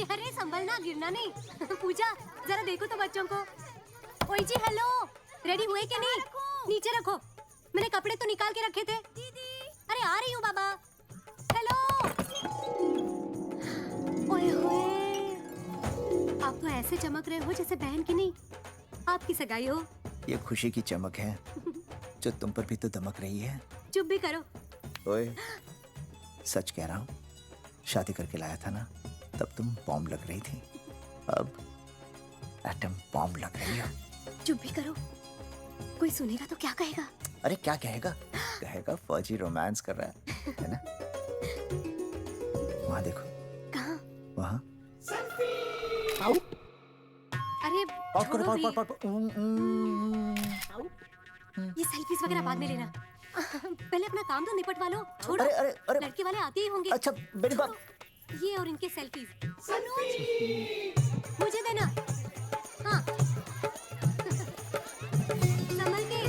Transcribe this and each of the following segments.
अरे संभलना, गिरना नहीं। पूजा जरा देखो तो बच्चों को। ओए जी हेलो, रेडी हुए कि नहीं? नीचे रखो, मैंने कपड़े तो निकाल के रखे थे। दीदी अरे आ रही हूँ बाबा। हेलो। ओए होए, आप तो ऐसे चमक रहे हो जैसे बहन की नहीं आपकी सगाई हो। ये खुशी की चमक है जो तुम पर भी तो दमक रही है। चुप भी करो। ओए, सच कह रहा हूँ, शादी करके लाया था ना, तब तुम बॉम्ब लग रही थी, अब एटम बॉम्ब लग रही हो। चुप भी करो, कोई सुनेगा तो क्या कहेगा? अरे क्या कहेगा? कहेगा फौजी रोमांस कर रहा है ना? वहाँ देखो। कहाँ? वहाँ। अरे पॉट करो, छोड़ो पॉट। ये सेल्फीज वगैरह बाद में लेना। पहले अपना काम तो निपटवा लो। छोड़ो, अरे लड़के वाले आते ही होंगे। अच्छा मेरी बात। ये और इनके सेल्फीज मुझे देना। हाँ संभल के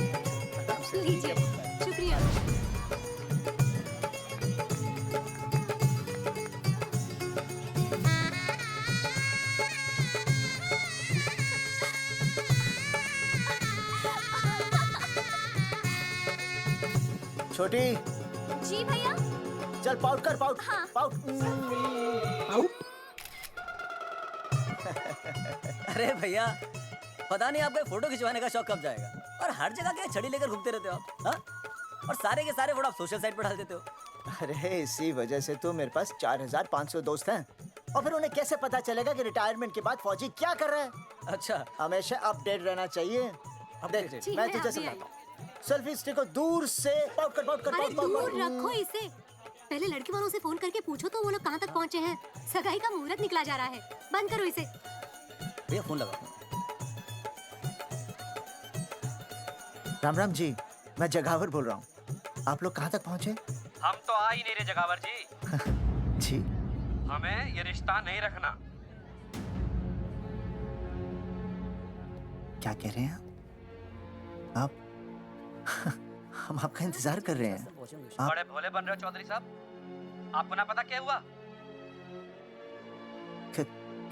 लीजिए, शुक्रिया। छोटी, जी भैया। चल पाउट कर, पाउट। हाँ। पाउट। अरे भैया, पता नहीं आपको फोटो खिंचवाने का शौक कब जाएगा। और हर जगह क्या छड़ी लेकर घूमते रहते हो आप, हाँ? और सारे के सारे फोटो आप सोशल साइट पर डाल देते हो। अरे इसी वजह से तो मेरे पास 4500 दोस्त हैं। और फिर उन्हें कैसे पता चलेगा कि रिटायरमेंट के बाद फौजी क्या कर रहे हैं? अच्छा, हमेशा अपडेट रहना चाहिए। Updated। ठीक मैं है, तुझे अभी समझाता हूँ। सेल्फी स्टिक को दूर से पाउट कर, पाउट कर, अरे पाउट, पाउट, दूर पाउट। रखो इसे। पहले लड़के वालों से फोन करके पूछो तो वो लोग कहाँ तक पहुँचे हैं। सगाई का मुहूर्त निकला जा रहा है। बंद करो इसे। भैया फोन लगा। राम राम जी, मैं जगावर बोल रहा हूँ। आप लोग कहाँ तक पहुँचे? हम तो आ ही नहीं रहे जगावर जी। जी हमें ये रिश्ता नहीं रखना। क्या कह रहे हैं आप? हम आपका इंतजार कर रहे हैं। आप बड़े भोले बन रहे हो चौधरी साहब। आपको ना पता क्या हुआ?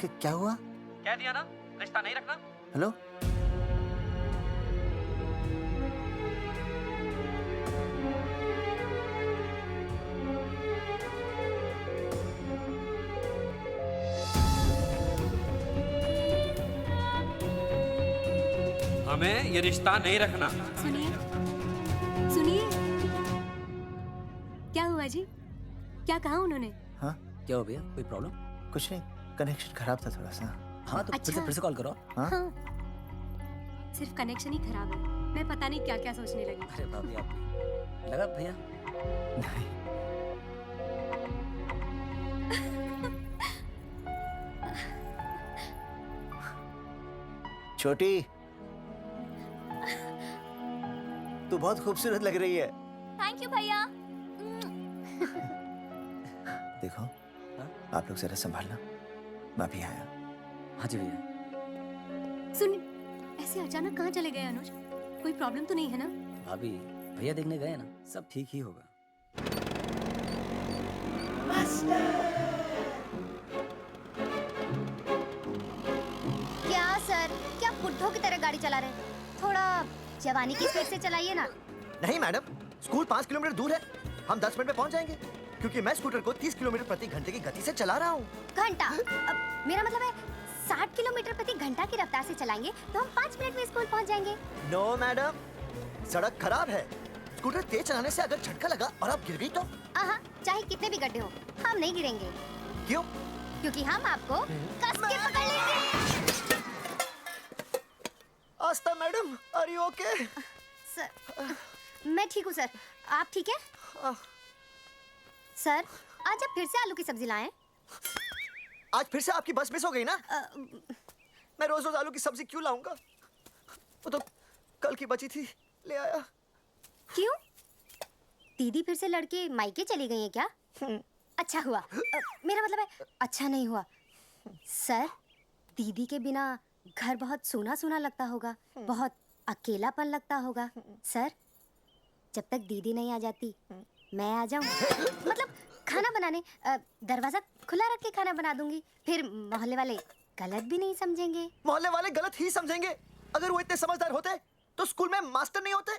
क्या हुआ? कह दिया ना, रिश्ता नहीं रखना। हेलो, हमें ये रिश्ता नहीं रखना। सुनिए सुनिए, क्या हुआ जी? क्या कहा उन्होंने? हाँ क्या हो भैया, कोई प्रॉब्लम? कुछ नहीं, कनेक्शन खराब था थोड़ा सा। हाँ तो अच्छा। फिर से कॉल करो। हाँ? हाँ, सिर्फ कनेक्शन ही खराब है। मैं पता नहीं क्या क्या सोचने लगी। अरे भाभी आप भी। लगा भैया? नहीं, छोटी तू बहुत खूबसूरत लग रही है। थैंक यू भैया। देखो, हाँ? आप लोग जरा संभालना, मैं भी आया। हाँ जी भैया। सुन, ऐसे अचानक कहाँ चले गए अनुज? कोई प्रॉब्लम तो नहीं है ना? भाभी भैया देखने गए ना, सब ठीक ही होगा। क्या सर, क्या बुड्ढों की तरह गाड़ी चला रहे हैं? थोड़ा जवानी की स्पीड से चलाइए ना। नहीं मैडम, स्कूल 5 किलोमीटर दूर है, हम 10 मिनट में पहुंच जाएंगे, क्योंकि मैं स्कूटर को 30 किलोमीटर प्रति घंटे की गति से चला रहा हूँ। घंटा? मेरा मतलब है 60 किलोमीटर प्रति घंटा की रफ्तार से चलाएंगे तो हम 5 मिनट में स्कूल पहुंच जाएंगे। नो मैडम, सड़क खराब है, स्कूटर तेज चलाने से अगर झटका लगा और आप गिर गई तो? आहा, चाहे कितने भी गड्ढे हो, हम नहीं गिरेंगे, क्यों? क्योंकि हम आपको कस के पकड़ लेंगे। Aastha madam, are you okay? Sir, मैं ठीक हूँ सर, आप ठीक है? सर, आज आप फिर से आलू की सब्जी लाएं? आज फिर से आपकी बस मिस हो गई ना? मैं रोज रोज आलू की सब्जी क्यों लाऊंगा? वो तो कल की बची थी, ले आया। क्यों? दीदी फिर से लड़के मायके चली गई हैं क्या? अच्छा हुआ। मेरा मतलब है अच्छा नहीं हुआ। सर, दीदी के बिना घर बहुत सूना सूना लगता होगा, बहुत अकेलापन लगता होगा। सर, जब तक दीदी नहीं आ जाती मैं आ जाऊं? मतलब खाना बनाने, दरवाजा खुला रख के खाना बना दूंगी, फिर मोहल्ले वाले गलत भी नहीं समझेंगे। मोहल्ले वाले गलत ही समझेंगे। अगर वो इतने समझदार होते तो स्कूल में मास्टर नहीं होते।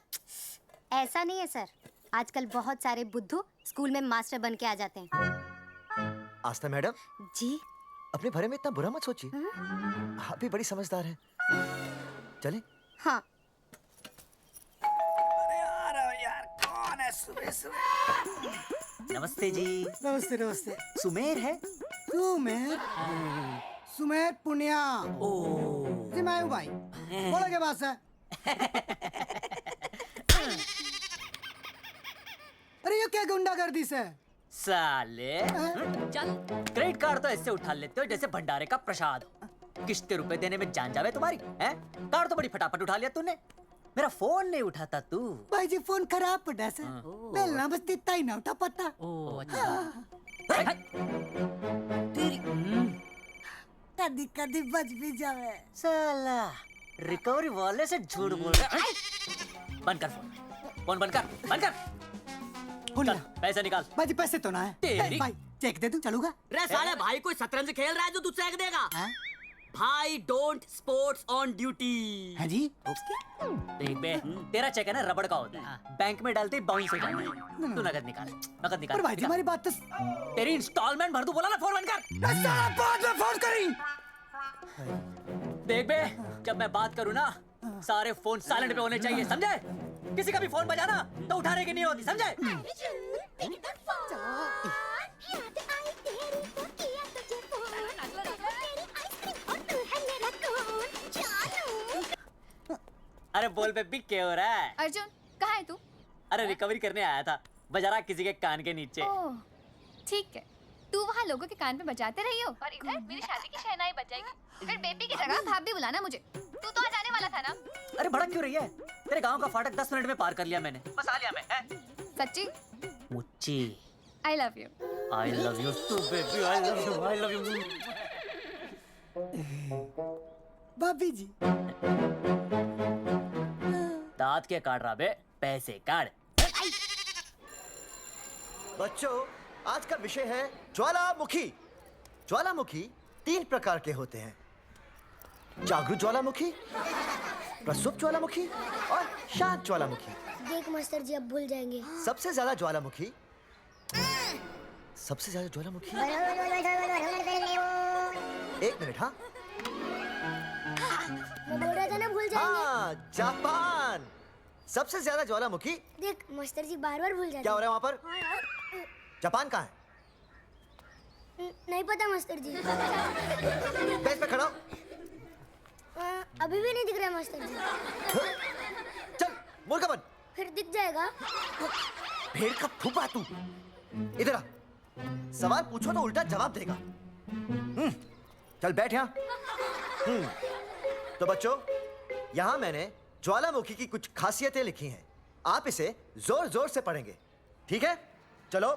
ऐसा नहीं है सर, आजकल बहुत सारे बुद्धू स्कूल में मास्टर बन के आ जाते हैं। आस्था मैडम, जी अपने भरे में इतना बुरा मत सोचिए। आप भी बड़ी समझदार हैं। चले? हाँ। नमस्ते जी। नमस्ते नमस्ते। सुमेर है? सुमेर सुमेर पुनिया ओ जी, मैं हूँ भाई। बोलो क्या बात है? अरे ये क्या गुंडागर्दी से? साले चल, क्रेडिट कार्ड तो ऐसे उठा लेते हो जैसे भंडारे का प्रसाद हो। किश्ते रुपए देने में जान जावे तुम्हारी हैं? कार्ड तो बड़ी फटाफट उठा लिया तूने, मेरा फोन नहीं उठाता तू। भाई जी फोन खराब पड़ा सर, बेलना बस इतना ही ना उठा पाता। ओ अच्छा। कदी कदी बच भी जावे। साला रिकवरी वाले से झूठ बोल रहा है। बंद कर फोन, फोन बंद कर, बंद कर। हो लिया। चल, पैसे निकाल। भाई जी पैसे तो ना है। तेरी- भाई चेक दे दूं, चलूगा? रे साले भाई कोई शतरंज खेल रहा है जो तुझसे एक देगा? भाई डोंट स्पोर्ट्स ऑन ड्यूटी। है जी। देख बे, तेरा चेक है ना रबड़ का होता है, बैंक में डालते ही बाउंस हो जाता है। तू नकद निकाल, नकद निकाल। पर भाई जी निकाल। हमारी बात तो तेरी इंस्टॉलमेंट भर दूं, बोला ना फोन बंद कर। साला बाद में फोन करी। देख बे, जब मैं बात करूँ ना सारे फोन साइलेंट पे होने चाहिए, समझे? किसी का भी फोन बजाना तो उठाने की नहीं होती, समझे? अरे बोल बेबी क्या हो रहा है? अर्जुन कहाँ है तू? अरे रिकवरी करने आया था, बजा रहा किसी के कान के नीचे। ओह ठीक है, तू वहाँ लोगों के कान पे बजाते रही हो और इधर मेरी शादी की शहनाई बजाएगी। फिर बेबी की जगह भाभी बुलाना मुझे। तू तो आ जाने वाला था ना? अरे भड़क क्यों रही है? तेरे गांव का फाटक 10 मिनट में पार कर लिया मैंने, बस आ लिया मैं। सच्ची? मुच्ची I love you. I love you too baby, I love you, I love you. भाभी जी दांत के काट रहा बे, पैसे काट। बच्चों, आज का विषय है ज्वालामुखी। ज्वालामुखी 3 प्रकार के होते हैं: जागरूक ज्वालामुखी, प्रसुप्त ज्वालामुखी और शांत ज्वालामुखी। देख मास्टर जी अब भूल जाएंगे। सबसे ज्यादा ज्वालामुखी एक मिनट। हाँ मैं बोल रहा था ना भूल हाँ, जापान। सबसे ज्यादा ज्वालामुखी। देख मास्टर जी बार बार भूल जाते क्या हो रहा है वहाँ पर? जापान कहाँ है? नहीं पता मास्टर जी। बेंच पे खड़ा हो। अभी भी नहीं दिख रहा मास्टर जी। चल बोल का बन। फिर दिख जाएगा। भेड़ का फूफा तू। इधर आ, सवाल पूछो तो उल्टा जवाब देगा। चल बैठ यहाँ। तो बच्चों, यहाँ मैंने ज्वालामुखी की कुछ खासियतें लिखी हैं। आप इसे जोर जोर से पढ़ेंगे, ठीक है? चलो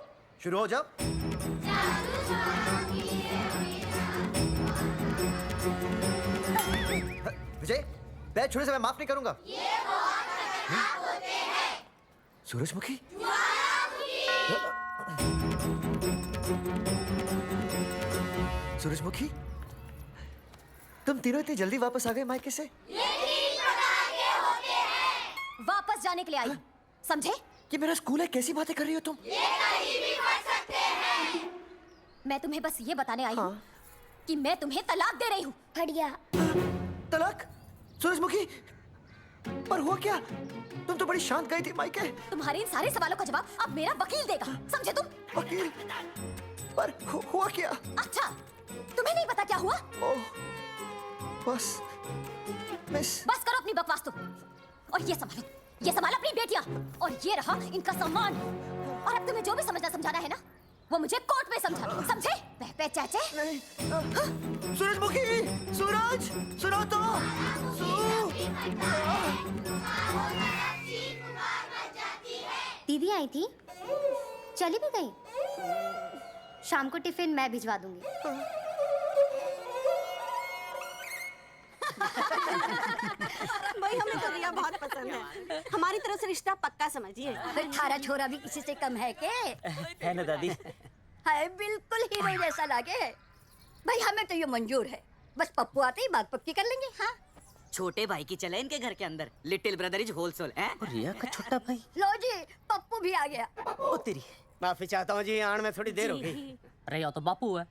शुरू हो जाओ। विजय, बैच छुड़े से मैं माफ नहीं करूंगा। सूरजमुखी? सूरजमुखी, तुम तीनों इतनी जल्दी वापस आ गए मायके से? वापस जाने के लिए आई, समझे? ये मेरा स्कूल है, कैसी बातें कर रही हो तुम? मैं तुम्हें बस ये बताने आई हूँ कि मैं तुम्हें तलाक दे रही हूँ। हट गया। तलाक? सूरजमुखी, पर हुआ क्या? तुम तो बड़ी शांत गई थी मायके। तुम्हारे इन सारे सवालों का जवाब अब मेरा वकील देगा, समझे तुम? वकील? पर हुआ क्या? अच्छा, तुम्हें नहीं पता क्या हुआ? ओह, बस मिस। बस करो अपनी बकवास तुम, और ये संभालो अपनी बेटियां, और ये रहा इनका सम्मान। और अब तुम्हें जो भी समझना है ना, वो मुझे कोर्ट में समझाना, समझे? पे चाचे। नहीं। सूरजमुखी, सूरज, सुनो तो। दीदी आई थी, चली भी गई। शाम को टिफिन मैं भिजवा दूंगी। भाई हमें तो रिया बहुत पसंद है। हमारी तरफ से रिश्ता पक्का समझिए। फिर थारा छोरा भी किसी से कम है के? है ना दादी? हाय बिल्कुल हीरो जैसा लागे है। भाई हमें तो ये मंजूर है, बस पप्पू आते ही बात पक्की कर लेंगे। हाँ छोटे भाई की चले इनके घर के अंदर, लिटिल ब्रदर इज होलसेल है। रिया का छोटा भाई। लो जी पप्पू भी आ गया। ओ तेरी। माफी चाहता हूँ जी, आण में थोड़ी देर हो गई। अरे या तो बापू है।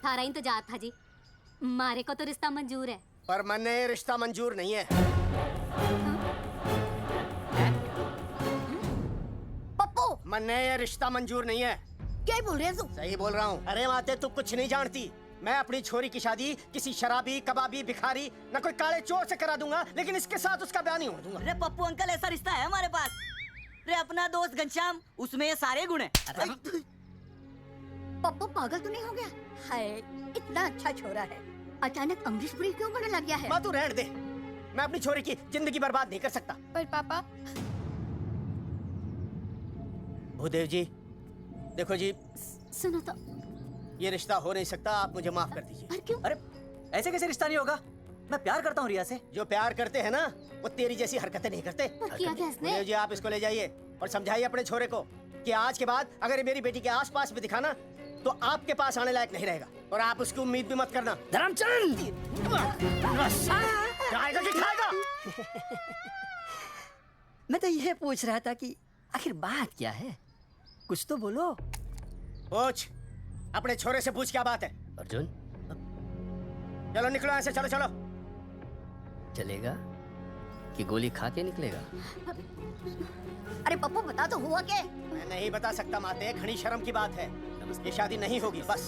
थारा इंतजार था जी, मारे को तो रिश्ता मंजूर है। पर मैंने ये रिश्ता मंजूर नहीं है। पप्पू मैंने ये रिश्ता मंजूर नहीं है। क्या बोल रहे हैं तू? सही बोल रहा हूँ। अरे माते तू कुछ नहीं जानती। मैं अपनी छोरी की शादी किसी शराबी कबाबी भिखारी न कोई काले चोर से करा दूंगा, लेकिन इसके साथ उसका ब्याह नहीं होने दूंगा। अरे पप्पू अंकल ऐसा रिश्ता है हमारे पास। अरे अपना दोस्त घनश्याम, उसमें ये सारे गुण है। पप्पू पागल तो नहीं हो गया? हाय इतना अच्छा छोरा है, अचानक अमरीश पुरी क्यों बनने लग गया है? माँ तू रहने दे, मैं अपनी छोरी की जिंदगी बर्बाद नहीं कर सकता। पर पापा भूदेव जी देखो जी, सुनो तो। ये रिश्ता हो नहीं सकता, आप मुझे माफ कर दीजिए। पर क्यों? अरे ऐसे कैसे रिश्ता नहीं होगा? मैं प्यार करता हूँ रिया से। जो प्यार करते हैं ना वो तेरी जैसी हरकतें नहीं करते। पर किया क्या इसने? भूदेव जी आप इसको ले जाइए और समझाइए अपने छोरे को कि आज के बाद अगर ये मेरी बेटी के आसपास भी दिखाना तो आपके पास आने लायक नहीं रहेगा, और आप उसकी उम्मीद भी मत करना। धर्मचंद खाएगा कि खाएगा? मैं तो ये पूछ रहा था कि आखिर बात क्या है, कुछ तो बोलो। पूछ, अपने छोरे से पूछ क्या बात है। अर्जुन चलो निकलो यहाँ से, चलो चलो। चलेगा कि गोली खा के निकलेगा? अरे पप्पू बता तो हुआ क्या? मैं नहीं बता सकता माते, घनी शर्म की बात है। ये शादी नहीं होगी बस।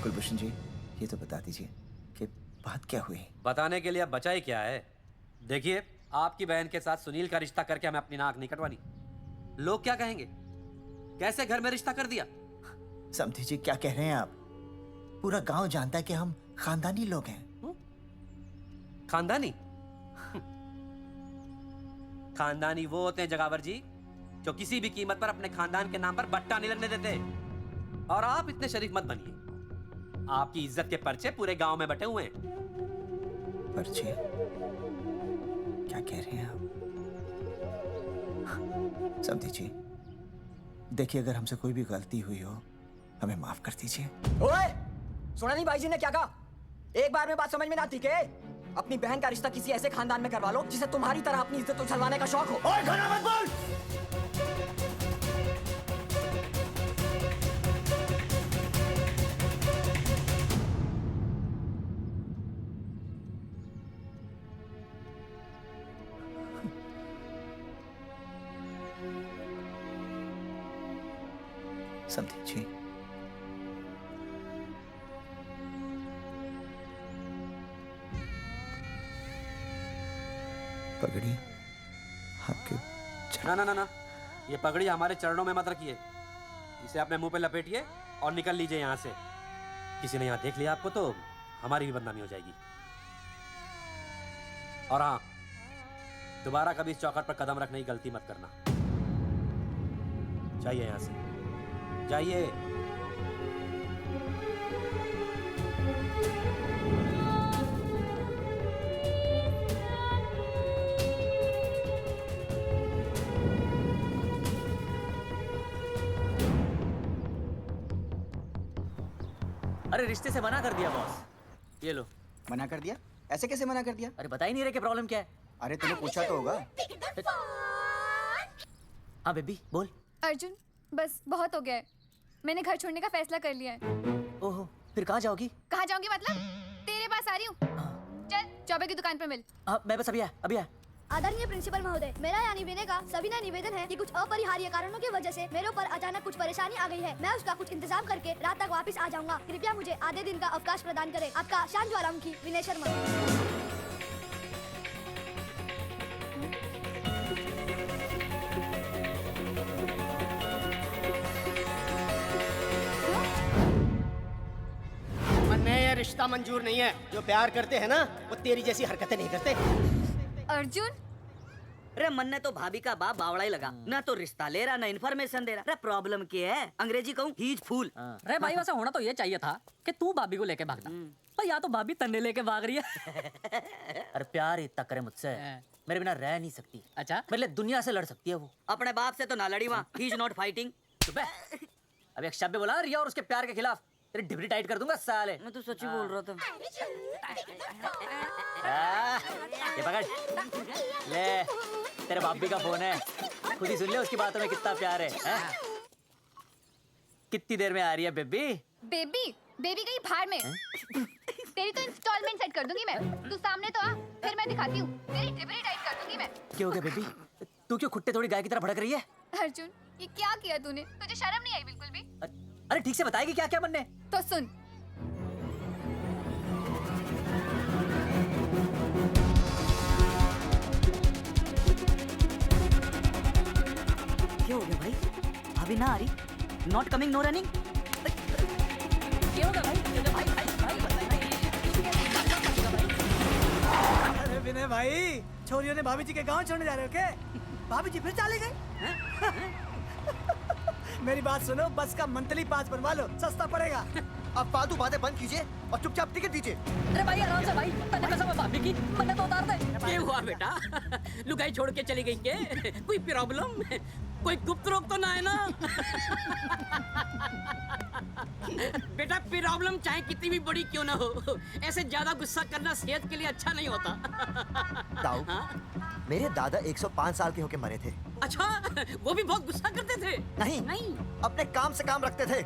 कुलभूषण जी ये तो बता दीजिए कि बात क्या हुई। बताने के लिए अब बचा ही क्या है। देखिए आपकी बहन के साथ सुनील का रिश्ता करके हमें अपनी नाक नहीं कटवानी। लोग क्या कहेंगे, कैसे घर में रिश्ता कर दिया। समझी जी क्या कह रहे हैं आप? पूरा गांव जानता है कि हम खानदानी लोग हैं। खानदानी? खानदानी वो होते हैं जगावर जी जो किसी भी कीमत पर अपने खानदान के नाम पर बट्टा नहीं लगने देते। और आप इतने शरीफ मत बनिए, आपकी इज्जत के पर्चे पूरे गांव में बटे हुए हैं। पर्चे? क्या कह रहे हैं आप? समझी जी देखिए, अगर हमसे कोई भी गलती हुई हो हमें माफ कर दीजिए। ओए, सुना नहीं भाई जी ने क्या कहा? एक बार में बात समझ में ना आती के? अपनी बहन का रिश्ता किसी ऐसे खानदान में करवा लो जिसे तुम्हारी तरह अपनी इज्जत उछलवाने का शौक हो। ओए खाना मत बोल। समझी जी पगड़ी आपके ना ना ना ना, ये पगड़ी हमारे चरणों में मत रखिए। इसे अपने मुंह पे लपेटिए और निकल लीजिए यहाँ से। किसी ने यहाँ देख लिया आपको तो हमारी भी बदनामी हो जाएगी। और हाँ, दोबारा कभी इस चौखट पर कदम रखने की गलती मत करना। जाइए यहाँ से, जाइए। अरे रिश्ते से मना कर दिया बॉस। ये लो। मना कर दिया? ऐसे कैसे मना कर दिया? अरे बता ही नहीं रहे कि प्रॉब्लम क्या है। अरे तूने पूछा तो होगा। हाँ बेबी बोल। अर्जुन बस बहुत हो गया है, मैंने घर छोड़ने का फैसला कर लिया है। ओहो, फिर कहाँ जाओगी? कहाँ जाऊंगी मतलब? तेरे पास आ रही हूँ। चल चौबे की दुकान पर मिल। मैं बस अभी आया। आदरणीय प्रिंसिपल महोदय, मेरा यानी विनय का सविनय निवेदन है कि कुछ अपरिहार्य कारणों की वजह से मेरे ऊपर अचानक कुछ परेशानी आ गई है। मैं उसका कुछ इंतजाम करके रात तक वापस आ जाऊंगा। कृपया मुझे आधे दिन का अवकाश प्रदान करें। आपका शांत ज्वालामुखी विनय शर्मा। ये रिश्ता मंजूर नहीं है। जो प्यार करते हैं ना वो तेरी जैसी हरकतें नहीं करते। अर्जुन अरे मन ने तो भाभी का बाप बावड़ा ही लगा, ना तो रिश्ता ले रहा ना इन्फॉर्मेशन दे रहा। अरे प्रॉब्लम क्या है, अंग्रेजी कहूँ हीज फूल। अरे भाई वैसा होना तो ये चाहिए था कि तू भाभी को लेके भागता, पर या तो भाभी तन्ने लेके भाग रही है। अरे प्यार इतना करे मुझसे, मेरे बिना रह नहीं सकती। अच्छा मेरे लिए दुनिया से लड़ सकती है वो। अपने बाप से तो ना लड़ी वहाँ, ही इज नॉट फाइटिंग। अब एक शब्द बोला रिया और उसके प्यार के खिलाफ, तेरी डिबरी टाइट कर दूंगा साले। मैं तो सच ही बोल रहा था। ये पकड़ ले, तेरे भाभी का फोन है, खुद ही सुन ले उसकी बातों में कितना प्यार है, हैं? कितनी देर में आ रही है बेबी? बेबी बेबी कहीं बाहर में। तेरी तो इंस्टॉलमेंट सेट कर दूंगी मैं, तू सामने तो आ, फिर मैं दिखाती हूँ, तेरी डिबरी टाइट कर दूंगी मैं। क्या हो गया बेबी? तू क्यों खुट्टे थोड़ी गाय की तरह भड़क रही है? अर्जुन ये क्या किया तूने? तुझे शर्म नहीं आई बिल्कुल भी? अरे ठीक से बताएगी क्या क्या बनने? तो सुन, क्या हो गया भाई? अभी ना आ रही? Not coming no running? क्या हो गया भाई? अरे विनय भाई, छोरियों ने भाभी जी के गांव छोड़ने जा रहे हो क्या? भाभी जी फिर चले गए? मेरी बात सुनो, बस का मंथली पास बनवा लो, सस्ता पड़ेगा। अब फालतू बातें बंद कीजिए और चुपचाप टिकट दीजिए। अरे भाई आराम से भाई, तन्ने कसम है भाभी की, मन्ने तो उतार दे। क्या हुआ बेटा? लुगाई छोड़ के चली गई के? कोई प्रॉब्लम? कोई गुप्त रोग तो ना है ना? बेटा प्रॉब्लम चाहे कितनी भी बड़ी क्यों ना हो, ऐसे ज्यादा गुस्सा करना सेहत के लिए अच्छा नहीं होता। ताऊ, मेरे दादा 105 साल के होके मरे थे। अच्छा, वो भी बहुत गुस्सा करते थे? नहीं नहीं, अपने काम से काम रखते थे।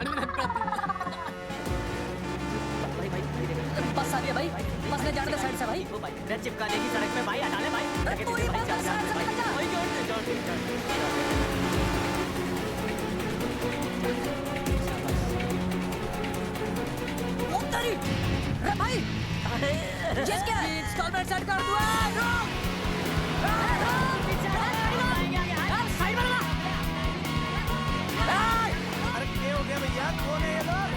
बस आ रही है भाई, बस ले जाने दे साइड से भाई। भाई चिपका देगी सड़क पे भाई, हटा ले भाई। अरे तू ही बस साइड से निकल जा। अरे भाई, जिसके इंस्टॉलमेंट सेट कर दूँ। अरे क्या हो गया भैया, कौन है ये लोग?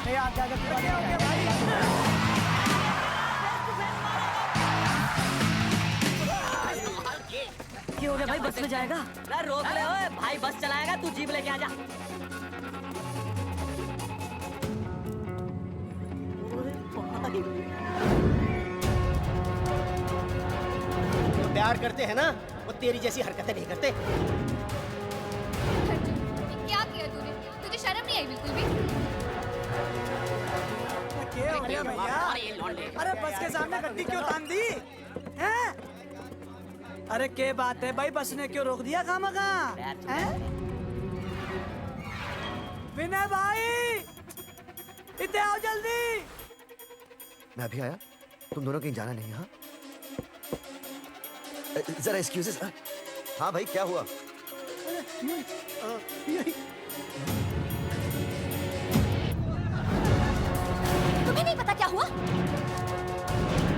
नहीं आप क्या हो गया भाई? क्या हो गया भाई? बस में जाएगा? अरे रोक ले ओए भाई, बस चलाएगा, तू जीप लेके आ जा। जो प्यार करते हैं ना, वो तेरी जैसी हरकतें नहीं करते। अर्जुन ये क्या किया तूने? तुझे शर्म नहीं आई बिल्कुल भी? क्या हो गया भैया? अरे बस के सामने गड्डी क्यों तान दी? हैं? अरे क्या बात है भाई, बस ने क्यों रोक दिया खामखा? विनय भाई, इधर आओ जल्दी। मैं अभी आया, तुम दोनों कहीं जाना नहीं। हाँ जरा एक्सक्यूजेस। हाँ भाई क्या हुआ? तुम्हें नहीं पता क्या हुआ?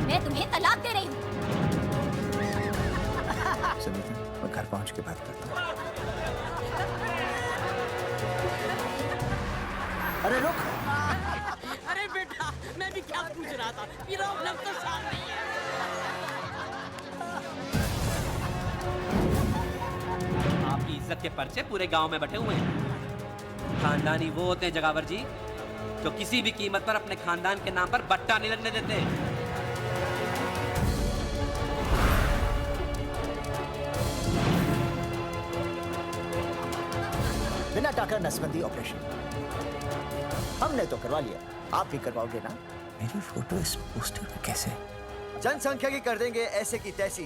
मैं तुम्हें तलाक दे रही हूँ। मैं घर पहुंच के बात करता हूँ। अरे रुक। अरे बेटा, मैं भी क्या पूछ रहा था, प्रॉब्लम तो सामने ही है। आपकी इज्जत के पर्चे पूरे गांव में बटे हुए हैं। खानदानी वो होते हैं जगावर जी, जो किसी भी कीमत पर अपने खानदान के नाम पर बट्टा नहीं लगने देते। बिना टाकर नसबंदी ऑपरेशन हमने तो करवा लिया, आप भी करवाओगे ना? मेरी फोटो इस पोस्टर पे कैसे? जनसंख्या की कर देंगे ऐसे की तैसी,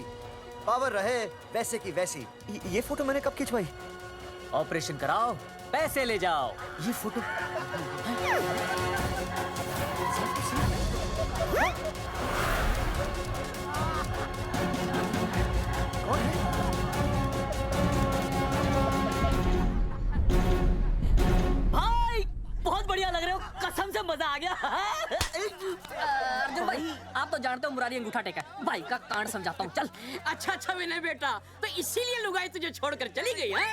पावर रहे वैसे की वैसी। ये फोटो मैंने कब खिंचवाई? ऑपरेशन कराओ, पैसे ले जाओ। ये फोटो कौन है? भाई बहुत बढ़िया लग रहे हो, कसम से मजा आ गया। अर्जुन भाई, आप आप तो जानते हो मुरारी अंगूठा टेका है। भाई का कांड समझाता हूँ, चल। अच्छा अच्छा विनय बेटा, तो इसीलिए लुगाई तुझे छोड़कर चली गई है?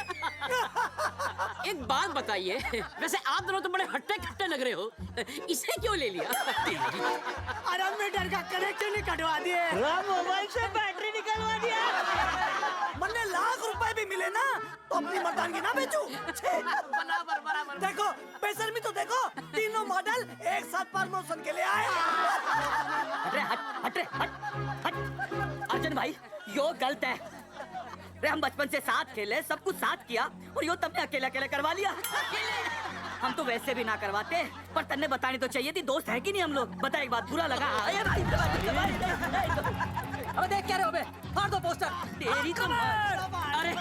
एक बात बताइए, वैसे आप दोनों तो बड़े हट्टे कट्टे लग रहे हो, इसे क्यों ले लिया? अरे मीटर का कनेक्शन ही कटवा दिए, मोबाइल से बैटरी निकलवा दिया। मन्ने लाख रुपए भी मिले ना तो अपनी मर्दानगी ना बेचू। बराबर बराबर। देखो पैसर में तो देखो, तीनों मॉडल एक साथ प्रमोशन के लिए आए। हट रे, हट रे, हट। अर्जुन भाई, यो गलत है। रे हम बचपन से साथ खेले, सब कुछ साथ किया, और यो तुमने अकेले अकेले करवा लिया। हम तो वैसे भी ना करवाते, पर तन्ने बतानी तो चाहिए थी, दोस्त है कि नहीं हम लोग? बता एक बात, बुरा लगा? अबे देख क्या रहे हो बे? फाड़ दो पोस्टर। तेरी तो अरे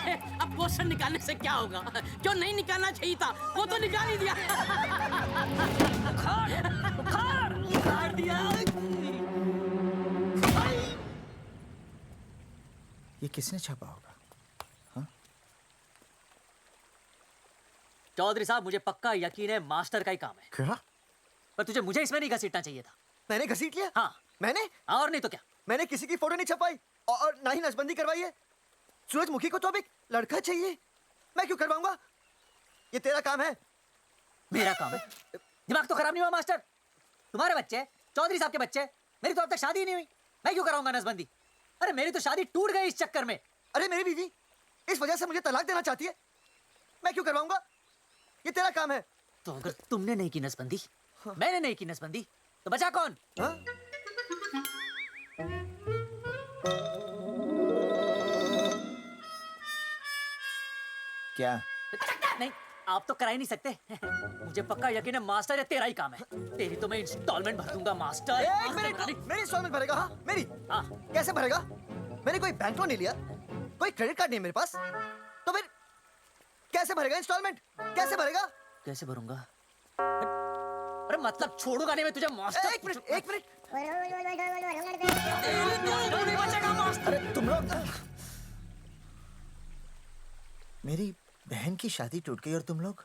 अब पोस्टर निकालने से क्या होगा? क्यों नहीं निकालना चाहिए था? वो तो निकाल ही दिया। उखाड़ दिया। ये किसने छापा होगा? चौधरी साहब, मुझे पक्का यकीन है मास्टर का ही काम है। क्या? पर तुझे मुझे इसमें नहीं घसीटना चाहिए था। मैंने घसीट लिया? हाँ। मैंने? और नहीं तो क्या? मैंने किसी की फोटो नहीं छपाई और ना ही नसबंदी करवाई है। सूरजमुखी को तो अब एक लड़का चाहिए, मैं क्यों करवाऊंगा? ये तेरा काम है। मेरा काम है? दिमाग तो खराब नहीं हुआ मास्टर? तुम्हारे बच्चे, चौधरी साहब के बच्चे, मेरी तो अब तक शादी ही नहीं हुई, मैं क्यों कराऊंगा नसबंदी? अरे मेरी तो शादी टूट गई इस चक्कर में। अरे मेरी बीवी इस वजह से मुझे तलाक देना चाहती है, मैं क्यों करवाऊंगा? ये तेरा काम है। तो अगर तुमने नहीं की नसबंदी, मैंने नहीं की नसबंदी, तो बचा कौन? हाँ? क्या? नहीं, आप तो करा ही नहीं सकते। मुझे पक्का यकीन है मास्टर ये तेरा ही काम है। तेरी तो मैं इंस्टॉलमेंट भर दूंगा मास्टर। एक मिनट, मेरी इंस्टॉलमेंट भरेगा? हाँ मेरी। हाँ। कैसे भरेगा? मैंने कोई बैंक लोन नहीं लिया, कोई क्रेडिट कार्ड नहीं है मेरे पास, तो फिर कैसे भरेगा इंस्टॉलमेंट? कैसे भरेगा? कैसे भरूंगा? अरे मतलब छोड़ूंगा नहीं मैं तुझे मास्टर। एक मिनट। नहीं बचेगा मास्टर। अरे तुम लोग, मेरी बहन की शादी टूट गई और तुम लोग?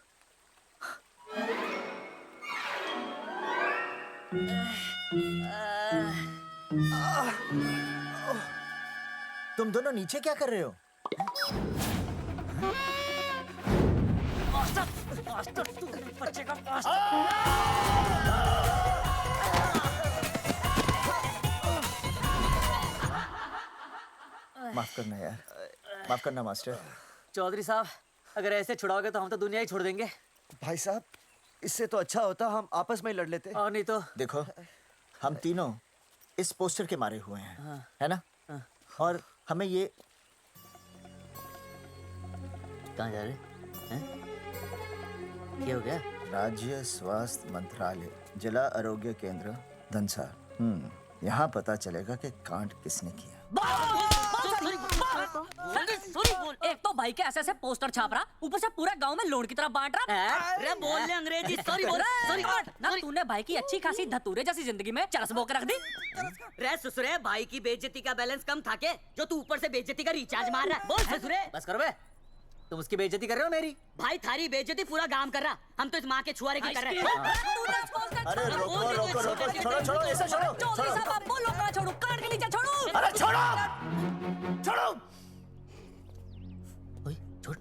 तुम दोनों नीचे क्या कर रहे हो? मास्टर तू नहीं बचेगा मास्टर। माफ करना यार, माफ करना मास्टर। चौधरी साहब, अगर ऐसे छुड़ाओगे तो हम तो दुनिया ही छोड़ देंगे। भाई साहब, इससे तो अच्छा होता हम आपस में ही लड़ लेते। और नहीं तो। देखो, हम तीनों इस पोस्टर के मारे हुए हैं, हाँ। है ना? हाँ। और हमें ये कहाँ जा रहे हैं? क्या हो गया? राज्य स्वास्थ्य मंत्रालय, जिला आरोग्य केंद्र धनसा। यहाँ पता चलेगा कि कांड किसने किया। एक तो भाई के ऐसे ऐसे पोस्टर छाप रहा, ऊपर से पूरा गांव में लोड की तरह बांट रहा। अरे बोल ले अंग्रेजी, सॉरी बोल, सॉरी ना। तूने भाई की अच्छी खासी धतूरे जैसी जिंदगी में चरस बो के रख दी। रे ससुरे, भाई की बेइज्जती का बैलेंस कम था के जो तू ऊपर से बेइज्जती का रिचार्ज मार रहा है? बोल ससुरे। बस करो बे, तुम उसकी बेइज्जती कर रहे हो मेरी। भाई थारी बेइज्जती पूरा गांव कर रहा, हम तो इस माँ के छुआरे की कर रहे हैं। अरे रोको रोको रोको, छोड़ो छोड़ो, ऐसे छोड़ो छोड़ो। बोलो कहाँ छोड़ू? कान के नीचे छोड़ू? अरे छोड़ो छोड़ो। ओए छोड़।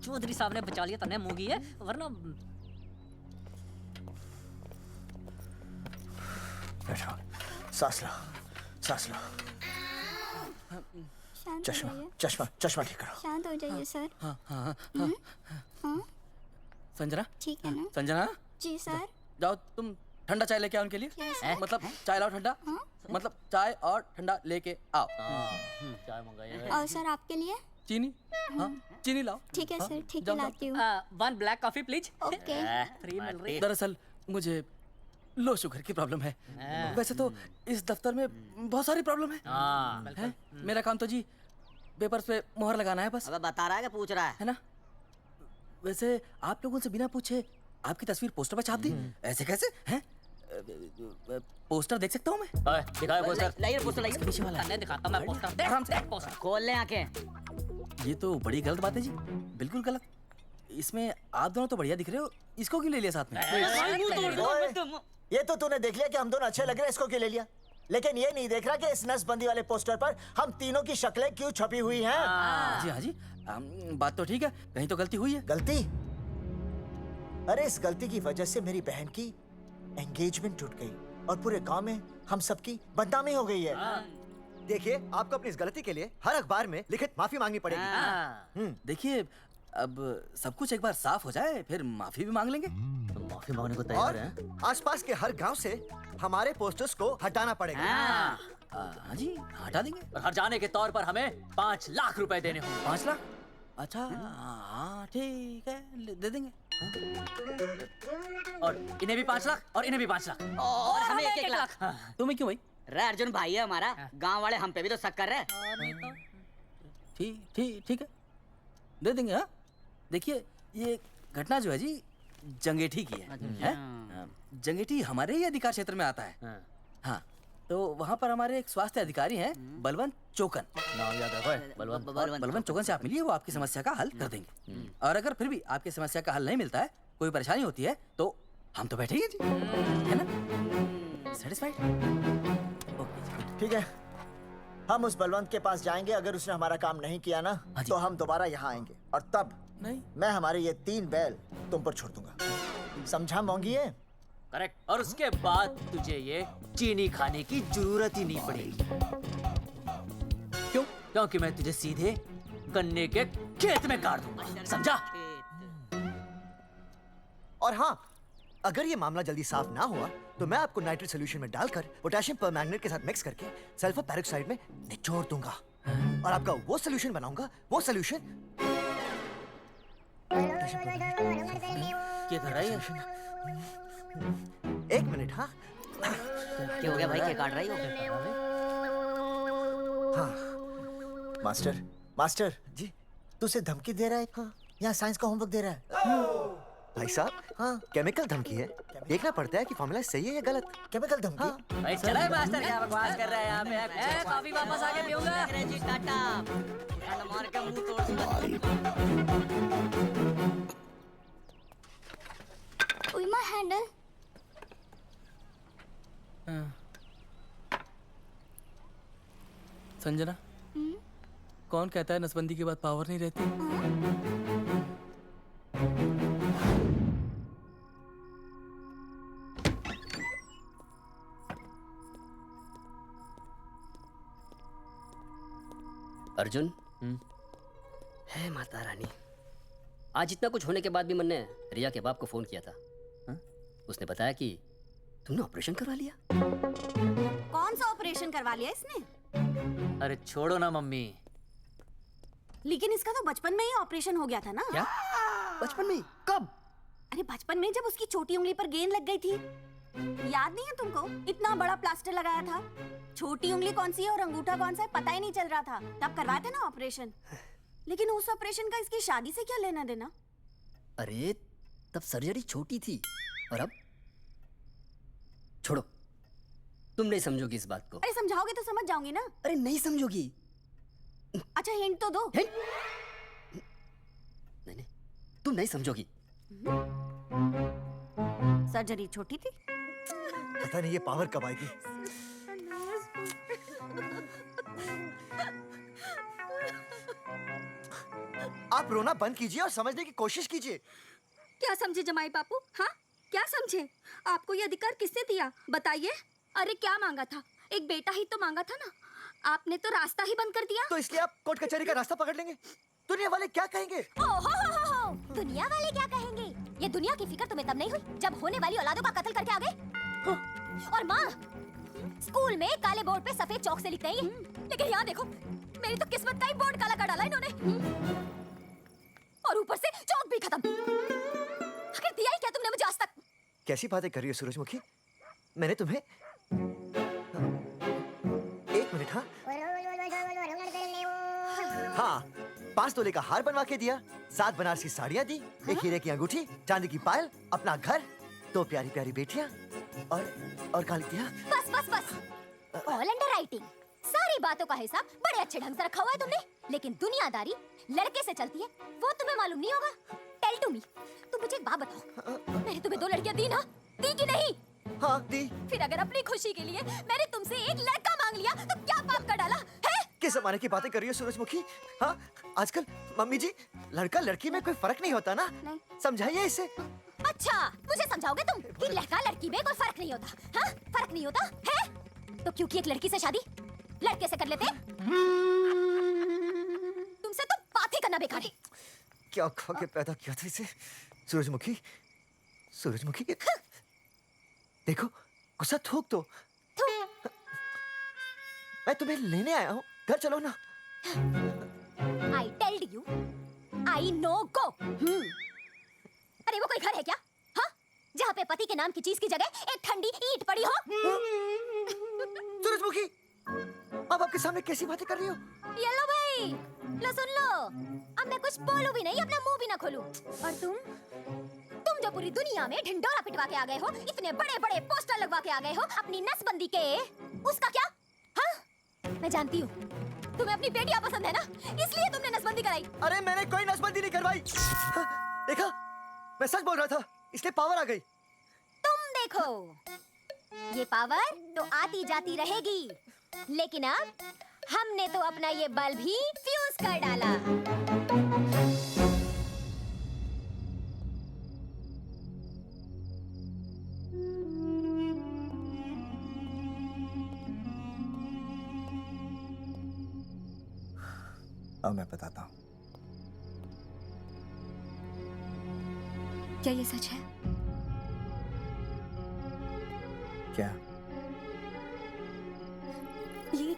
चौधरी साहब ने बचा लिया, तने मूंगी है, वरना बैठो, सांस लो, सांस लो। चश्मा चश्मा चश्मा ठीक करो। शांत हो जाइए सर। हाँ। संजना, ठीक है ना? संजना, जी सर। जाओ तुम ठंडा चाय लेके आओ उनके लिए। मतलब चाय लाओ ठंडा, मतलब चाय और ठंडा लेके आओ। चाय मंगाइए। और सर आपके लिए? चीनी, हाँ चीनी लाओ। ठीक है सर, ठीक है, लाती हूँ। 1 black coffee please. Okay. Free मिल रही। दरअसल मुझे लो शुगर की प्रॉब्लम है। वैसे तो इस दफ्तर में बहुत सारी प्रॉब्लम है। मेरा काम तो जी पेपर्स पे मोहर लगाना है बस। अब बता रहा है कि पूछ रहा है ना? वैसे आप लोगों से बिना पूछे आपकी तस्वीर पोस्टर पर छाप दी, ऐसे कैसे हैं? पोस्टर देख सकता हूँ मैं? दिखाओ पोस्टर। लाइए पोस्टर लाइए। पीछे वाला है। दिखाता मैं पोस्टर। देख आराम से। देख पोस्टर। खोल ले आंखें। ये तो बड़ी गलत बात है जी, बिल्कुल गलत। इसमें आप दोनों तो बढ़िया दिख रहे हो, इसको क्यों ले लिया साथ में? ये तो तूने देख लिया कि हम दोनों अच्छे लग रहे हैं, इसको क्यों ले लिया? लेकिन ये नहीं देख रहा कि इस नसबंदी वाले पोस्टर पर हम तीनों की शक्लें क्यों छपी हुई हैं। हाँ जी, बात तो ठीक है, कहीं तो गलती हुई है। गलती? अरे इस गलती की वजह से मेरी बहन की एंगेजमेंट टूट गई और पूरे गांव में हम सबकी बदनामी हो गई है। देखिए, आपको अपनी इस गलती के लिए हर अखबार में लिखित माफी मांगनी पड़ेगी। देखिए, अब सब कुछ एक बार साफ हो जाए, फिर माफी भी मांग लेंगे। तो माफी मांगने को और तैयार है? आसपास के हर गांव से हमारे पोस्टर्स को हटाना पड़ेगा। हाँ जी, हटा देंगे। और हर जाने के तौर पर हमें 5 लाख रुपए देने होंगे। 5 लाख? अच्छा, हाँ ठीक है, दे देंगे। और इन्हें भी 5 लाख और इन्हें भी 5 लाख। और हमें 1-1 लाख। तुम्हें क्यों भाई? रे अर्जुन भाई है हमारा, गांव वाले हम पे भी तो शक कर रहे हैं। ठीक है, दे देंगे। हाँ, देखिए, ये घटना जो है जी जंगेठी की है? जंगेठी हमारे ही अधिकार क्षेत्र में आता है। हाँ, तो वहाँ पर हमारे एक स्वास्थ्य अधिकारी हैं, बलवंत चौकन। नाम याद रखो, बलवंत चौकन से आप मिलिए, वो आपकी समस्या का हल कर देंगे। और अगर फिर भी आपकी समस्या का हल नहीं मिलता है, कोई परेशानी होती है, तो हम तो बैठेंगे जी, है ना? सेटिस्फाइड? ओके, ठीक है, हम उस बलवंत के पास जाएंगे। अगर उसने हमारा काम नहीं किया ना, तो हम दोबारा यहाँ आएंगे और तब नहीं, मैं हमारे ये 3 बैल तुम पर छोड़ दूंगा। समझा मोंगी? ये करेक्ट। और उसके बाद तुझे ये चीनी खाने की जरूरत ही नहीं पड़ेगी। क्यों? क्योंकि मैं तुझे सीधे गन्ने के खेत में गाड़ दूंगा, समझा? और हाँ, अगर ये मामला जल्दी साफ ना हुआ तो मैं आपको नाइट्रेट सोल्यूशन में डालकर पोटेशियम परमैंगनेट के साथ मिक्स करके सल्फर पेरोक्साइड में निचोड़ दूंगा और आपका वो सोल्यूशन बनाऊंगा। वो सोल्यूशन क्या कर रहा है? 1 मिनट। हाँ, क्या हो गया भाई, क्या काट रही हो? हाँ, मास्टर जी, तू उसे धमकी दे रहा है? हाँ, यहाँ साइंस का होमवर्क दे रहा है। भाई साहब, हाँ, केमिकल धमकी है। देखना पड़ता है कि फॉर्मूला सही है या गलत। केमिकल धमकी? हाँ। भाई चला है मास्टर, क्या बकवास कर रहा है यहाँ पे? कॉफी वापस आके पीऊंगा। अंग्रेजी टाटा, मार के मुंह तोड़ दूंगा। उइमा हैंडल। संजना, कौन कहता है नसबंदी के बाद पावर नहीं रहती? अर्जुन, है माता रानी, आज इतना कुछ होने के बाद भी मैंने रिया के बाप को फोन किया था। हा? उसने बताया कि तुमने ऑपरेशन करवा लिया। कौन सा ऑपरेशन करवा लिया इसने? अरे छोड़ो ना मम्मी। लेकिन इसका तो बचपन में ही ऑपरेशन हो गया था ना? क्या? बचपन में? कब? अरे बचपन में, जब उसकी छोटी उंगली पर गेंद लग गई थी। याद नहीं है तुमको? इतना बड़ा प्लास्टर लगाया था। छोटी उंगली कौन सी है और अंगूठा कौन सा है पता ही नहीं चल रहा था। तब करवाया था ना ऑपरेशन। लेकिन उस ऑपरेशन का इसकी शादी से क्या लेना देना? अरे तब सर्जरी छोटी थी, और अब? छोड़ो, तुम नहीं समझोगी इस बात को। अरे समझाओगे तो समझ जाऊंगी ना। अरे नहीं समझोगी। अच्छा हिंट तो दो। हिंट? नहीं, तुम नहीं समझोगी। सर्जरी छोटी थी। पता नहीं ये पावर कब आएगी। आप रोना बंद कीजिए और समझने की कोशिश कीजिए। क्या समझे जमाई बापू? हाँ, क्या समझे? आपको ये अधिकार किसने दिया बताइए? अरे क्या मांगा था? एक बेटा ही तो मांगा था ना। आपने तो रास्ता ही बंद कर दिया। तो इसलिए आप कोर्ट कचहरी का रास्ता पकड़ लेंगे। दुनिया वाले क्या कहेंगे? हो। दुनिया वाले क्या कहेंगे? ये दुनिया की फिक्र तुम्हें तब नहीं हुई जब होने वाली औलादों का कत्ल करके आ गए। और माँ, स्कूल में काले बोर्ड पे सफेद चौक से लिख रही है, लेकिन यहाँ देखो, मेरी तो किस्मत का ही बोर्ड काला कर डाला इन्होंने। और ऊपर से चौक भी खत्म। आखिर दिया ही क्या तुमने मुझे आज तक? कैसी बातें कर रही हो सूरजमुखी? मैंने तुम्हें 1 मिनट। हाँ, 5 तोले का हार बनवा के दिया, 7 बनारसी साड़ियाँ दी, 1 हीरे की अंगूठी, चांदी की पायल, अपना घर, 2 प्यारी प्यारी बेटियाँ और कालिया। बस। All under writing. सारी बातों का हिसाब बड़े अच्छे ढंग से रखा हुआ है तुमने, लेकिन दुनियादारी लड़के से चलती है वो तुम्हें मालूम नहीं होगा। टेल टू मी, तुम मुझे एक बात बताओ, मैंने तुम्हें 2 लड़कियां दी ना? दी कि नहीं? हाँ दी। फिर अगर अपनी खुशी के लिए मैंने तुमसे एक लड़का मांग लिया तो क्या पाप कर डाला है? किस जमाने की बातें कर रही हो सूरजमुखी? हाँ आजकल मम्मी जी लड़का लड़की में कोई फर्क नहीं होता ना? नहीं। समझाइए इसे। अच्छा मुझे समझाओगे तुम कि लड़का लड़की में कोई फर्क नहीं होता? हाँ फर्क नहीं होता है तो क्योंकि एक लड़की से शादी लड़के से कर लेते? तुमसे तो बात ही करना बेकार है। क्या खा के पैदा किया था इसे? सूरजमुखी, सूरजमुखी देखो गुस्सा थूक दो। मैं तुम्हें लेने आया हूँ, घर चलो ना। I told you, I no go. अरे वो कोई घर है क्या? हाँ? जहाँ पे पति के नाम की चीज की जगह एक ठंडी ईंट पड़ी हो? सूरजमुखी, अब आपके सामने कैसी बातें कर रही हो? ये लो भाई, लो सुन लो। अब मैं कुछ बोलूं भी नहीं, अपना मुंह भी ना खोलूं। और तुम जो पूरी दुनिया में ढिंडोरा पिटवा के आ गए हो, इतने बड़े-बड़े पोस्टर लगवा के आ गए हो, अपनी नसबंदी के, उसका क्या? हाँ? मैं जानती हूँ, तुम्हें अपनी बेटियां पसंद है ना, इसलिए तुमने नसबंदी कराई। अरे मैंने कोई नसबंदी नहीं करवाई। देखा, मैं सच बोल रहा था, इसलिए पावर आ गई। तुम देखो, ये पावर तो आती जाती रहेगी, लेकिन अब हमने तो अपना ये बल्ब ही फ्यूज कर डाला। अब मैं बताता हूँ। क्या ये सच है? क्या? ये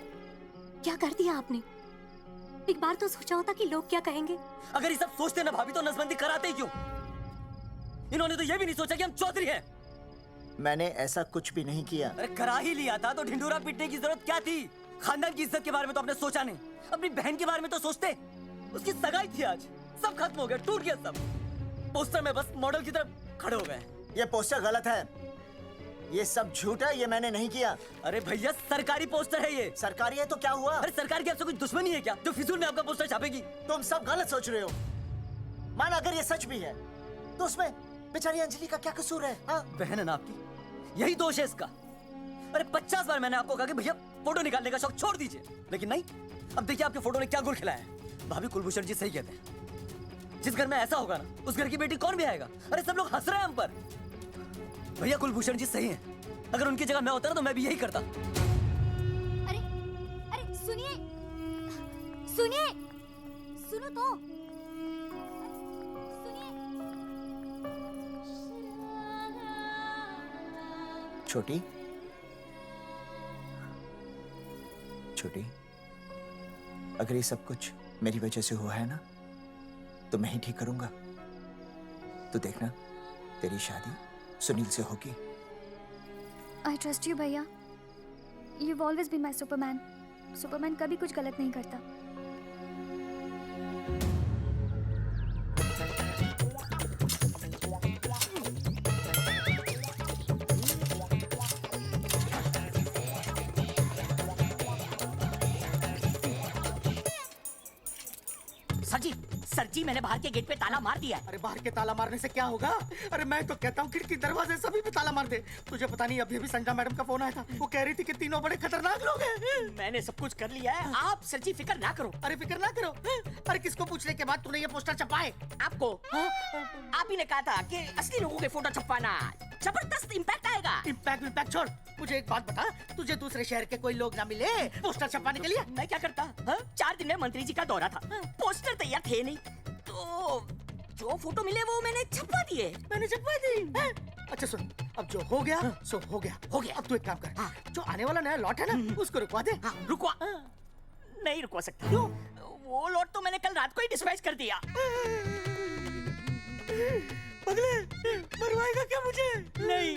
क्या कर दिया आपने? एक बार तो सोचा होता कि लोग क्या कहेंगे। अगर ये सब सोचते ना भाभी तो नसबंदी कराते ही क्यों? इन्होंने तो ये भी नहीं सोचा कि हम चौधरी हैं। मैंने ऐसा कुछ भी नहीं किया। अरे करा ही लिया था तो ढिंडोरा पीटने की जरूरत क्या थी? खानदान की इज्जत के बारे में तो आपने सोचा नहीं, अपनी बहन के बारे में तो सोचते। उसकी सगाई थी आज, सब खत्म हो गया, टूट गया सब। पोस्टर में बस मॉडल की तरफ खड़े हो गए। ये पोस्टर गलत है, ये सब झूठ है, ये मैंने नहीं किया। अरे भैया सरकारी पोस्टर है ये। सरकारी है तो क्या हुआ? अरे सरकार की आपसे कुछ दुश्मनी है क्या जो फिजूल में आपका पोस्टर छापेगी? तुम सब गलत सोच रहे हो। मान अगर ये सच भी है तो उसमें बेचारी अंजलि का क्या कसूर है? हाँ? बहन है ना आपकी, यही दोष है इसका। अरे 50 बार मैंने आपको कहा कि भैया फोटो निकालने का शौक छोड़ दीजिए, लेकिन नहीं। अब देखिए आपके फोटो ने क्या गुल खिलाया है। भाभी कुलभूषण जी सही कहते हैं, जिस घर में ऐसा होगा ना उस घर की बेटी कौन भी आएगा। अरे सब लोग हंस रहे हैं हम पर। भैया कुलभूषण जी सही हैं, अगर उनकी जगह मैं होता ना तो मैं भी यही करता। अरे अरे सुनिए सुनिए, सुनो तो सुनिए। छोटी छोटी, अगर ये सब कुछ मेरी वजह से हुआ है ना तो मैं ही ठीक करूंगा। तो देखना तेरी शादी सुनील से होगी। I trust you भैया। You've always been my Superman. Superman कभी कुछ गलत नहीं करता। सर जी मैंने बाहर के गेट पे ताला मार दिया है। अरे बाहर के ताला मारने से क्या होगा? अरे मैं तो कहता हूँ खिड़की दरवाजे सभी पे ताला मार दे। तुझे पता नहीं अभी अभी संजना मैडम का फोन आया था, वो कह रही थी कि तीनों बड़े खतरनाक लोग हैं। मैंने सब कुछ कर लिया है, आप सर जी फिक्र ना करो। अरे फिक्र ना करो। अरे किसको पूछने के बाद तूने ये पोस्टर छपाए? आपको आप ही ने कहा था कि असली लोगों के फोटो छपवाना जबरदस्त इम्पैक्ट आएगा। इम्पैक्ट छोड़, मुझे एक बात बता, तुझे दूसरे शहर के कोई लोग ना मिले पोस्टर छपवाने के लिए? मैं क्या करता? 4 दिन में मंत्री जी का दौरा था, पोस्टर तैयार थे नहीं, तो जो फोटो मिले वो मैंने छपवा दिए। मैंने छपवा दी? अच्छा सुन, अब जो हो गया सो हो गया। अब तू एक काम कर, जो आने वाला नया लॉट है ना उसको रुकवा दे। रुकवा? नहीं रुकवा सकता। क्यों? वो लॉट तो मैंने कल रात को ही डिस्पैच कर दिया। पगले, मरवाएगा क्या मुझे? नहीं।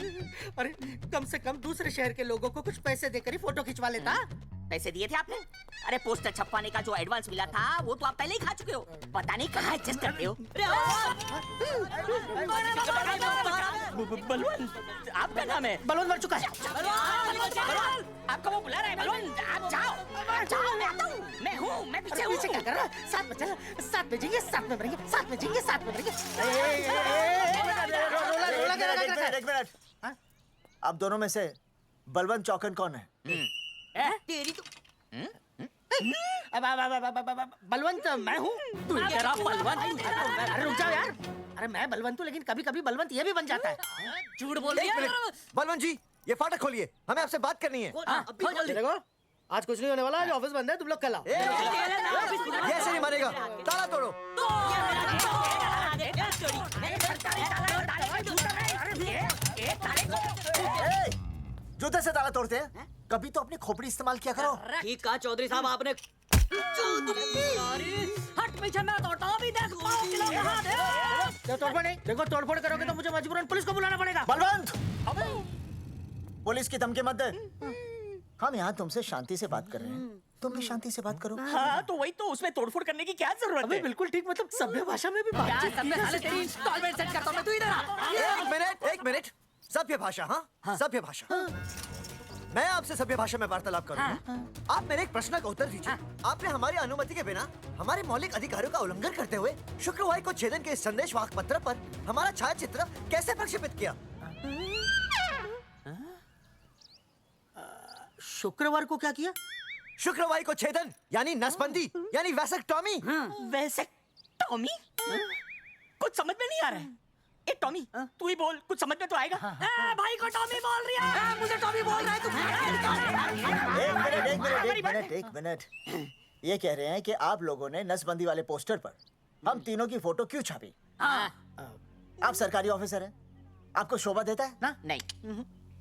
अरे कम से कम दूसरे शहर के लोगों को कुछ पैसे देकर ही फोटो खिंचवा लेता। पैसे दिए थे आपने? अरे पोस्टर छपवाने का जो एडवांस मिला था वो तो आप पहले ही खा चुके हो, पता नहीं कहाँ एडजस्ट करते हो। बलवंत, आपका नाम है? बलवंत मर चुका है। आपको वो बुला रहा है बलवंत, आप जाओ। मैं आता हूँ, मैं हूँ, मैं पीछे हूँ। पीछे क्या कर रहा है? साथ में चल, साथ में जिएंगे, साथ में मरेंगे, साथ में जिएंगे, साथ में मरेंगे। एक मिनट, आप दोनों में से बलवंत चौकन कौन है? तेरी तो बलवंत मैं हूँ। तू तेरा बलवंत अरे रुक जाओ यार। अरे मैं बलवंत हूँ, लेकिन कभी कभी बलवंत ये भी बन जाता है। झूठ बोल रही एक है। मिनट, बलवंत जी ये फाटक खोलिए, हमें आपसे बात करनी है। देखो आज कुछ नहीं होने वाला, आज ऑफिस बंद है, तुम लोग कल आओ। ये ऐसे नहीं मानेगा, ताला तोड़ो। जूते से ताला तोड़ते हैं? कभी तो अपनी खोपड़ी इस्तेमाल किया करो। ठीक कहा चौधरी साहब आपने। हट पीछे, मैं तोड़ता हूँ अभी, देख 5 किलो कहाँ दे। तोड़फोड़ नहीं, देखो तोड़फोड़ करोगे तो मुझे मजबूरन पुलिस को बुलाना पड़ेगा। बलवंत, पुलिस की धमकी मत दे। हम यहाँ तुमसे शांति से बात कर रहे हैं, तुम भी शांति से बात करो। हाँ तो वही तो, उसमें तोड़फोड़ करने की क्या जरूरत है? बिल्कुल ठीक, मतलब सभ्य भाषा में भी बातचीत की जा सकती है। इंस्टॉलमेंट सेट करता हूँ मैं, तू इधर आ। एक मिनट, सभ्य भाषा। हाँ सभ्य भाषा। मैं आपसे सभ्य भाषा में वार्तालाप करूंगा। आप मेरे एक प्रश्न का उत्तर दीजिए। आपने हमारी अनुमति के बिना हमारे मौलिक अधिकारों का उल्लंघन करते हुए शुक्रवार को छेदन के इस संदेश वाहक पत्र पर हमारा छायाचित्र कैसे प्रक्षेपित किया? शुक्रवार को क्या किया? शुक्रवार को छेदन यानी नसबंदी यानी वैसेक्टॉमी। वैसेक्टॉमी? कुछ समझ में नहीं आ रहा है। ए टॉमी, तू ही बोल, कुछ समझ में तो आएगा। भाई को टॉमी बोल रही है, मुझे टॉमी बोल रहा है तू। एक मिनट। ये कह रहे हैं कि आप लोगों ने नसबंदी वाले पोस्टर पर हम तीनों की फोटो क्यों छापी? आप सरकारी ऑफिसर हैं, आपको शोभा देता है ना? नहीं।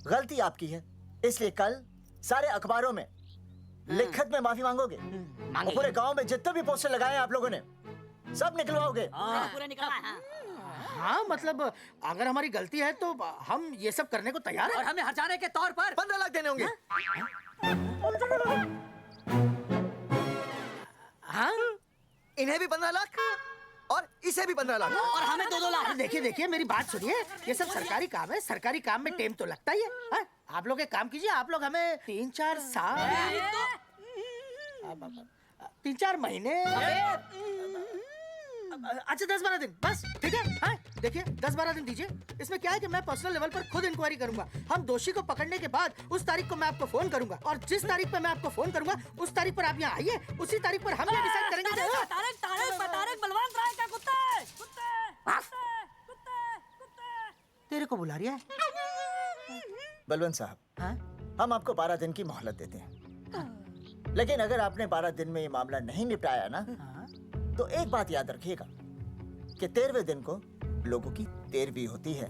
गलती आपकी है, इसलिए कल सारे अखबारों में लिखत में माफी मांगोगे। और पूरे गांव में जितने भी पोस्टर लगाए हैं आप लोगों ने सब निकलवाओगे। पूरा निकला। हाँ मतलब अगर हमारी गलती है तो हम ये सब करने को तैयार हैं। और हमें हटाने के तौर पर 15 लाख देने होंगे। हाँ इन्हें भी 15 लाख और इसे भी 15 लाख। और हमें 2-2 लाख। देखिए मेरी बात सुनिए, ये सब सरकारी काम है, सरकारी काम में टाइम तो लगता ही है। हाँ? आप लोग एक काम कीजिए, आप लोग हमें 3-4 साल 3-4 महीने, अच्छा 10-12 दिन बस, ठीक है? हाँ? देखिए 10-12 दिन दीजिए। इसमें क्या है कि मैं पर्सनल लेवल पर खुद इंक्वायरी करूंगा। हम दोषी को पकड़ने के बाद उस तारीख को मैं आपको फोन करूंगा, और जिस तारीख पे मैं आपको फोन करूंगा उस तारीख पर आप यहाँ आइए। उसी तारीख पर हम ये डिसाइड करेंगे। तारक बलवंत राय का कुत्ते। तेरे को बुला रहा है। बलवंत साहब, हाँ? हम आपको 12 दिन की मोहलत देते हैं, लेकिन अगर आपने 12 दिन में ये मामला नहीं निपटाया ना, तो एक बात याद रखिएगा कि 13वें दिन को लोगों की 13वीं होती है।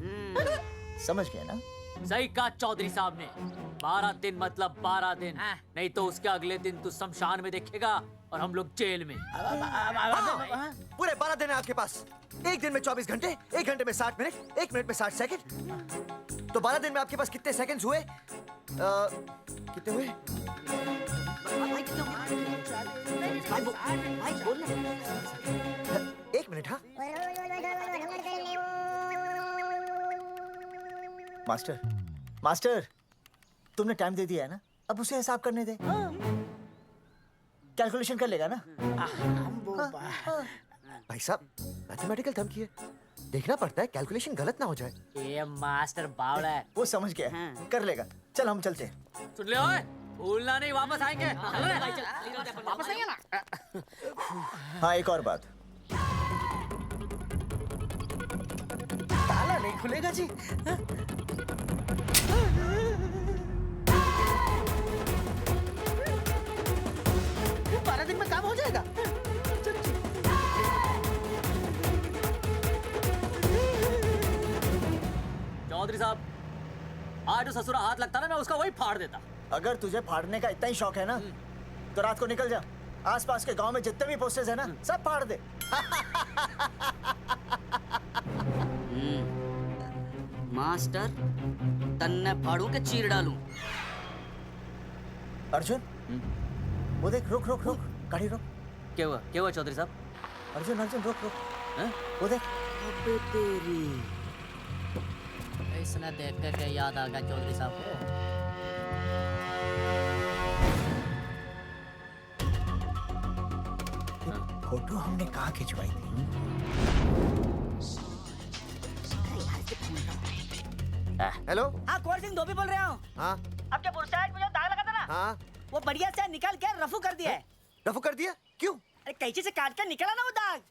समझ गए ना? सही कहा चौधरी साहब ने। 12 दिन मतलब 12 दिन, नहीं तो उसके अगले दिन तू शमशान में देखेगा और हम लोग जेल में। पूरे 12 दिन है आपके पास। एक दिन में 24 घंटे, 1 घंटे में 60 मिनट, 1 मिनट में 60 सेकंड। तो 12 दिन में आपके पास कितने सेकंड्स हुए? कितने हुए? एक मिनट। हाँ मास्टर, तुमने टाइम दे दिया है ना, अब उसे हिसाब करने दे। कैलकुलेशन कर लेगा ना? भाई साहब, मैथमेटिकल थम की है, देखना पड़ता है कैलकुलेशन गलत ना हो जाए। ये मास्टर बावड़ा है। वो समझ गया, कर लेगा। चल हम चलते हैं। सुन ले ओए, भूलना नहीं, वापस आएंगे। वापस आइए ना। हाँ एक और बात, ताला नहीं खुलेगा जी। 12 दिन में काम हो जाएगा। चौधरी साहब, आज जो ससुरा हाथ लगता ना, मैं उसका वही फाड़ देता। अगर तुझे फाड़ने का इतना ही शौक है ना, तो रात को निकल जा, आसपास के गांव में जितने भी पोस्टर्स है ना, सब फाड़ दे। मास्टर, तन्ने फाड़ू के चीर डालूं। अर्जुन, वो देख, रुक रुक रुक, गाड़ी रोक। क्या हुआ चौधरी साहब? अर्जुन अर्जुन रुक रुक, हैं? वो देख। अबे तेरी, इसने देख के याद आ गया चौधरी साहब को। फोटो हमने कहाँ खिंचवाई थी? हेलो। हाँ कुंवर सिंह धोबी बोल रहा हूँ। हाँ आपके बुरसाइड में जो दाग लगा था ना, हाँ। वो बढ़िया से निकाल के रफू कर दिया है। रफू कर दिया? क्यों? अरे कैंची से काट कर निकला ना वो दाग।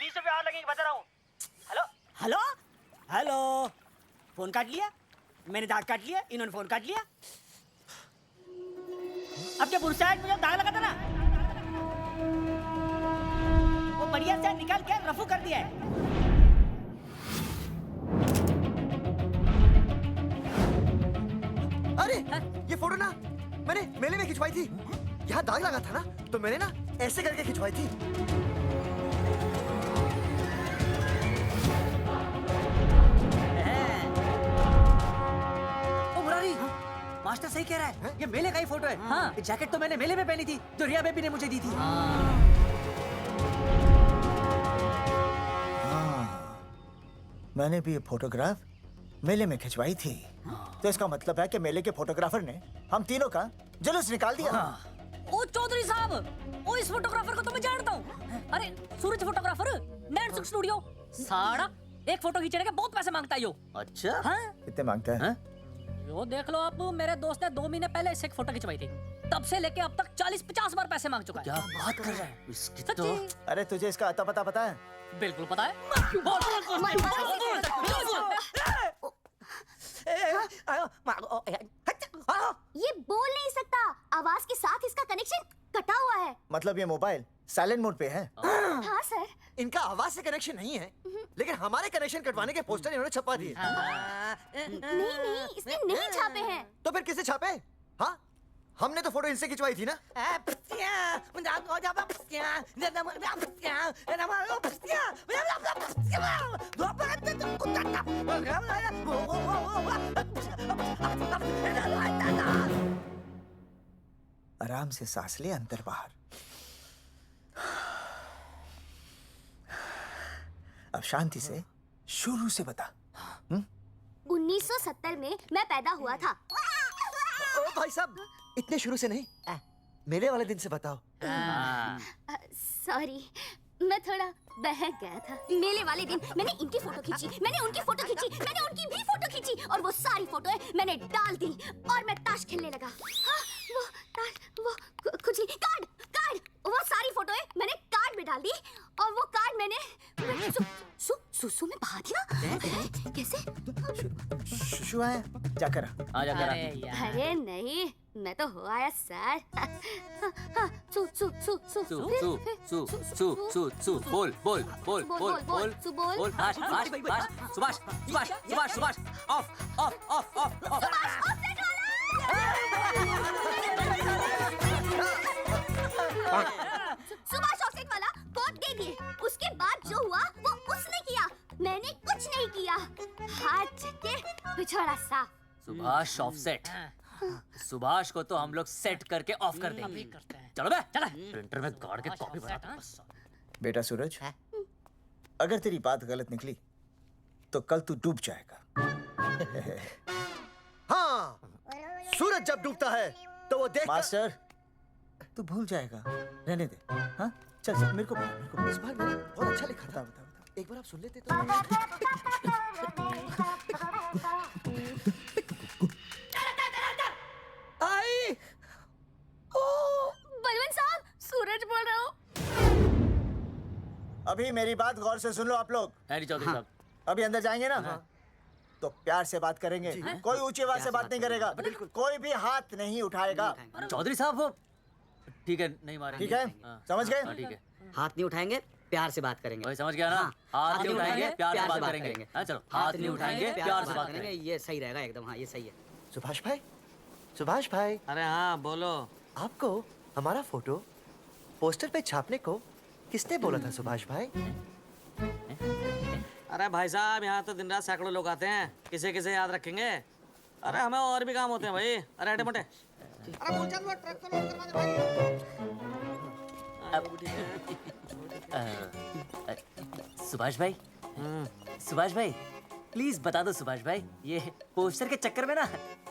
20 रुपए और लगेंगे बता रहा हूँ। हेलो हेलो हेलो, फोन काट लिया, मैंने दाग काट लिया, इन्होंने फोन काट लिया। आपके बुरसाइड में जो दाग लगा था ना, वो बढ़िया से निकाल के रफू कर दिया है। अरे ये फोटो ना मैंने मेले में खिंचवाई थी। यहाँ दाग लगा था ना, तो मैंने ना ऐसे करके खिंचवाई थी। ओ मुरारी, मास्टर सही कह रहा है, ये मेले का ही फोटो है। हाँ। ये जैकेट तो मैंने मेले में पहनी थी, जो रिया बेबी ने मुझे दी थी। मैंने भी ये फोटोग्राफ मेले में खिंचवाई थी। तो इसका मतलब है कि मेले के फोटोग्राफर ने हम तीनों का जुलूस निकाल दिया। ओ चौधरी साहब, ओ इस फोटोग्राफर को तो मैं जानता हूँ। अरे सूरज फोटोग्राफर, नैनसुक स्टूडियो। साड़ा एक फोटो खींचने के बहुत पैसे मांगता है यो। अच्छा हाँ कितने मांगता है? यो देख लो आप, मेरे दोस्त ने 2 महीने पहले इससे एक फोटो खिंचवाई थी, तब से लेके अब तक 40-50 बार पैसे मांग चुका है। क्या बात कर रहा है? इसकी तो सच्ची अरे तुझे इसका अता पता पता है? बिल्कुल पता है। बोल, ये बोल नहीं सकता, आवाज के साथ इसका कनेक्शन कटा हुआ है। मतलब ये मोबाइल साइलेंट मोड पे है। हाँ सर। इनका आवाज से कनेक्शन नहीं है, लेकिन हमारे कनेक्शन कटवाने के पोस्टर इन्होंने छपवा दिए। नहीं, इसने नहीं छापे हैं। तो फिर किसे छापे? हाँ, हमने तो फोटो इनसे खिंचवाई थी ना। आराम से सांस ले, अंदर बाहर। अब शांति से शुरू से बता। 1970 में मैं पैदा हुआ था। ओ भाई साहब, इतने शुरू से नहीं, मेले वाले दिन से बताओ। सॉरी, मैं थोड़ा बहक गया था। मेले वाले दिन मैंने इनकी फोटो खींची, मैंने उनकी फोटो खींची, मैंने उनकी भी फोटो खींची, और वो सारी फोटोएं मैंने डाल दी और मैं ताश खेलने लगा। हाँ, वो ताश, वो कुछ नहीं, कार्ड, वो सारी फोटोएं मैंने कार्ड में डाल दी, और वो कार्ड मैंने सुसु में बहा दिया। कैसे? शुशु आया, जाकर आ जा अरे यार। अरे नहीं, मैं तो हो आया सर। सु सु सु सु सु सु सु सु सु सु बोल बोल बोल बोल बोल सु बोल। बोल भाष भाष भाष Subhash Subhash Subhash Subhash of of of of of. Subhash offset वाला कोड दे दिए। उसके बाद जो हुआ वो उसने किया, मैंने कुछ नहीं किया। हाथ के पिछड़ा सा। सुभाष ऑफसेट। सुभाष को तो हम लोग सेट करके ऑफ कर देंगे। चलो बे, चला प्रिंटर में गाड़ के कॉपी बना। बेटा सूरज, अगर तेरी बात गलत निकली तो कल तू डूब जाएगा। हाँ, सूरज जब डूबता है तो वो देख। मास्टर, तू भूल जाएगा, रहने दे। हाँ चल चल, मेरे को इस बार मैंने बहुत अच्छा लिखा था। बता एक बार आप सुन लेते तो। आई बलवंत साहब, सूरज बोल रहा हूँ। अभी मेरी बात गौर से सुन लो आप लोग। नहीं चौधरी साहब, अभी अंदर जाएंगे ना, तो प्यार से बात करेंगे। कोई ऊंची आवाज से बात नहीं करेगा, कोई भी हाथ नहीं उठाएगा। चौधरी साहब वो ठीक है, नहीं मारेंगे। ठीक है, समझ गए? ठीक है, हाथ नहीं उठाएंगे, प्यार से बात करेंगे। वही समझ गया ना। हाथ नहीं उठाएंगे, प्यार से बात करेंगे। हाँ चलो, हाथ नहीं उठाएंगे, प्यार से बात करेंगे। ये सही रहेगा एकदम। हाँ ये सही है। सुभाष भाई, सुभाष भाई, अरे हाँ बोलो। आपको हमारा फोटो पोस्टर पे छापने को किसने बोला था सुभाष भाई? अरे भाई साहब, यहाँ तो दिन रात सैकड़ों लोग आते हैं, किसे किसे याद रखेंगे। अरे हमें और भी काम होते हैं भाई। अरे हटे मोटे। अरे मूलचंद, वो ट्रक को लोड करवा दे भाई। सुभाष भाई, सुभाष भाई प्लीज बता दो सुभाष भाई, ये पोस्टर के चक्कर में ना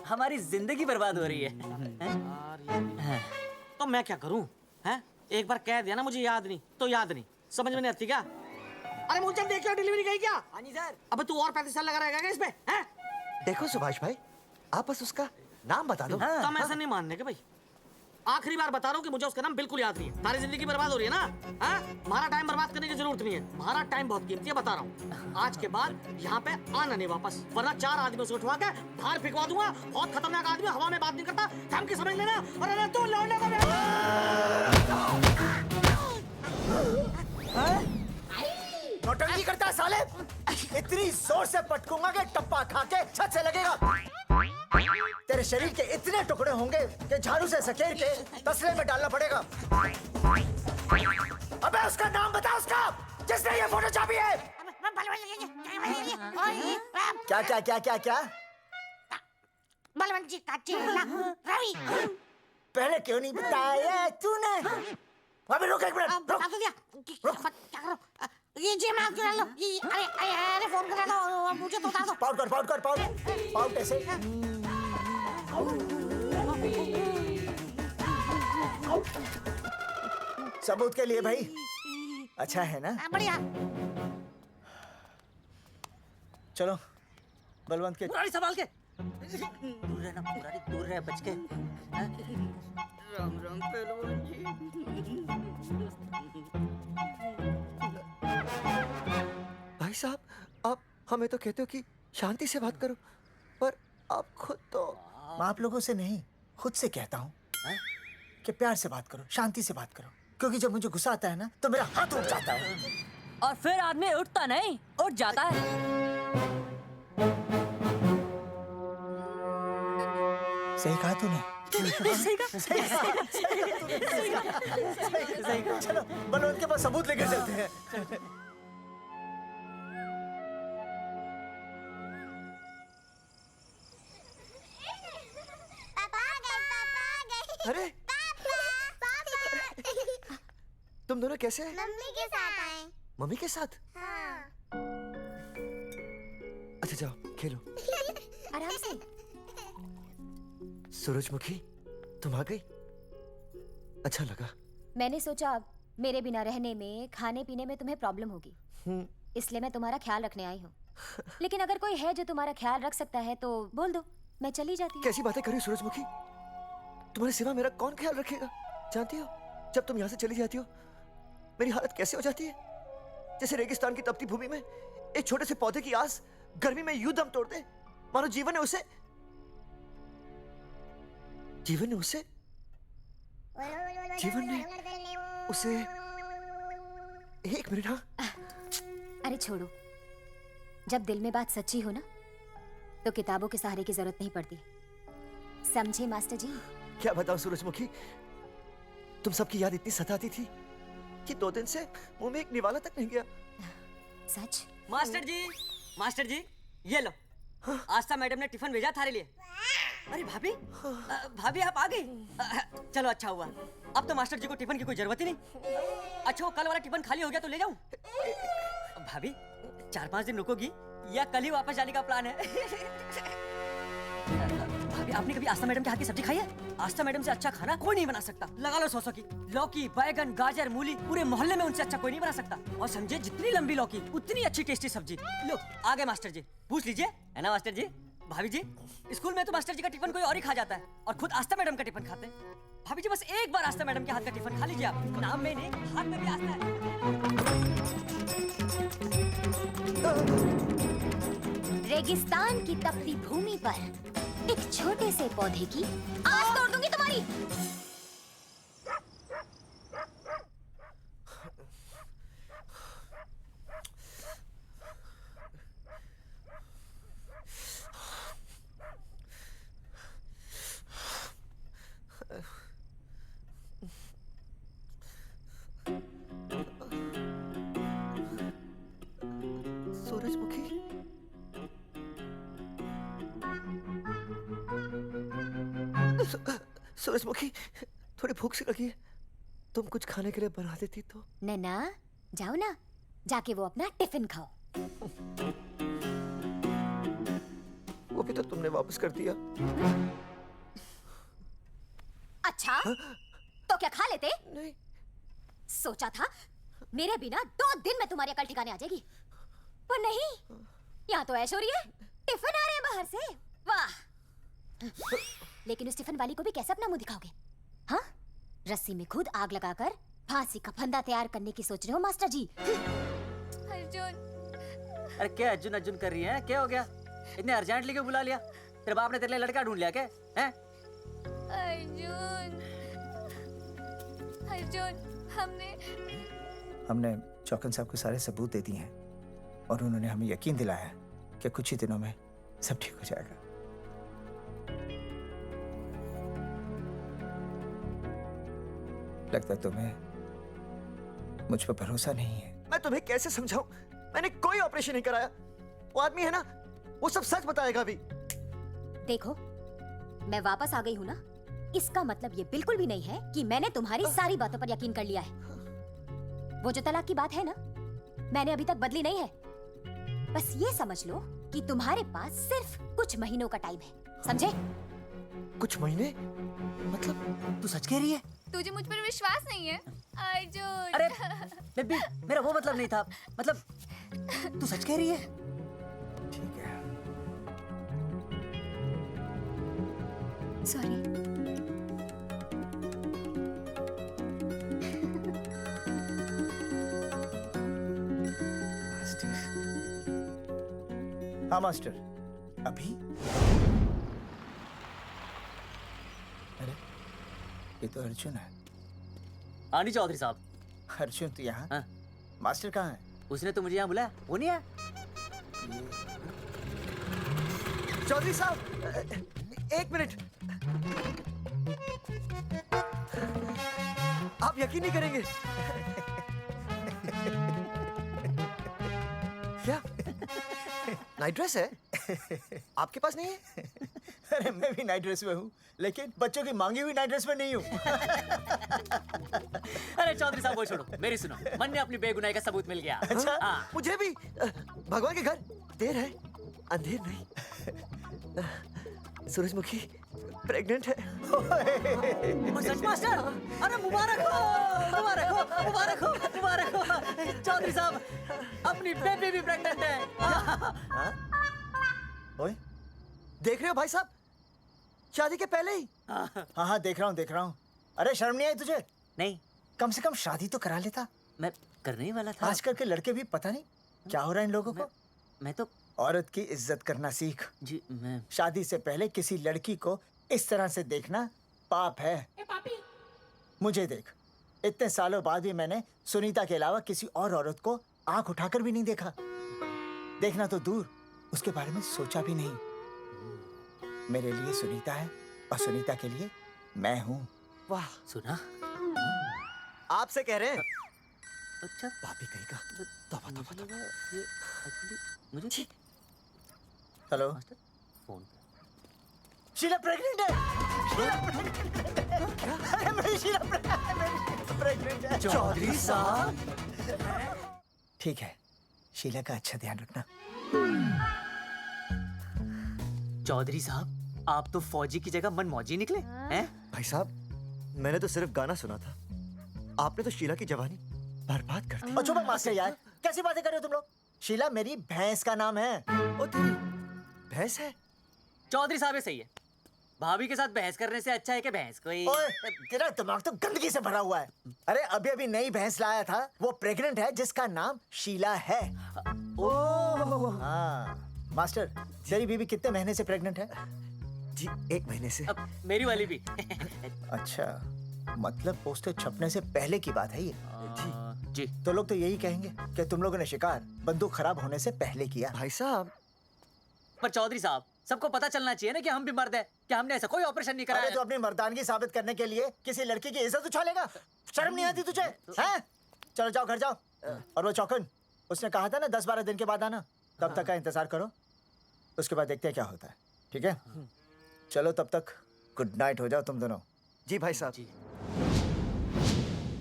हमारी जिंदगी बर्बाद हो रही है। तो मैं क्या करूं? हैं? एक बार कह दिया ना मुझे याद नहीं तो याद नहीं, समझ में नहीं आती क्या? अरे मूलचंद, देखियो डिलीवरी गई क्या? हाँ जी सर। अबे तू और 35 साल लगा रहेगा क्या इसमें? हैं? देखो सुभाष भाई, आप बस उसका नाम बता दो। तुम ऐसा नहीं मानने के भाई। आखिरी बार बता रहा हूँ कि मुझे उसका नाम बिल्कुल याद नहीं है। सारी जिंदगी बर्बाद हो रही है ना? हाँ? हमारा टाइम बर्बाद करने की जरूरत नहीं है। हमारा टाइम बहुत कीमती है, बता रहा हूँ। आज के बाद यहाँ पे आना नहीं वापस, वरना 4 आदमियों से उठवा के बाहर फेंकवा दूंगा। बहुत खतरनाक आदमी, हवा में बात नहीं करता, धमकी समझ लेना। और अरे तू लौंडे को नौटंकी करता है साले। इतनी जोर से पटकूंगा कि टप्पा खा के छत से लगेगा। तेरे शरीर के इतने टुकड़े होंगे कि झाड़ू से सकेर के तसले में डालना पड़ेगा। अबे उसका नाम बता, उसका जिसने ये फोटो छापी है। क्या क्या क्या क्या क्या? बलवंत जी का चेला रवि। पहले क्यों नहीं बताया तूने? अबे रुक एक मिनट, रुक। ये जी माफ करा लो। अरे फोन करा लो, मुझे तो बता दो। पाउट ऐसे। सबूत के लिए भाई, अच्छा है ना? बढ़िया। चलो बलवंत के मुरारी संभाल के। दूर रहना मुरारी, दूर रह, बच के। राम राम पहलवान जी। भाई साहब, आप हमें तो कहते हो कि शांति से बात करो, पर आप खुद तो। मैं आप लोगों से नहीं, खुद से कहता हूँ कि प्यार से बात करो, शांति से बात करो, क्योंकि जब मुझे गुस्सा आता है ना तो मेरा हाथ उठ जाता है। और फिर आदमी उठता नहीं, उठ जाता है। सही कहा तूने। सही कहा। चलो बलवंत के पास सबूत लेकर चलते हैं। अरे तुम दोनों कैसे हैं? मम्मी के साथ आए। मम्मी के साथ? हाँ। अच्छा जाओ खेलो। आराम से। सूरजमुखी, तुम आ गई, अच्छा लगा। मैंने सोचा मेरे बिना रहने में, खाने पीने में तुम्हें प्रॉब्लम होगी, इसलिए मैं तुम्हारा ख्याल रखने आई हूँ। लेकिन अगर कोई है जो तुम्हारा ख्याल रख सकता है तो बोल दो, मैं चली जाती हूँ। कैसी बातें कर रही हो सूरजमुखी? तुम्हारे सिवा मेरा कौन ख्याल रखेगा? जानती हो जब तुम यहाँ से चली जाती हो मेरी हालत कैसे हो जाती है? जैसे रेगिस्तान की तपती भूमि में एक छोटे से पौधे की आस गर्मी में यूं दम तोड़ दे, मानो जीवन ने उसे एक मिनट। हाँ अरे छोड़ो, जब दिल में बात सच्ची हो ना तो किताबों के सहारे की जरूरत नहीं पड़ती, समझे मास्टर जी? क्या बताऊं सूरजमुखी, तुम सबकी याद इतनी सताती थी कि 2 दिन से मुंह में एक निवाला तक नहीं गया। सच? मास्टर जी ये लो, आस्था मैडम ने टिफिन भेजा थारे लिए। अरे भाभी, भाभी आप आ गई? चलो अच्छा हुआ, अब तो मास्टर जी को टिफिन की कोई जरूरत ही नहीं। अच्छा वो कल वाला टिफिन खाली हो गया तो ले जाऊं? भाभी 4-5 दिन रुकोगी या कल ही वापस जाने का प्लान है? भाभी आपने कभी आस्था मैडम के हाथ की सब्जी खाई है? आस्था मैडम से अच्छा खाना कोई नहीं बना सकता। लगा लो 100 की। लौकी, बैगन, गाजर, मूली, पूरे मोहल्ले में उनसे अच्छा कोई नहीं बना सकता। और समझे जितनी लंबी लौकी उतनी अच्छी टेस्टी सब्जी। लो आ गए मास्टर जी, पूछ लीजिए, है ना मास्टर जी? भाभी जी स्कूल में तो मास्टर जी का टिफिन कोई और ही खा जाता है और खुद आस्था मैडम का टिफिन खाते हैं। भाभी जी बस एक बार आस्था मैडम के हाथ का टिफिन खा लीजिए आप, नाम में नहीं हाथ में भी आस्था है। रेगिस्तान की तपती भूमि पर एक छोटे से पौधे की आस तोड़ दूंगी तुम्हारी। सूरजमुखी, सूरजमुखी थोड़ी भूख सी लगी है, तुम कुछ खाने के लिए बना देती तो। नैना जाओ ना, जाके वो अपना टिफिन खाओ। वो भी तो तुमने वापस कर दिया। अच्छा तो क्या खा लेते? नहीं। सोचा था मेरे बिना 2 दिन में तुम्हारी अकल ठिकाने आ जाएगी, पर नहीं, यहाँ तो ऐश हो रही है, टिफिन आ रहे हैं बाहर से, वाह। लेकिन उस टिफिन वाली को भी कैसे अपना मुंह दिखाओगे? हाँ, रस्सी में खुद आग लगाकर फांसी का फंदा तैयार करने की सोच रहे हो मास्टर जी? अर्जुन, अरे क्या अर्जुन अर्जुन कर रही है? क्या हो गया? इतने अर्जेंटली क्यों बुला लिया? तेरे बाप ने तेरे लिए लड़का ढूंढ लिया क्या? हैं? अर्जुन, अर्जुन, हमने चौकन साहब को सारे सबूत दे दिए हैं और उन्होंने हमें यकीन दिलाया कि कुछ ही दिनों में सब ठीक हो जाएगा। लगता है तुम्हें मुझ पर भरोसा नहीं है। मैं तुम्हें कैसे समझाऊं? मैंने कोई ऑपरेशन नहीं कराया। वो आदमी है ना, वो सब सच बताएगा भी। देखो, मैं वापस आ गई हूँ ना, इसका मतलब ये बिल्कुल भी नहीं है कि मैंने तुम्हारी सारी बातों पर यकीन कर लिया है। वो जो तलाक की बात है ना, मैंने अभी तक बदली नहीं है। बस ये समझ लो कि तुम्हारे पास सिर्फ कुछ महीनों का टाइम है, समझे? कुछ महीने? मतलब तू सच कह रही है? तुझे मुझ पर विश्वास नहीं है अर्जुन? अरे बेबी, मेरा वो मतलब नहीं था। मतलब तू सच कह रही है? ठीक है। सॉरी। हाँ मास्टर, अभी? अरे ये तो अर्जुन है। हाँ नहीं चौधरी साहब। अर्जुन तो यहाँ? हाँ। मास्टर कहाँ है? उसने तो मुझे यहाँ बुलाया, वो नहीं है? चौधरी साहब, एक मिनट। आप यकीन नहीं करेंगे। क्या नाइट ड्रेस है? आपके पास नहीं है? अरे मैं भी नाइट ड्रेस में हूँ, लेकिन बच्चों की मांगी हुई नाइट ड्रेस में नहीं हूँ। अरे चौधरी साहब वो छोड़ो, मेरी सुनो। मन ने अपनी बेगुनाही का सबूत मिल गया। अच्छा, हाँ। मुझे भी। भगवान के घर देर है, अंधेर नहीं। सूरजमुखी प्रेग्नेंट है। सच मास्टर? अरे मुबारक हो, मुबारक हो, मुबारक हो, मुबारक हो। चौधरी साहब, अपनी बेबी भी प्रेग्नेंट है। ओए, देख रहे हो भाई साहब? शादी के पहले ही? हाँ, देख रहा हूँ। अरे शर्म नहीं आई तुझे? नहीं। कम से कम शादी तो करा लेता। मैं करने ही वाला था। आजकल के लड़के भी पता नहीं क्या हो रहा है इन लोगों को। मैं तो औरत की इज्जत करना सीख। जी मैं शादी से पहले किसी लड़की को इस तरह से देखना पाप है। मुझे देख, इतने सालों बाद भी मैंने सुनीता के अलावा किसी और औरत को आंख उठाकर भी नहीं देखा। देखना तो दूर, उसके बारे में सोचा भी नहीं। मेरे लिए सुनीता है और सुनीता के लिए मैं हूँ। वाह, सुना? आपसे कह रहे हैं। अच्छा भाभी कहीं का। ये एक्चुअली मुझे हेलो, फोन शीला प्रेग्नेंट है। अरे मेरी शीला प्रेग्नेंट है। चौधरी साहब, ठीक है, शीला का अच्छा ध्यान रखना। चौधरी साहब, आप तो फौजी की जगह मनमौजी निकले हैं? भाई साहब, मैंने तो सिर्फ गाना सुना था। आपने तो शीला की जवानी बर्बाद कर दी। और चुप मास्टर यार, कैसी बातें कर रहे हो तुम लोग? शीला मेरी भैंस का नाम है। ओ तेरी भैंस है? चौधरी साहब ये सही है। भाभी के साथ बहस करने से अच्छा है कि भैंस कोई। ओए, तेरा दिमाग तो गंदगी से भरा हुआ है। अरे अभी अभी नई भैंस लाया था, वो प्रेग्नेंट है, जिसका नाम शीला है। ओह हाँ। मास्टर, तेरी बीवी कितने महीने से प्रेग्नेंट है? जी 1 महीने से। अब मेरी वाली भी। अच्छा, मतलब पोस्टर छपने से पहले की बात है ये। जी। तो लोग तो यही कहेंगे कि तुम लोगों ने शिकार बंदूक खराब होने से पहले किया। भाई साहब, पर चौधरी साहब, सबको पता चलना चाहिए ना कि हम भी मर्द हैं, कि हमने ऐसा कोई ऑपरेशन नहीं कराया। अरे तो अपनी मर्दानगी साबित करने के लिए किसी लड़की की इज्जत उछालेगा? शर्म नहीं आती तुझे? हैं? चलो जाओ, घर जाओ। और वो चौकन, उसने कहा था ना 10-12 दिन के बाद आना, तब तक का इंतजार करो। उसके बाद देखते हैं क्या होता है। ठीक है? चलो तब तक गुड नाइट हो जाओ तुम दोनों। जी भाई साहब। जी।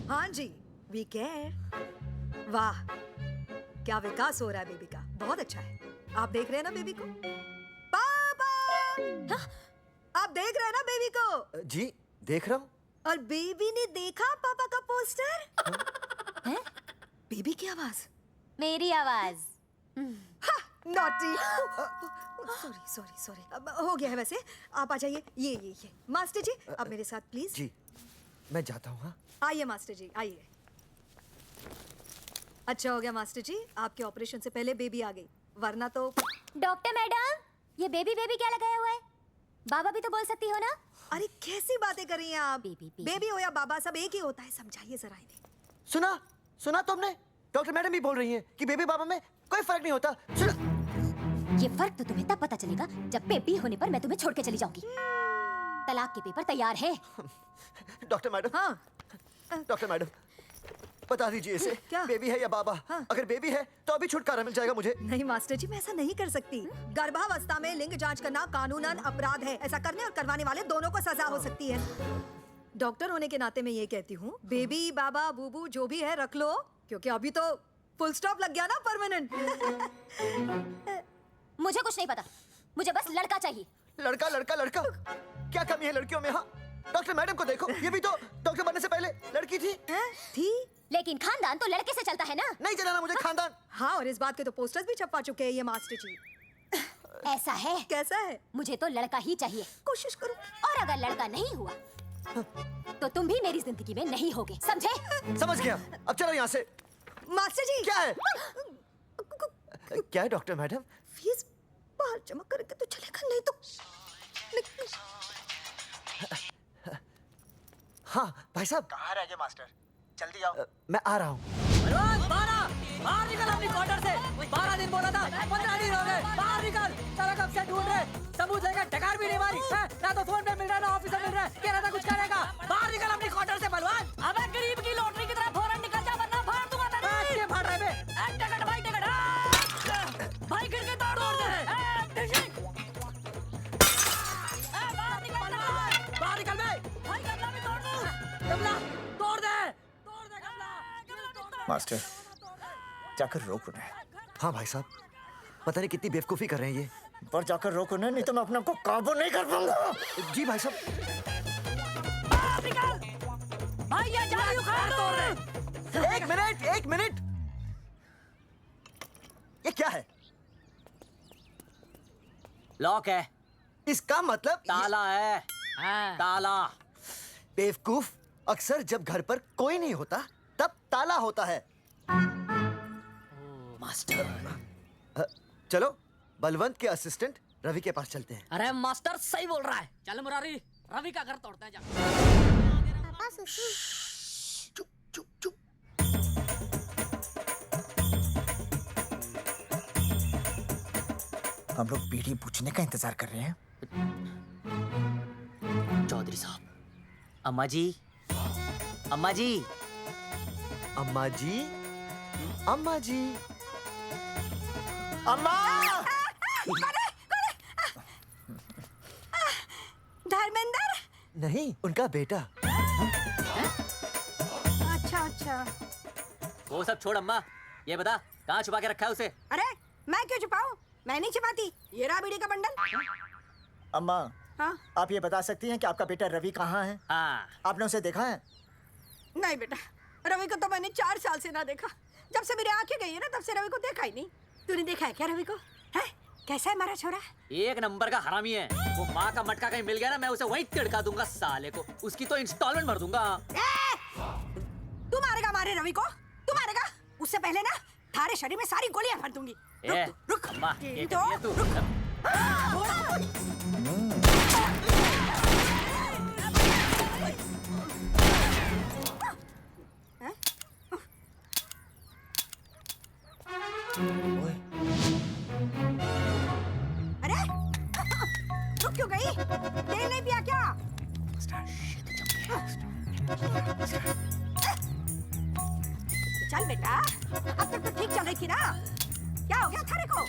हाँ जी, वी केयर। वाह, क्या विकास हो रहा है बेबी का, बहुत अच्छा है। आप देख रहे हैं ना बेबी को? पापा! आप देख रहे हैं ना बेबी को? जी देख रहा हूँ। और बेबी ने देखा पापा का पोस्टर? हैं? बेबी की आवाज? मेरी आवाज। नॉटी। सॉरी सॉरी सॉरी, अब हो गया है वैसे। आप आ जाइए। ये मास्टर जी, आप मेरे साथ प्लीज। जी मैं जाता हूँ। हाँ आइए मास्टर जी, आइए। अच्छा हो गया मास्टर जी, आपके ऑपरेशन से पहले बेबी आ गई, वरना तो। डॉक्टर मैडम, ये बेबी बेबी क्या लगाया हुआ है? बाबा भी तो बोल सकती हो ना? अरे कैसी बातें कर रही हैं आप? बेबी बेबी हो या बाबा, सब एक ही होता है, समझाइए जरा इन्हें। सुना तुमने? डॉक्टर मैडम भी बोल रही हैं कि बेबी बाबा में कोई फर्क नहीं होता। सुना? ये फर्क तो तुम्हें तब पता चलेगा जब बेबी होने पर मैं तुम्हें छोड़ के चली जाऊंगी। तलाक के पेपर तैयार है। Doctor madam. हाँ डॉक्टर मैडम बता दीजिए इसे, क्या? बेबी है या बाबा? हाँ। अगर बेबी है तो अभी छुटकारा मिल जाएगा मुझे। नहीं मास्टर जी, मैं ऐसा नहीं कर सकती। गर्भावस्था में लिंग जांच करना कानूनन अपराध है। ऐसा करने और करवाने वाले दोनों को सजा हो सकती है। डॉक्टर होने के नाते मैं ये कहती हूँ, बेबी बाबा बूबू जो भी है रख लो, क्योंकि अभी तो फुल स्टॉप लग गया ना परमानेंट। मुझे कुछ नहीं पता, मुझे बस लड़का चाहिए। लड़का लड़का लड़का, क्या कमी है लड़कियों में? हाँ डॉक्टर मैडम को देखो, ये भी तो डॉक्टर बनने से पहले लड़की थी। थी, लेकिन खानदान तो लड़के से चलता है ना। नहीं चलाना मुझे खानदान। हाँ, और इस बात के तो पोस्टर्स भी छपवा चुके हैं ये मास्टर जी। ऐसा है? कैसा है? मुझे तो लड़का ही चाहिए। कोशिश करो। और अगर लड़का नहीं हुआ तो तुम भी मेरी जिंदगी में नहीं होगे, समझे? समझ गया, अब चलो यहाँ से। मास्टर जी क्या है? क्या है डॉक्टर मैडम? फीस बाहर जमा करके तो चलेगा, नहीं तो। हाँ भाई साहब। कहाँ रह गए मास्टर? जल्दी आओ। मैं आ रहा हूँ। बाहर निकल अपनी क्वार्टर से। 12 दिन बोला था, 15 दिन हो गए। बाहर निकल, सारा कब से ढूंढ रहे, सबूत लेकर डकार भी नहीं मारी है? ना तो फोन पे मिल रहा है, ना ऑफिस में मिल रहा है। कह रहा था कुछ करेगा। बाहर निकल अपनी क्वार्टर से बलवान। अबे गरीब की लॉटरी की तरह फौरन निकल जा, वरना फाड़ दूंगा तेरे। क्या फाड़ रहे बे? टिकट भाई, टिकट। भाई गिर के तोड़ दे। बाहर निकल बे। भाई गमला भी तोड़ दूं। गमला तोड़ दे, तोड़ दे गमला। मास्टर जाकर रोक उन्हें। हाँ भाई साहब, पता नहीं कितनी बेवकूफी कर रहे हैं ये। पर जाकर रोक उन्हें, नहीं तो मैं अपने आप को काबू नहीं कर पाऊंगा। जी भाई साहब। भाई ये जाली उखाड़ दो। एक मिनट। ये क्या है? लॉक है। इसका मतलब ताला है। ताला। बेवकूफ, अक्सर जब घर पर कोई नहीं होता तब ताला होता है। मास्टर। चलो बलवंत के असिस्टेंट रवि के पास चलते हैं। अरे मास्टर सही बोल रहा है। चल मुरारी, रवि का घर तोड़ते हैं। जा। चुप। हम लोग बीड़ी पूछने का इंतजार कर रहे हैं। चौधरी साहब। अम्मा जी, अम्मा जी, अम्मा जी, अम्मा जी, अम्मा। धर्मेंद्र? नहीं, उनका बेटा। अच्छा। वो सब छोड़ अम्मा, ये बता कहाँ छुपा के रखा है उसे? अरे मैं क्यों छुपाऊं? मैं नहीं छुपाती। ये रहा बीड़ी का बंडल। अम्मा, हाँ? आप ये बता सकती हैं कि आपका बेटा रवि कहाँ है? हाँ। आपने उसे देखा है? नहीं बेटा, रवि को तो मैंने 4 साल से ना देखा। जब से मेरी आंखें गई है ना, तब से रवि को देखा ही नहीं। तूने देखा है क्या रवि को? है? कैसा है हमारा छोरा? एक नंबर का हरामी है। वो माँ का मटका कहीं मिल गया ना, मैं उसे वहीं तिड़का दूंगा साले को। उसकी तो इंस्टॉलमेंट भर दूंगा। तू मारेगा हमारे रवि को? तू मारेगा? उससे पहले ना थारे शरीर में सारी गोलियां भर दूंगी। रुक। अम्मा, ये तो तू। अरे रुक क्यों गई? तेल नहीं पिया क्या? चल बेटा, अब तक तो ठीक चल रही थी ना? क्या हो गया थारे को?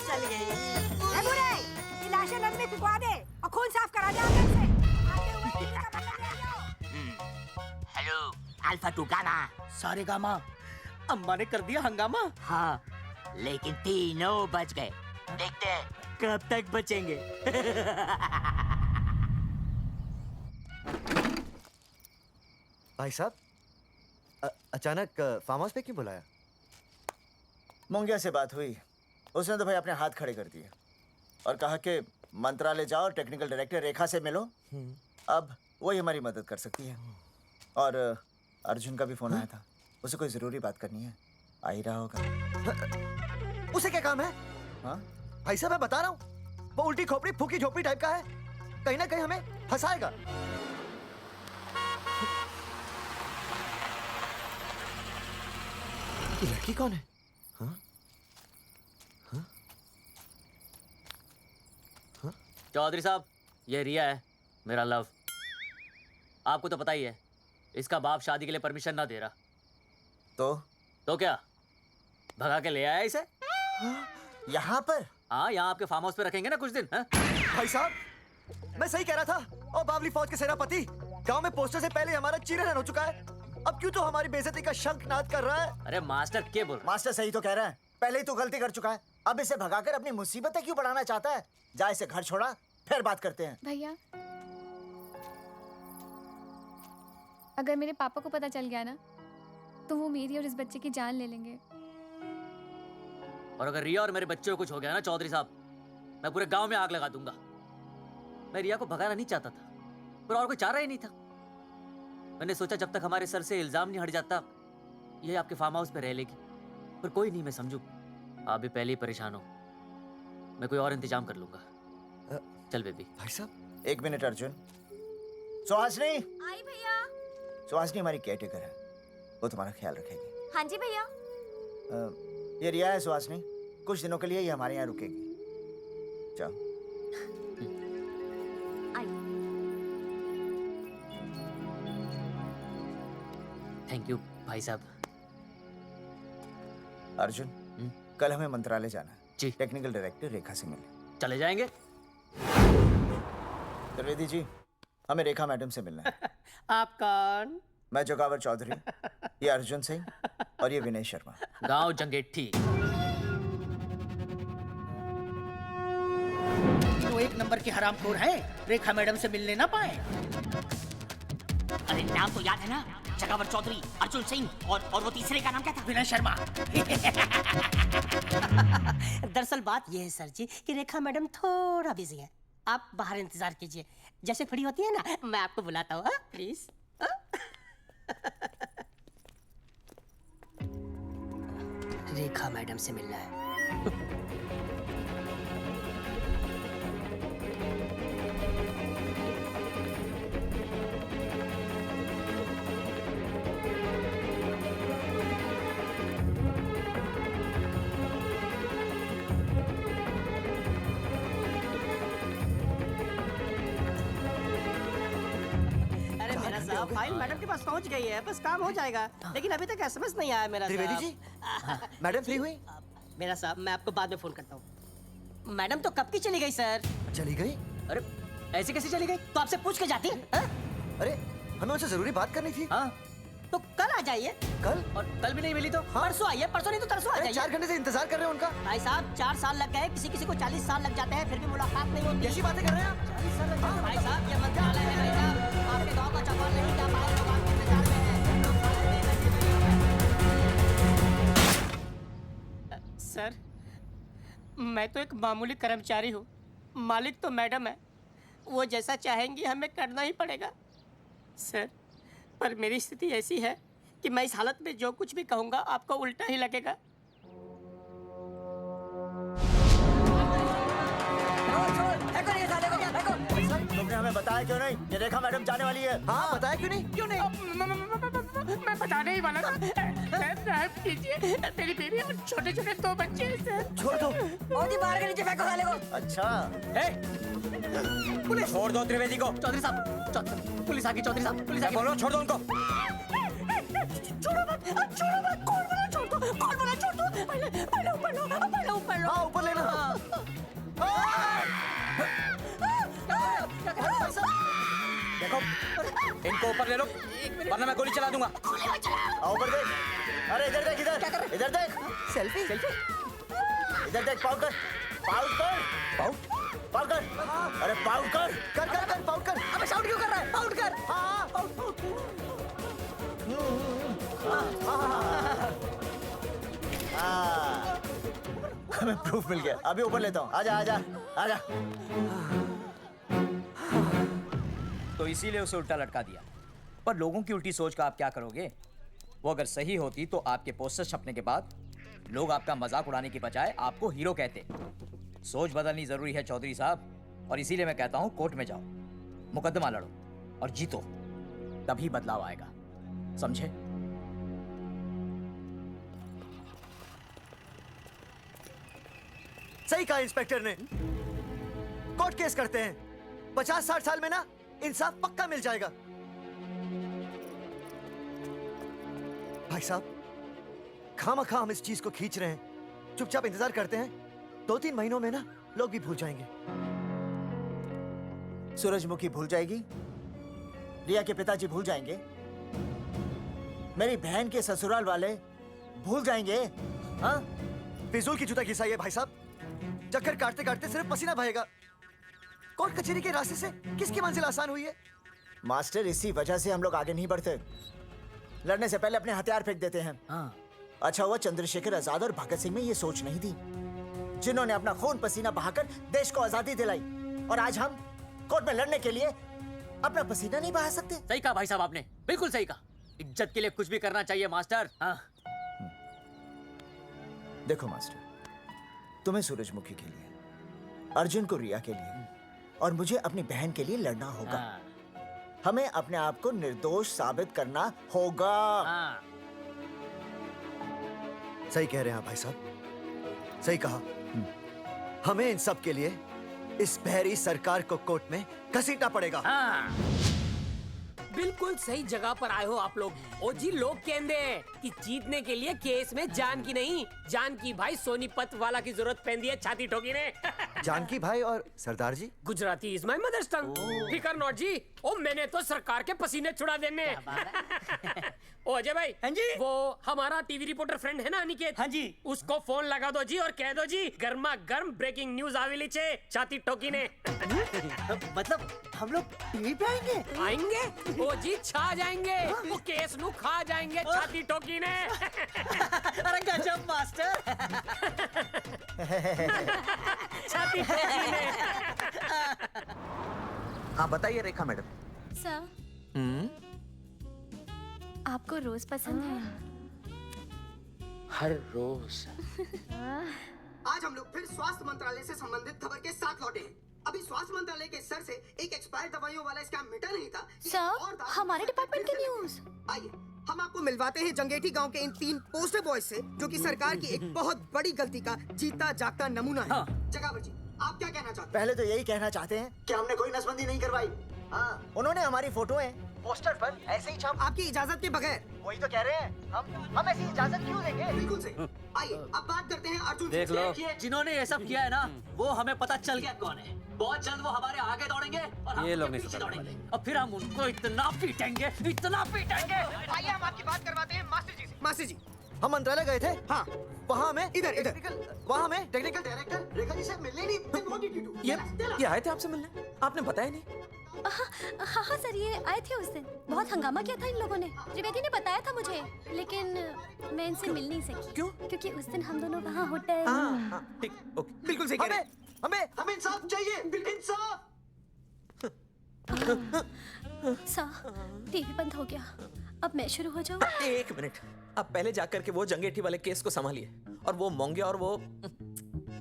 चल गई। ए बुरे, ये लाशें नदी में फिकवा दे और खून साफ करा दे आगे से। आते हुए किसी का पता नहीं आया। Hello, alpha two gamma. सारे गामा। अम्मा ने कर दिया हंगामा। हाँ, लेकिन तीनों बच गए। देखते हैं कब तक बचेंगे। भाई साहब, अचानक फार्म हाउस पे क्यों बुलाया? मोंगिया से बात हुई, उसने तो भाई अपने हाथ खड़े कर दिए और कहा कि मंत्रालय जाओ, टेक्निकल डायरेक्टर रेखा से मिलो, अब वही हमारी मदद कर सकती है। और अर्जुन का भी फोन आया था, उसे कोई जरूरी बात करनी है, आ ही रहा होगा। उसे क्या काम है? हाँ भाई साहब मैं बता रहा हूँ, वो उल्टी खोपड़ी फूकी झोपड़ी टाइप का है, कहीं ना कहीं हमें फंसाएगा। ये लड़की कौन है? हाँ? हाँ? हाँ? चौधरी साहब, ये रिया है, मेरा लव। आपको तो पता ही है, इसका बाप शादी के लिए परमिशन ना दे रहा। तो क्या भगा के ले आया इसे? यहाँ पर? हाँ, यहाँ आपके फार्म हाउस पे रखेंगे ना कुछ दिन। हाँ? भाई साहब, मैं सही कह रहा था। और बावली फौज के सेनापति, गांव में पोस्टर से पहले हमारा चीरहरण हो चुका है, अब क्यों तो हमारी बेइज्जती का शंखनाद कर रहा है? अरे मास्टर क्या बोल? मास्टर सही तो कह रहा है, पहले ही तो गलती कर चुका है, अब इसे भगाकर अपनी मुसीबतें क्यों बढ़ाना चाहता है? जा इसे घर छोड़ा, फिर बात करते हैं। भैया, अगर मेरे पापा को पता चल गया ना, तो वो मेरी और इस बच्चे की जान ले लेंगे। और अगर रिया और मेरे बच्चे को कुछ हो गया ना चौधरी साहब, मैं पूरे गांव में आग लगा दूंगा। मैं रिया को भगाना नहीं चाहता था, पर और कोई चारा ही नहीं था। मैंने सोचा जब तक हमारे सर से इल्जाम नहीं हट जाता, ये आपके फार्म हाउस पे रह लेगी। पर कोई नहीं, मैं समझू आप भी पहले ही परेशान हो, मैं कोई और इंतजाम कर लूंगा। चल बेबी। भाई साहब 1 मिनट अर्जुन। सुहासिनी। आई भैया। सुहासिनी हमारी केयरटेकर है, वो तुम्हारा ख्याल रखेगी। हाँ जी भैया। ये रिया है सुहासिनी, कुछ दिनों के लिए ये हमारे यहाँ रुकेगी। जाओ। थैंक यू भाई साहब। अर्जुन, कल हमें मंत्रालय जाना है जी। टेक्निकल डायरेक्टर रेखा से मिलने चले जाएंगे। त्रिवेदी जी, हमें रेखा मैडम से मिलना है। आप कौन? मैं जोगावर चौधरी, ये अर्जुन सिंह और ये विनय शर्मा। गांव जंगेठी। वो 1 नंबर के हरामखोर हैं, रेखा मैडम से मिलने ना पाए। अरे नाम तो याद है ना, जगावर चौधरी, अर्जुन सिंह और वो तीसरे का नाम क्या था? विनय शर्मा। दरअसल बात यह है सर जी कि रेखा मैडम थोड़ा बिजी है, आप बाहर इंतजार कीजिए, जैसे फ्री होती है ना मैं आपको बुलाता हूँ, प्लीज। रेखा मैडम से मिलना है। फाइल मैडम के पास पहुंच गई है, बस काम हो जाएगा, लेकिन अभी तक एसएमएस नहीं आया मेरा। त्रिवेदी जी, मैडम फ्री हुई? मेरा साहब, मैं आपको बाद में फोन करता हूँ। मैडम तो कब की चली गई सर। चली गई? अरे ऐसे कैसे चली गई? तो आपसे पूछ के जाती। अरे हमें उनसे जरूरी बात करनी थी। हाँ तो कल आ जाइए। कल? और कल भी नहीं मिली तो? हाँ? परसों आइए, परसों नहीं तो तरसों आ जाइए। 4 घंटे से इंतजार कर रहे हैं उनका। भाई साहब 4 साल लग गए, किसी किसी को 40 साल लग जाते हैं, फिर भी मुलाकात नहीं होती। कैसी बातें कर रहे हैं आप? 40 साल लग जाते। भाई साहब ये मंत्रालय है भाई साहब, आपके गांव का चौपाल नहीं जा पाए लोग आपके इंतजार में हैं। सर मैं तो एक मामूली कर्मचारी हूँ, मालिक तो मैडम है, वो जैसा चाहेंगी हमें करना ही पड़ेगा। सर पर मेरी स्थिति ऐसी है कि मैं इस हालत में जो कुछ भी कहूँगा आपको उल्टा ही लगेगा। तुमने हमें बताया क्यों नहीं? ये रेखा मैडम जाने वाली है। हाँ बताया क्यों नहीं? क्यों नहीं? मैं बताने ही वाला था। रहम कीजिए, मेरी बीवी और छोटे-छोटे 2 बच्चे हैं सर। छोड़ दो। मोदी बाहर के नीचे फेंको साले को। अच्छा। पुलिस छोड़ दो त्रिवेदी को। चौधरी साहब, पुलिस आ गई। चौधरी साहब, पुलिस आ गई। बोलो छोड़ दो उनको। छोड़ो मत, छोड़ो मत। कौन बोला छोड़ दो? कौन बोला छोड़ दो? पहले ऊपर लो, पहले ऊपर लो। हाँ ऊपर लेना। देखो इनको ऊपर ले लो, वरना मैं गोली चला दूंगा। आओ ऊपर देख। अरे इधर देख, इधर इधर देख। सेल्फी? इधर देख, पाउट कर, पाउट कर, पाउट कर। अरे पाउट कर, कर पाउट कर। अबे शाउट क्यों कर रहा है? पाउट कर। हाँ पाउट। हमें प्रूफ मिल गया। अभी ऊपर लेता हूँ। आजा आजा आजा। तो इसीलिए उसे उल्टा लटका दिया। पर लोगों की उल्टी सोच का आप क्या करोगे? वो अगर सही होती तो आपके पोस्टर छपने के बाद लोग आपका मजाक उड़ाने की बजाय आपको हीरो कहते। सोच बदलनी जरूरी है चौधरी साहब, और इसीलिए मैं कहता हूँ कोर्ट में जाओ, मुकदमा लड़ो और जीतो, तभी बदलाव आएगा, समझे? सही कहा इंस्पेक्टर ने। कोर्ट केस करते हैं, 50-60 साल में ना इंसाफ पक्का मिल जाएगा। भाई साहब, खामखा हम इस चीज को खींच रहे हैं, चुपचाप इंतजार करते हैं, 2-3 महीनों में ना लोग भी भूल जाएंगे। सूरजमुखी भूल जाएगी, रिया के पिताजी भूल जाएंगे, मेरी बहन के ससुराल वाले भूल जाएंगे। हाँ, फिजूल की जूता घिसाई है भाई साहब। चक्कर काटते काटते सिर्फ पसीना बहेगा। कोर्ट कचहरी के रास्ते से किसकी मंजिल आसान हुई है? मास्टर, इसी वजह से हम लोग आगे नहीं बढ़ते। लड़ने से पहले अपने हथियार फेंक देते हैं। हाँ। अच्छा हुआ चंद्रशेखर आजाद और भगत सिंह में ये सोच नहीं थी, जिन्होंने अपना खून पसीना बहाकर देश को आजादी दिलाई, और आज हम कोर्ट में लड़ने के लिए अपना पसीना नहीं बहा सकते। सही कहा भाई साहब आपने, बिल्कुल सही कहा। इज्जत के लिए कुछ भी करना चाहिए मास्टर। हाँ। देखो मास्टर, तुम्हें सूरजमुखी के लिए, अर्जुन को रिया के लिए, और मुझे अपनी बहन के लिए लड़ना होगा। हाँ। हमें अपने आप को निर्दोष साबित करना होगा। हाँ। सही कह रहे हैं आप भाई साहब, सही कहा। हमें इन सब के लिए इस बहरी सरकार को कोर्ट में घसीटना पड़ेगा। हाँ। बिल्कुल सही जगह पर आए हो आप लोग। ओ जी, लोग कहते हैं कि जीतने के लिए केस में जान की नहीं, जान की भाई सोनीपत वाला की जरूरत पैंदी है छाती ठोकी ने। जानकी भाई और सरदार जी, Gujarati is my mother tongue. फिकर नॉट जी। ओ मैंने तो सरकार के पसीने छुड़ा देने। ओ अजय भाई, हाँ जी, वो हमारा टीवी रिपोर्टर फ्रेंड है ना अनिकेत, हाँ जी, उसको फोन लगा दो जी और कह दो जी गर्मा गर्म ब्रेकिंग न्यूज आवेली छे छाती ठोकी ने। मतलब हम लोग टीवी पे आएंगे? आएंगे ओ जी, छा जाएंगे, वो केस नु खा जाएंगे छाती ठोकी ने। अरे गजब मास्टर। छाती ठोकी ने। हाँ बताइए रेखा मैडम। सर, आपको रोज पसंद है? हर रोज। आज हम लोग फिर स्वास्थ्य मंत्रालय से संबंधित खबर के साथ लौटे हैं। अभी स्वास्थ्य मंत्रालय के सर से एक एक्सपायर्ड दवाइयों वाला स्कैम मिटा नहीं था। सर, हमारे डिपार्टमेंट की न्यूज। आइए हम आपको मिलवाते हैं जंगेठी गांव के इन 3 पोस्टर बॉयज से, जो कि सरकार की एक बहुत बड़ी गलती का जीता जागता नमूना है। जगावर जी, आप क्या कहना चाहते हैं? पहले तो यही कहना चाहते हैं कि हमने कोई नसबंदी नहीं करवाई। हाँ, उन्होंने हमारी फोटोएं पोस्टर पर ऐसे ही छाप, आपकी इजाजत के बगैर। वही तो कह रहे हैं, हम ऐसी इजाजत क्यों देंगे? बिल्कुल सही। आइए अब बात करते हैं अर्जुन। देख लो, जिन्होंने ये सब किया है ना, वो हमें पता चल गया कौन है। बहुत जल्द वो हमारे आगे दौड़ेंगे और हम ये लोग उनके नहीं पीछे सुधर दौड़ेंगे, और फिर हम उनको इतना पीटेंगे, इतना पीटेंगे। आइए हम आपकी बात करवाते हैं मास्टर जी से। मास्टर जी, हम मंत्रालय गए थे। हाँ, वहाँ हमें इधर वहाँ हमें टेक्निकल डायरेक्टर रेखा जी से मिलने नहीं। ये आए थे आपसे मिलने, आपने बताया नहीं। हाँ हाँ सर, ये आए थे उस दिन। बहुत हंगामा किया था इन लोगों ने। त्रिवेदी ने बताया था मुझे, लेकिन मैं इनसे मिल नहीं सकी। क्यों? क्योंकि उस दिन हम दोनों वहाँ होटल। ठीक, ओके। बिल्कुल सही कह रहे हैं। हमें इंसाफ चाहिए, इंसाफ। सर, टीवी बंद हो गया, अब मैं शुरू हो जाऊँ? एक मिनट, आप पहले जाकर के वो जंगेठी वाले केस को संभालिए, और वो मोंगे और वो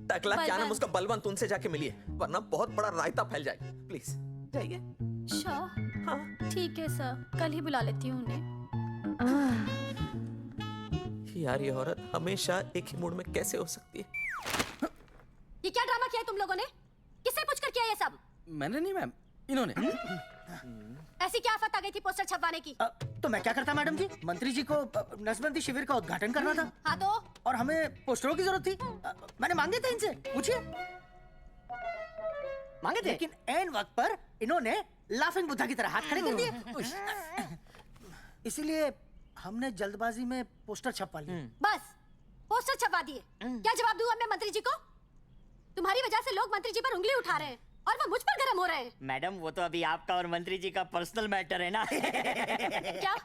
टकला क्या नाम उसका, बलवंत, उनसे जाके मिलिए, वरना बहुत बड़ा रायता फैल जाएगा। प्लीज जाइए। श्योर, ठीक है सर, कल ही बुला लेती हूँ उन्हें। यार ये औरत हमेशा एक ही मूड में कैसे हो सकती है? ये क्या ड्रामा किया है तुम लोगों ने? किससे पूछकर किया ये सब? मैंने नहीं मैम, इन्होंने। ऐसी क्या आफत आ गई थी पोस्टर छपवाने की? तो मैं क्या करता मैडम जी? मंत्री जी को नसबंदी शिविर का उद्घाटन करना था। हाँ तो? और हमें पोस्टरों की जरूरत थी। मैंने मांगे थे इनसे, पूछिए। मांगे थे, लेकिन ऐन वक्त पर इन्होंने लाफिंग बुद्धा की तरह हाथ खड़े कर दिए। इसीलिए हमने जल्दबाजी में पोस्टर छपवा लिए। बस पोस्टर छपवा दिए। क्या जवाब दूं मैं मंत्री जी को? तुम्हारी वजह से लोग मंत्री जी पर उंगली उठा रहे हैं और वो मुझ पर गर्म हो रहे हैं। मैडम, वो तो अभी आपका और मंत्री जी का पर्सनल मैटर है ना। क्या?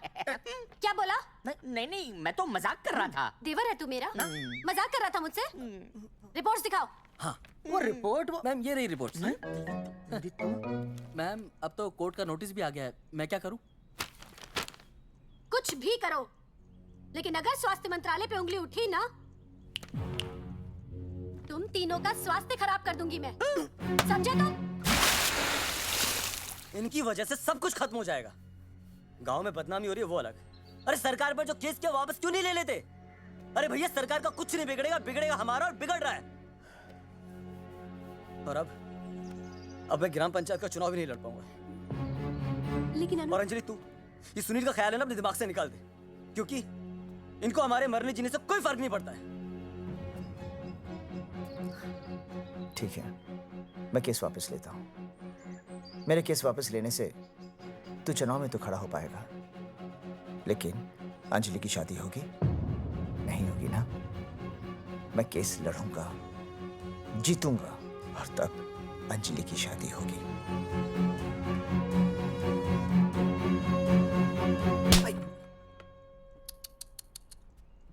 क्या बोला? नहीं, मैं तो मजाक कर रहा था। देवर है तू मेरा? मजाक कर रहा था मुझसे? रिपोर्ट्स दिखाओ। हाँ वो रिपोर्ट मैम ये रही रिपोर्ट। मैम अब तो कोर्ट का नोटिस भी आ गया है, मैं क्या करूं? कुछ भी करो, लेकिन अगर स्वास्थ्य मंत्रालय पे उंगली उठी ना, तुम तीनों का स्वास्थ्य खराब कर दूंगी मैं। समझे तुम? इनकी वजह से सब कुछ खत्म हो जाएगा। गांव में बदनामी हो रही है वो अलग, अरे सरकार पर जो केस किया वापस क्यों नहीं ले लेते? अरे भैया सरकार का कुछ नहीं बिगड़ेगा, बिगड़ेगा हमारा और बिगड़ रहा है। और अब मैं ग्राम पंचायत का चुनाव भी नहीं लड़ पाऊंगा। लेकिन और अंजलि तू ये सुनील का ख्याल है ना अपने दिमाग से निकाल दे, क्योंकि इनको हमारे मरने जीने से कोई फर्क नहीं पड़ता है। ठीक है, मैं केस वापस लेता हूँ। मेरे केस वापस लेने से तू चुनाव में तो खड़ा हो पाएगा, लेकिन अंजलि की शादी होगी नहीं होगी ना? मैं केस लड़ूंगा, जीतूंगा, और तब अंजलि की शादी होगी।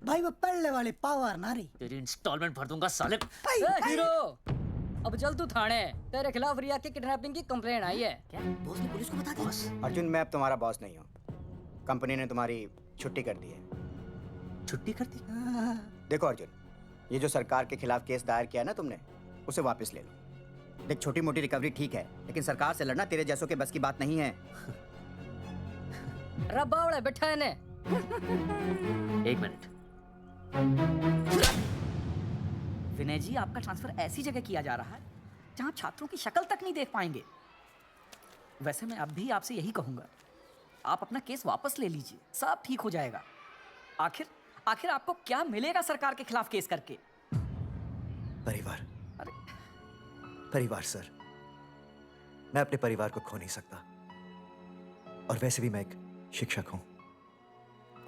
भाई वो पढ़ने वाले पावर नारी। तेरी इंस्टॉलमेंट भर दूंगा साले। हीरो अब चल तू थाने, तेरे खिलाफ रिया की किडनैपिंग की कंप्लेंट आई है। क्या बॉस ने पुलिस को बता दिया? अर्जुन मैं अब तुम्हारा बॉस नहीं हूँ, कंपनी ने तुम्हारी छुट्टी कर दी है। छुट्टी कर दी? देखो अर्जुन, ये जो सरकार के खिलाफ केस दायर किया ना तुमने, उसे वापस ले लो। देख छोटी मोटी रिकवरी ठीक है, लेकिन सरकार से लड़ना तेरे जैसों के बस की बात नहीं है। रब्बावड़े बैठा है ने। एक मिनट। विनय जी, आपका ट्रांसफर ऐसी जगह किया जा रहा है जहां छात्रों की शक्ल तक नहीं देख पाएंगे। वैसे मैं अब भी आपसे यही कहूंगा, आप अपना केस वापस ले लीजिए, सब ठीक हो जाएगा। आखिर आपको क्या मिलेगा सरकार के खिलाफ केस करके? परिवार। परिवार सर, मैं अपने परिवार को खो नहीं सकता, और वैसे भी मैं एक शिक्षक हूं।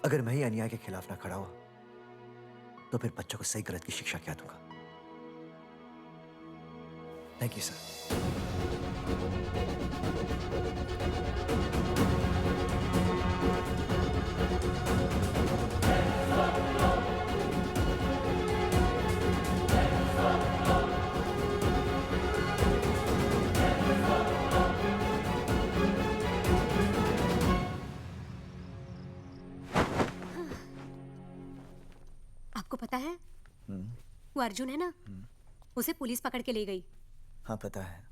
अगर मैं ही अन्याय के खिलाफ ना खड़ा हुआ तो फिर बच्चों को सही गलत की शिक्षा क्या दूंगा? Thank you sir. आपको पता है वो अर्जुन है ना, उसे पुलिस पकड़ के ले गई। हाँ पता है।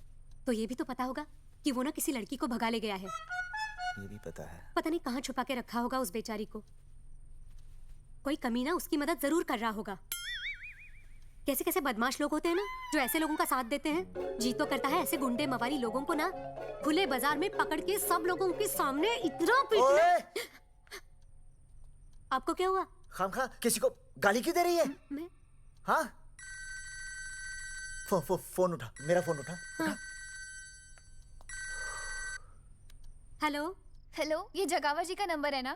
तो ये भी तो पता होगा कि वो ना किसी लड़की को भगा ले गया है। ये भी पता है। पता नहीं कहाँ छुपा के रखा होगा उस बेचारी को। कोई कमीना उसकी मदद जरूर कर रहा होगा। कैसे कैसे बदमाश लोग होते हैं ना जो ऐसे लोगों का साथ देते हैं। जी तो करता है ऐसे गुंडे मवाली लोगों को ना खुले बाजार में पकड़ के सब लोगों के सामने इतना पीटना। आपको क्या हुआ? खामखा किसी को गाली क्यों दे रही है? मैं? हाँ फोन उठा, मेरा फोन उठा। हाँ। हेलो हेलो, ये जगावर जी का नंबर है ना?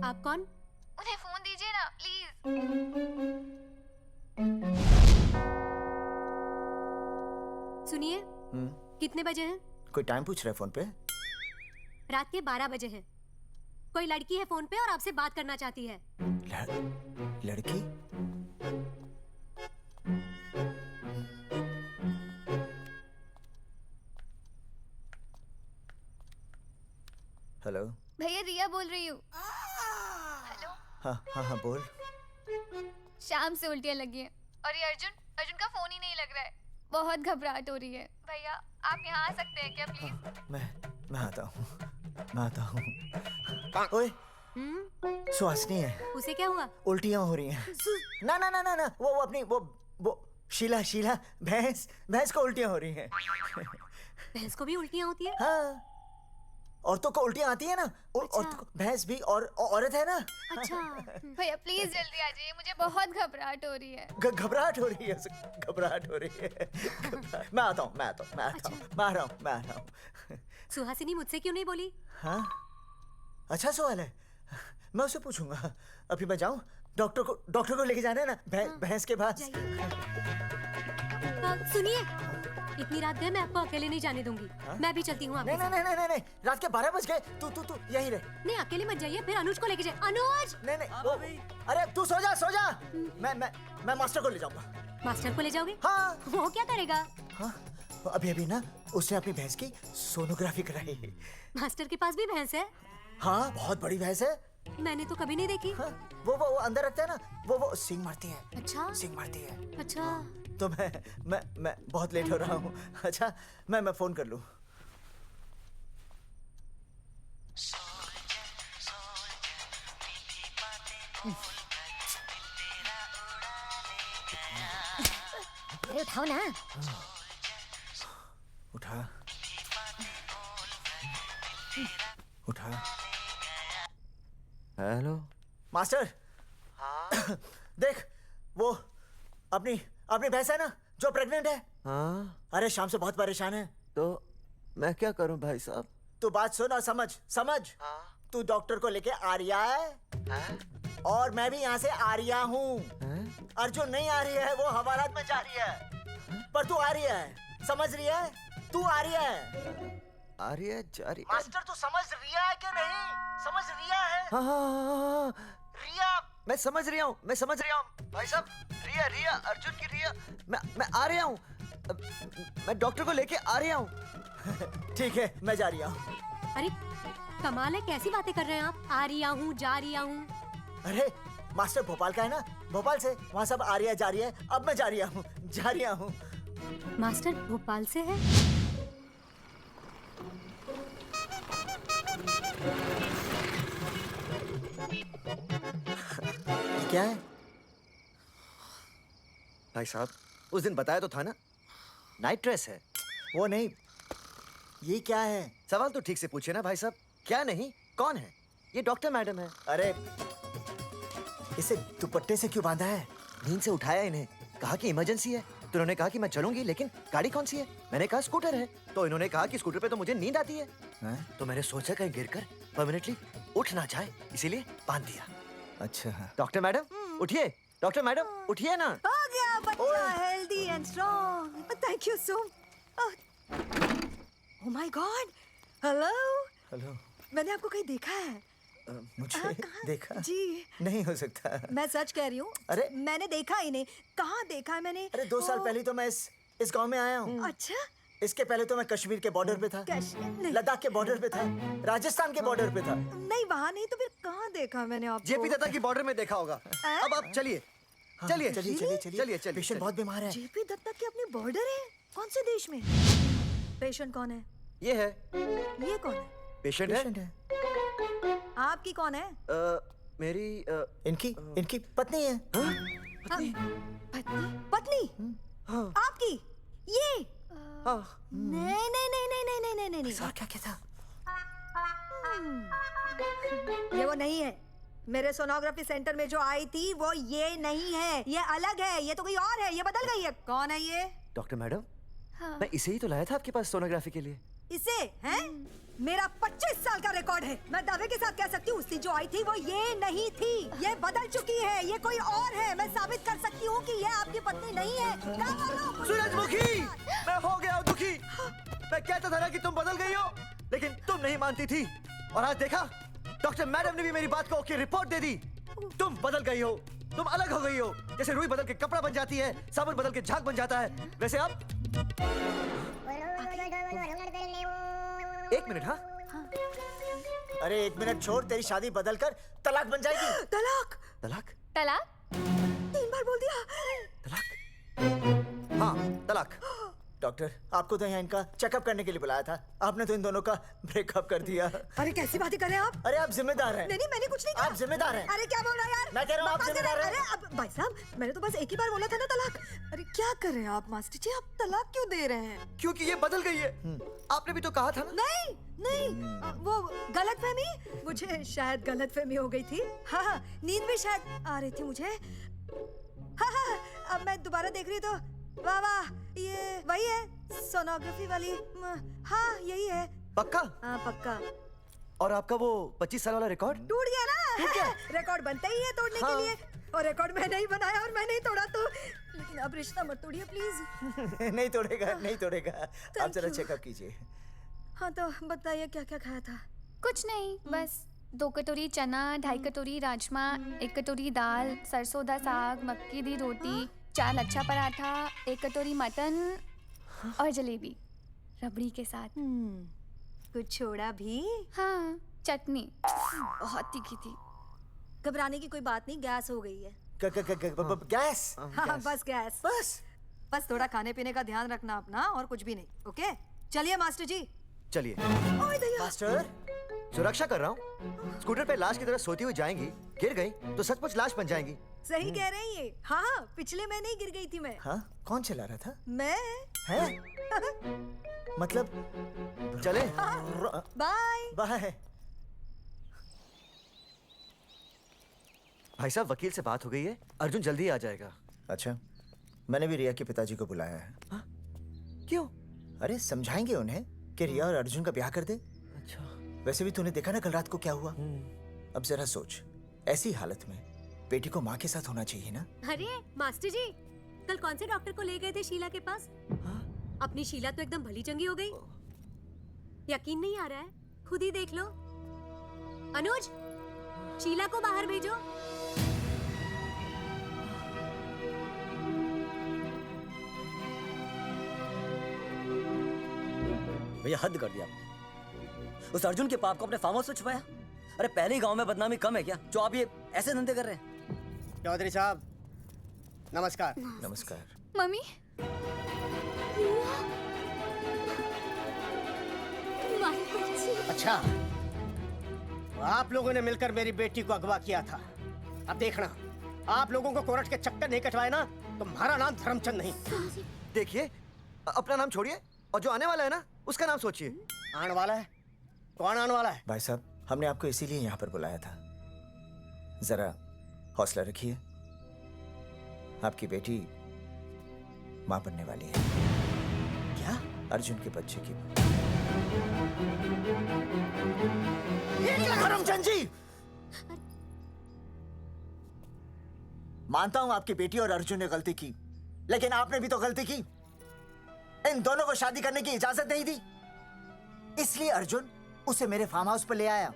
आप कौन? उन्हें फोन दीजिए ना प्लीज। सुनिए, कितने बजे हैं? कोई टाइम पूछ रहे फोन पे? रात के 12 बजे हैं। कोई लड़की है फोन पे और आपसे बात करना चाहती है। लड़की? हेलो भैया, रिया बोल रही हूँ। हेलो। हाँ हाँ हाँ बोल। शाम से उल्टियाँ लगी हैं और ये अर्जुन का फोन ही नहीं लग रहा है। बहुत घबराहट हो रही है। भैया आप यहाँ आ सकते हैं क्या प्लीज? मैं आता हूँ। ओए सुहासिनी है। उसे क्या हुआ? उल्टियाँ हो रही हैं। ना वो अपनी वो शीला भैंस को उल्टियाँ हो रही हैं। भैंस को भी उल्टियाँ होती है? हाँ, औरतों को उल्टियाँ आती है ना। औरतों को, भैंस भी और औरत है ना। अच्छा। भैया प्लीज जल्दी आ जाइए, मुझे बहुत घबराहट हो रही है। घबराहट हो रही है। मैं आता हूँ। सुहासिनी मुझसे क्यों नहीं बोली? हाँ अच्छा सवाल है, मैं उसे पूछूंगा। अभी मैं जाऊँ? डॉक्टर को लेके जाना है ना भैंस के पास। सुनिए, इतनी रात गए मैं आपको अकेले नहीं जाने दूंगी। मैं भी चलती हूँ आपके नहीं साथ। नहीं नहीं नहीं नहीं, रात के 12 बज गए। तू यहीं रह। नहीं अकेले मत जाइए, फिर अनुज को लेके जाइए। अनुज! नहीं नहीं, अरे तू सो जा। मैं मास्टर को ले जाऊंगा। मास्टर को ले जाओगे? हाँ। वो क्या करेगा? हाँ, अभी ना उसने अपनी भैंस की सोनोग्राफी कराई। मास्टर के पास भी भैंस है? हाँ, बहुत बड़ी भैंस है। मैंने तो कभी नहीं देखी। हाँ, वो अंदर रखते हैं ना, वो सींग मारती है। अच्छा। सींग मारती है। अच्छा। तो मैं बहुत लेट हो रहा हूँ। अच्छा, मैं फोन कर लूँ। अरे उठाओ ना। उठा। Hello master. हाँ? देख, वो अपनी भैंस है ना जो प्रेग्नेंट है। हाँ। अरे शाम से बहुत परेशान है। तो मैं क्या करूं भाई साहब? तू बात सुन और समझ। हाँ? तू डॉक्टर को लेके आ रिया है। हाँ? और मैं भी यहाँ से आ रिया हूँ। अर्जुन नहीं आ रही है, वो हवालात में जा रही है। पर तू आ रही है, समझ रही है? तू आ रही है। आ रही है, जा रही है। मास्टर तू समझ रिया है कि नहीं? समझ रिया है? हाँ। रिया। मैं समझ रहा हूँ भाई साहब। रिया अर्जुन की रिया। मैं आ रहा हूँ। मैं डॉक्टर को लेके आ रहा हूँ। ठीक है, मैं जा रहा हूँ। अरे कमाल है, कैसी बातें कर रहे हैं आप? आ रही हूँ, जा रही हूँ। अरे मास्टर भोपाल का है ना, भोपाल से। वहाँ सब आ रही है, जा रही है। अब मैं जा रहा हूँ। मास्टर भोपाल से है? क्या है भाई साहब? उस दिन बताया तो था ना, नाइट ड्रेस है। वो नहीं, ये क्या है? सवाल तो ठीक से पूछे ना भाई साहब। क्या नहीं, कौन है? ये डॉक्टर मैडम है। अरे इसे दुपट्टे से क्यों बांधा है? नींद से उठाया इन्हें, कहा कि इमरजेंसी है। तो इन्होंने कहा कि मैं चलूंगी, लेकिन गाड़ी कौन सी है? मैंने कहा स्कूटर है। तो इन्होंने कहा कि स्कूटर पे तो मुझे नींद आती है। तो मैंने सोचा कहीं गिरकर परमानेंटली उठ ना जाए, इसीलिए बांध दिया। अच्छा। डॉक्टर मैडम उठिए, डॉक्टर मैडम उठिए ना। हो गया बच्चा healthy and strong. Thank you so. Oh my God. Hello. मैंने आपको कहीं देखा है? मुझे देखा? जी नहीं हो सकता। मैं सच कह रही हूँ। अरे मैंने देखा ही नहीं। कहाँ देखा है मैंने? अरे 2 साल पहले तो मैं इस गांव में आया हूँ। अच्छा। इसके पहले तो मैं कश्मीर के बॉर्डर पे था, लद्दाख के बॉर्डर पे था, राजस्थान के बॉर्डर पे था। नहीं वहाँ नहीं तो फिर कहाँ देखा मैंने आपको? जेपी दत्ता की बॉर्डर में देखा होगा। अब आप चलिए। चलिए। पेशेंट बहुत बीमार है। जेपी दत्ता की अपनी बॉर्डर है? कौन से देश में? पेशेंट कौन है? ये है। ये कौन है? पेशेंट है। आपकी कौन है? मेरी इनकी पत्नी है। पत्नी? आपकी? ये? नहीं। क्या था? ये वो नहीं है। मेरे सोनोग्राफी सेंटर में जो आई थी वो ये नहीं है, ये अलग है। ये तो कोई और है, ये बदल गई है। कौन है ये? डॉक्टर मैडम, मैं इसे ही तो लाया था आपके पास सोनोग्राफी के लिए। इसे? हैं? मेरा 25 साल का रिकॉर्ड है। मैं दावे के साथ कह सकती हूँ उसकी जो आई थी वो ये नहीं थी। ये बदल चुकी है, ये कोई और है। मैं साबित कर सकती हूँ कि ये आपकी पत्नी नहीं है। सूरजमुखी, मैं हो गया हूँ दुखी। मैं कहता था ना कि तुम बदल गई हो, लेकिन तुम नहीं मानती थी। और आज देखा, डॉक्टर मैडम ने भी मेरी बात को ओके रिपोर्ट दे दी। तुम बदल गई हो, तुम अलग हो गई हो। जैसे रुई बदल के कपड़ा बन जाती है, साबुन बदल के झाग बन जाता है, वैसे अब। एक मिनट। हाँ अरे 1 मिनट छोड़, तेरी शादी बदल कर तलाक बन जाएगी। तलाक? तलाक? 3 बार बोल दिया। हाँ, तलाक। डॉक्टर, आपको तो यहाँ इनका चेकअप करने के लिए बुलाया था। आपने तो इन दोनों का ब्रेकअप कर दिया। अरे कैसी बातें कर रहे हैं आप? अरे आप जिम्मेदार हैं। नहीं, मैंने कुछ नहीं कहा। आप जिम्मेदार हैं। अरे क्या बोल रहे हैं यार? मैं कह रहा हूँ आप जिम्मेदार हैं। अरे अब भाई साहब, मैंने तो बस एक ही बार बोला था ना तलाक। अरे क्या कर रहे हैं आप मास्टर जी? आप तलाक क्यों दे रहे हैं? क्योंकि ये बदल गई है। आपने भी तो कहा था ना। नहीं, वो गलतफहमी। मुझे शायद गलतफहमी हो गई थी। हाँ, नींद भी शायद आ रही थी मुझे। हाँ, अब मैं दोबारा देख रही तो वाह, ये वही है सोनोग्राफी वाली। हाँ यही है। पक्का? हाँ पक्का। और आपका वो 25 साल वाला रिकॉर्ड? टूट गया ना। रिकॉर्ड बनता ही है तोड़ने के लिए। और रिकॉर्ड मैंने ही बनाया और मैंने ही तोड़ा तो, लेकिन आप रिश्ता मत तोड़िए प्लीज। नहीं तोड़ेगा, नहीं तोड़ेगा। आप जरा you. चेकअप कीजिए। हाँ तो बताइए क्या क्या खाया था? कुछ नहीं, बस 2 कटोरी चना, 2.5 कटोरी राजमा, 1 कटोरी दाल, सरसों दा साग, मक्की दी रोटी, 4 लच्छा पराठा, 1 कटोरी मटन और जलेबी रबड़ी के साथ। कुछ छोड़ा भी? हाँ, चटनी बहुत तीखी थी। घबराने की कोई बात नहीं, गैस हो गई है। गैस? हाँ बस गैस, बस थोड़ा खाने पीने का ध्यान रखना अपना, और कुछ भी नहीं। ओके चलिए मास्टर जी। चलिए। ओए दया। मास्टर, सुरक्षा कर रहा हूँ। स्कूटर पे लाश की तरह सोती हुई जाएंगी, गिर गई तो सचमुच लाश बन जाएंगी। सही कह रही है। हाँ हाँ, पिछले महीने ही गिर गई थी मैं। हाँ, कौन चला रहा था? मैं। है? मतलब चले? Bye bye. भाई साहब, वकील से बात हो गई है, अर्जुन जल्दी आ जाएगा। अच्छा, मैंने भी रिया के पिताजी को बुलाया है। क्यों? अरे समझाएंगे उन्हें कि रिया और अर्जुन का ब्याह कर दे। अच्छा। वैसे भी तूने देखा ना कल रात को क्या हुआ। अब जरा सोच, ऐसी हालत में बेटी को माँ के साथ होना चाहिए ना। अरे मास्टर जी, कल कौन से डॉक्टर को ले गए थे शीला के पास? अपनी शीला तो एकदम भली चंगी हो गई। यकीन नहीं आ रहा है? खुद ही देख लो। अनुज, शीला को बाहर भेजो। भैया हद कर दिया आपने। उस अर्जुन के पाप को अपने फार्म हाउस में छुपाया। अरे पहले ही गांव में बदनामी कम है क्या, जो आप ये ऐसे धंधे कर रहे हैं? चौधरी साहब नमस्कार। नमस्कार। मम्मी। अच्छा, आप लोगों ने मिलकर मेरी बेटी को अगवा किया था। अब देखना, आप लोगों को कोर्ट के चक्कर नहीं कटवाए ना, तो हमारा नाम धर्मचंद नहीं। देखिए, अपना नाम छोड़िए और जो आने वाला है ना, उसका नाम सोचिए। आने वाला है? कौन आने वाला है? भाई साहब, हमने आपको इसीलिए यहाँ पर बुलाया था। जरा हौसला रखिए, आपकी बेटी माँ बनने वाली है। क्या? अर्जुन के बच्चे की। धर्मचंद जी, मानता हूं आपकी बेटी और अर्जुन ने गलती की, लेकिन आपने भी तो गलती की। इन दोनों को शादी करने की इजाजत नहीं दी, इसलिए अर्जुन उसे मेरे फार्म हाउस पर ले आया।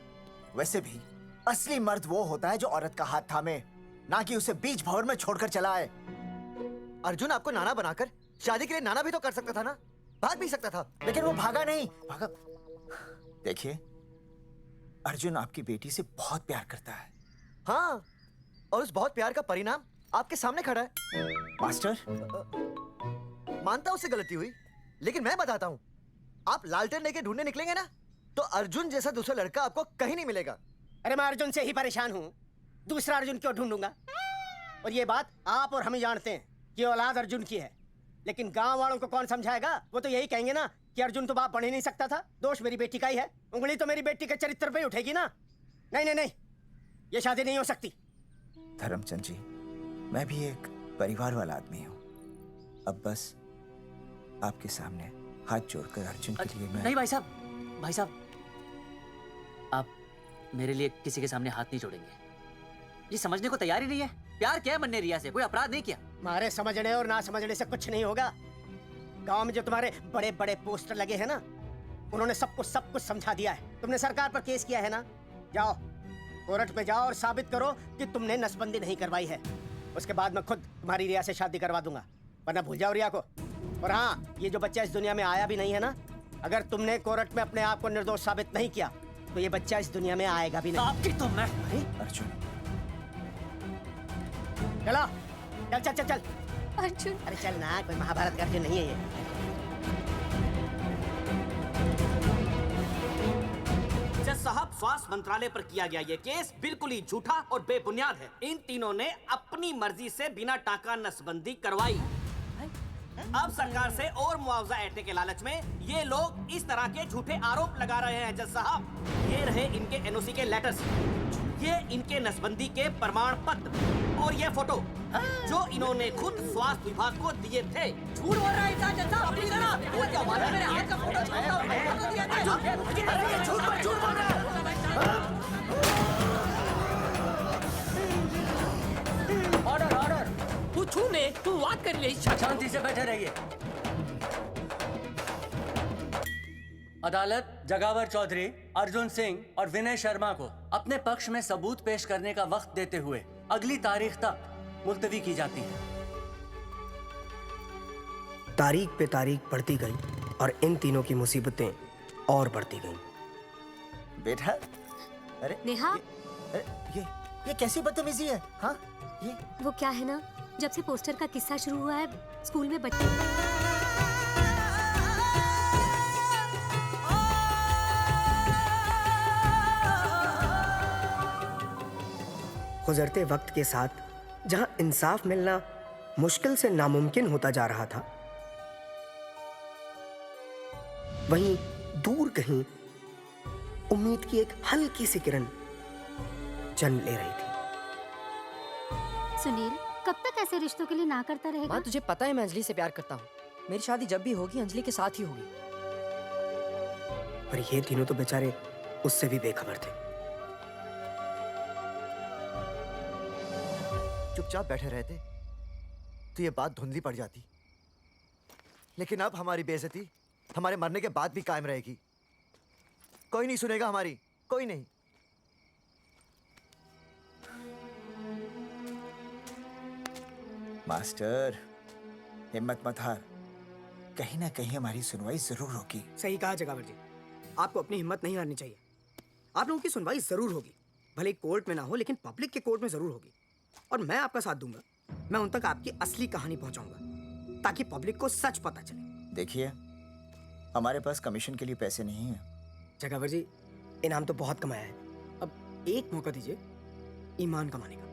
वैसे भी असली मर्द वो होता है जो औरत का हाथ थामे, ना कि उसे बीच भंवर में छोड़कर चला आए। अर्जुन आपको नाना बनाकर शादी के लिए नाना भी तो कर सकता था ना, भाग भी सकता था। लेकिन वो भागा नहीं। भागा। देखिए, अर्जुन आपकी बेटी से बहुत प्यार करता है। हाँ, और उस बहुत प्यार का परिणाम आपके सामने खड़ा है। मास्टर, मानता हूं उससे गलती हुई, लेकिन मैं बताता हूं, आप लालटेन लेके ढूंढने निकलेंगे ना, तो अर्जुन जैसा दूसरा लड़का आपको कहीं नहीं मिलेगा। अरे मैं अर्जुन से ही परेशान हूँ, दूसरा अर्जुन क्यों ढूंढूंगा? और ये बात आप और हम ही जानते हैं कि औलाद अर्जुन की है, लेकिन गांव वालों को कौन समझाएगा? वो तो यही कहेंगे ना कि अर्जुन तो बाप बन ही नहीं सकता था, दोष मेरी बेटी का ही है। उंगली तो मेरी बेटी के चरित्र पे ही उठेगी ना। नहीं नहीं नहीं, ये शादी नहीं हो सकती। धर्मचंद जी, मैं भी एक परिवार वाला आदमी हूँ। अब बस आपके सामने हाथ जोड़कर अर्जुन के लिए मैं... नहीं भाई साहब, आप मेरे लिए किसी के सामने हाथ नहीं जोड़ेंगे। ये समझने को तैयार ही नहीं है। प्यार क्या है मन्ने रिया से, कोई अपराध नहीं किया। हमारे समझने और ना समझने से कुछ नहीं होगा। गांव में जो तुम्हारे बड़े बड़े पोस्टर लगे हैं ना, उन्होंने सब कुछ समझा दिया है। तुमने सरकार पर केस किया है ना, जाओ कोर्ट में जाओ और साबित करो कि तुमने नसबंदी नहीं करवाई है। उसके बाद मैं खुद तुम्हारी रिया से शादी करवा दूंगा, वरना भूल जाओ रिया को। और हाँ, ये जो बच्चा इस दुनिया में आया भी नहीं है ना, अगर तुमने कोर्ट में अपने आप को निर्दोष साबित नहीं किया, तो ये बच्चा इस दुनिया में आएगा भी नहीं। आपकी तो मैं... अरे अर्जुन, चलो चल चल चल चल। अर्जुन, अरे चल ना, कोई महाभारत का अर्जुन नहीं है ये। जज साहब, स्वास्थ्य मंत्रालय पर किया गया ये केस बिल्कुल ही झूठा और बेबुनियाद है। इन तीनों ने अपनी मर्जी से बिना टाका नसबंदी करवाई। अब सरकार से और मुआवजा ऐंठने के लालच में ये लोग इस तरह के झूठे आरोप लगा रहे हैं। जज साहब, ये रहे इनके एनओसी के लेटर्स, ये इनके नसबंदी के प्रमाण पत्र और ये फोटो जो इन्होंने खुद स्वास्थ्य विभाग को दिए थे। झूठ बोल रहा है इंसान जैसा, अपनी तरह। वो क्या मालूम मेरे हाथ का फोटो झूठ बोल रहा है। छूने तू बात कर ले। शांति से बैठे रहिए। अदालत जगावर चौधरी, अर्जुन सिंह और विनय शर्मा को अपने पक्ष में सबूत पेश करने का वक्त देते हुए अगली तारीख तक मुलतवी की जाती है। तारीख पे तारीख बढ़ती गई और इन तीनों की मुसीबतें और बढ़ती गईं। बेटा, अरे नेहा, ये कैसी बदतमीजी है? हाँ, ये वो क्या है ना, जब से पोस्टर का किस्सा शुरू हुआ है स्कूल में बच्चे गुजरते वक्त के साथ जहां इंसाफ मिलना मुश्किल से नामुमकिन होता जा रहा था, वहीं दूर कहीं उम्मीद की एक हल्की सी किरण जन्म ले रही थी। सुनील, कब तक ऐसे रिश्तों के लिए ना करता रहेगा? माँ, तुझे पता है मैं अंजलि से प्यार करता हूँ। मेरी शादी जब भी होगी अंजलि के साथ ही होगी। पर ये तीनों तो बेचारे उससे भी बेखबर थे। चुपचाप बैठे रहते तो ये बात धुंधली पड़ जाती, लेकिन अब हमारी बेइज्जती हमारे मरने के बाद भी कायम रहेगी। कोई नहीं सुनेगा हमारी, कोई नहीं। मास्टर, हिम्मत मत हार, कहीं ना कहीं हमारी सुनवाई जरूर होगी। सही कहा जगावर जी, आपको अपनी हिम्मत नहीं हारनी चाहिए। आप लोगों की सुनवाई जरूर होगी, भले कोर्ट में ना हो लेकिन पब्लिक के कोर्ट में जरूर होगी। और मैं आपका साथ दूंगा, मैं उन तक आपकी असली कहानी पहुंचाऊंगा ताकि पब्लिक को सच पता चले। देखिए, हमारे पास कमीशन के लिए पैसे नहीं हैं। जगावर जी, इनाम तो बहुत कमाया है, अब एक मौका दीजिए ईमान कमाने का।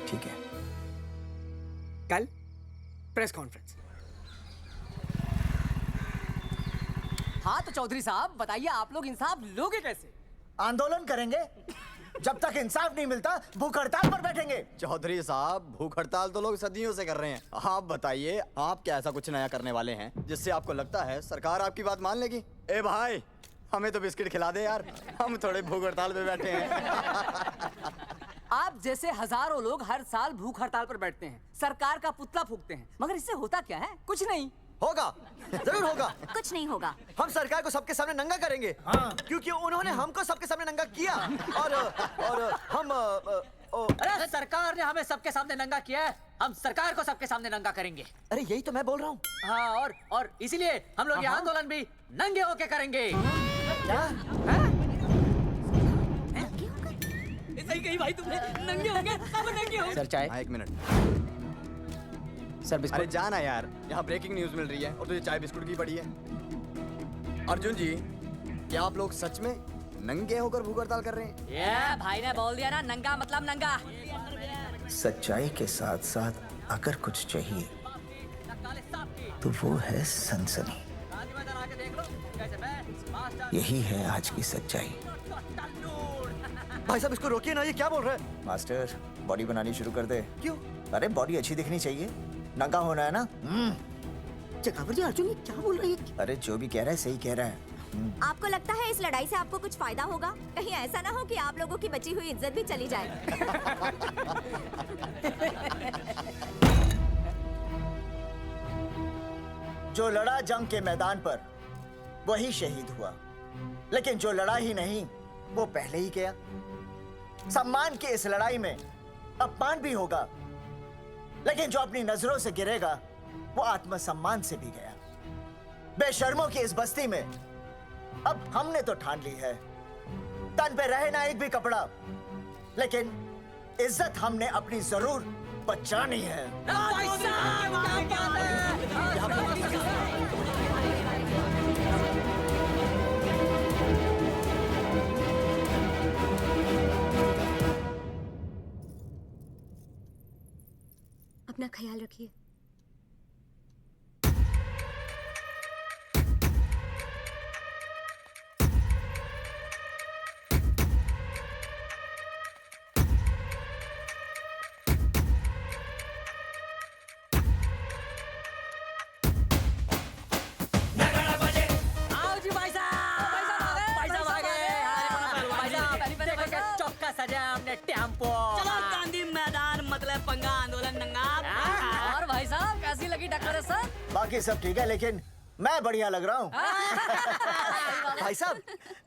ठीक है, कल प्रेस कॉन्फ्रेंस। हाँ तो चौधरी साहब बताइए, आप लोग इंसाफ लोगे कैसे? आंदोलन करेंगे। जब तक इंसाफ नहीं मिलता भूख हड़ताल पर बैठेंगे। चौधरी साहब, भूख हड़ताल तो लोग सदियों से कर रहे हैं। आप बताइए, आप क्या ऐसा कुछ नया करने वाले हैं जिससे आपको लगता है सरकार आपकी बात मान लेगी? ए भाई, हमें तो बिस्किट खिला दे यार, हम थोड़े भूख हड़ताल पे बैठे हैं। आप जैसे हजारों लोग हर साल भूख हड़ताल पर बैठते हैं, सरकार का पुतला फूकते हैं, मगर इससे होता क्या है? कुछ नहीं होगा, जरूर होगा। कुछ नहीं होगा। हम सरकार को सबके सामने नंगा करेंगे। हाँ। क्योंकि उन्होंने हमको सबके सामने नंगा किया और हम अरे सरकार ने हमें सबके सामने नंगा किया है, हम सरकार को सबके सामने नंगा करेंगे। अरे यही तो मैं बोल रहा हूँ। हाँ, और इसीलिए हम लोग ये आंदोलन भी नंगे होके करेंगे। सही कही भाई तुमने, नंगे होंगे, अब नंगे होंगे। सर चाय। हाँ, एक मिनट सर। अरे जाना यार, यहाँ ब्रेकिंग न्यूज मिल रही है और तुझे चाय बिस्कुट की पड़ी है। अर्जुन जी, क्या आप लोग सच में नंगे होकर भूख हड़ताल कर रहे हैं? ये भाई ने बोल दिया ना, नंगा मतलब नंगा। सच्चाई के साथ साथ अगर कुछ चाहिए तो वो है सनसनी। यही है आज की सच्चाई। भाई साहब, इसको रोकिए ना, ये क्या बोल रहा है? मास्टर, बॉडी बनानी शुरू कर दे। क्यों? अरे बॉडी अच्छी दिखनी चाहिए, नंगा होना है ना। जगावर जी, अर्जुन ये क्या बोल रही है? अरे जो भी कह रहा है सही कह रहा है। आपको लगता है इस लड़ाई से आपको कुछ फायदा होगा? कहीं ऐसा ना हो कि आप लोगों की बची हुई इज्जत भी चली जाए। जो लड़ा जंग के मैदान पर वही शहीद हुआ, लेकिन जो लड़ा ही नहीं वो पहले ही गया। सम्मान की इस लड़ाई में अपमान भी होगा, लेकिन जो अपनी नजरों से गिरेगा वो आत्मसम्मान से भी गया। बेशर्मों की इस बस्ती में अब हमने तो ठान ली है, तन पे रहे ना एक भी कपड़ा, लेकिन इज्जत हमने अपनी जरूर बचानी है। अपना ख्याल रखिए। आओ जी भाई साहब, भाई साहब आ गए, भाई साहब आ गए, भाई साहब कैसी लगी डेकोरेशन? बाकी सब ठीक है, लेकिन मैं बढ़िया लग रहा हूँ। भाई साहब,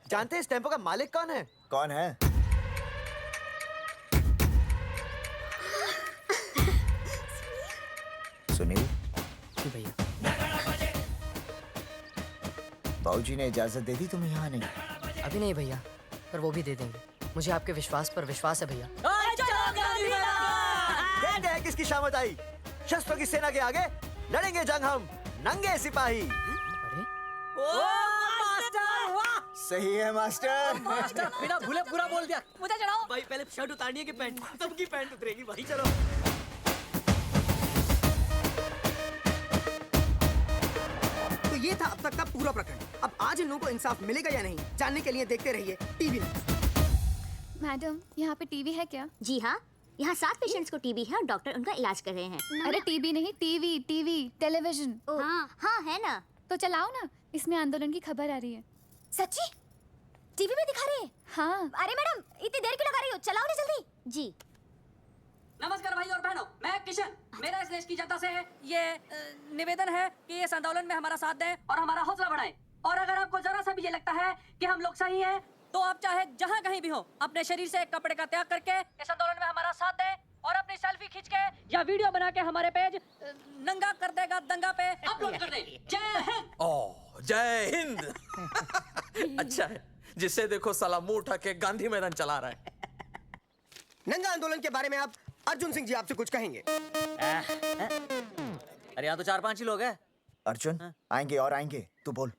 जानते हैं इस टेम्पो का मालिक कौन है? कौन है? सुनील। भैया। बाबूजी ने इजाजत दे दी तुम्हें यहाँ आने की? अभी नहीं भैया, पर वो भी दे देंगे। मुझे आपके विश्वास पर विश्वास है भैया। कहते हैं किसकी शामत आई। शस्त्रों की सेना के आगे लड़ेंगे जंग हम, नंगे सिपाही। सही है मास्टर। मास्टर बिना भूले पूरा बोल दिया। मुझे चढ़ाओ भाई, पहले शर्ट उतारनी है कि पैंट? सबकी पैंट उतरेगी भाई। चलो तो ये था अब तक का पूरा प्रकरण। अब आज इन लोगों को इंसाफ मिलेगा या नहीं, जानने के लिए देखते रहिए टीवी। मैडम, यहाँ पे टीवी है क्या? जी हाँ, यहाँ 7 पेशेंट्स को टीबी है और डॉक्टर उनका इलाज कर रहे हैं। अरे टीवी नहीं, टीवी, टेलीविजन। हाँ हाँ है ना। तो चलाओ ना, इसमें आंदोलन की खबर आ रही है। सच्ची? टीवी में दिखा रहे हैं? हाँ। अरे मैडम, इतनी देर क्यों लगा रही हो? चलाओ ना जल्दी। जी। नमस्कार भाई और बहनों, मैं किशन। मेरा इस देश की जनता से ये निवेदन है कि इस आंदोलन में हमारा साथ दें और हमारा हौसला बढ़ाएं। और अगर आपको जरा सा भी ये लगता है कि हम लोग सही हैं, तो आप चाहे जहाँ कहीं भी हो, अपने शरीर से एक कपड़े का त्याग करके इस आंदोलन में हमारा साथ दें और अपनी सेल्फी खींच के या वीडियो बना के हमारे पेज नंगा कर देगा दंगा पे अपलोड कर दें। जय हिंद। ओह, जय हिंद। अच्छा है, जिसे देखो साला मुंह उठा के गांधी मैदान चला रहा है। नंगा आंदोलन के बारे में आप अर्जुन सिंह जी आपसे कुछ कहेंगे। अरे यहाँ तो 4-5 ही लोग हैं। अर्जुन आएंगे और आएंगे, तू बोल।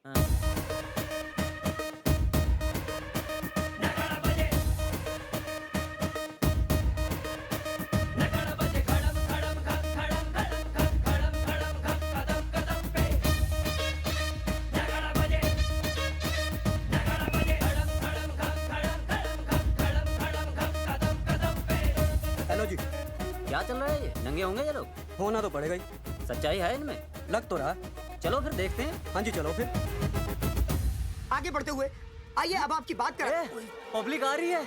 हेलो जी। क्या चल रहा है ये? नंगे होंगे ये लोग? होना तो पड़ेगा ही। सच्चाई है इनमें? लग तो रहा। चलो फिर देखते हैं। हाँ जी चलो फिर। आगे बढ़ते हुए आइए अब आपकी बात करें। पब्लिक आ रही है।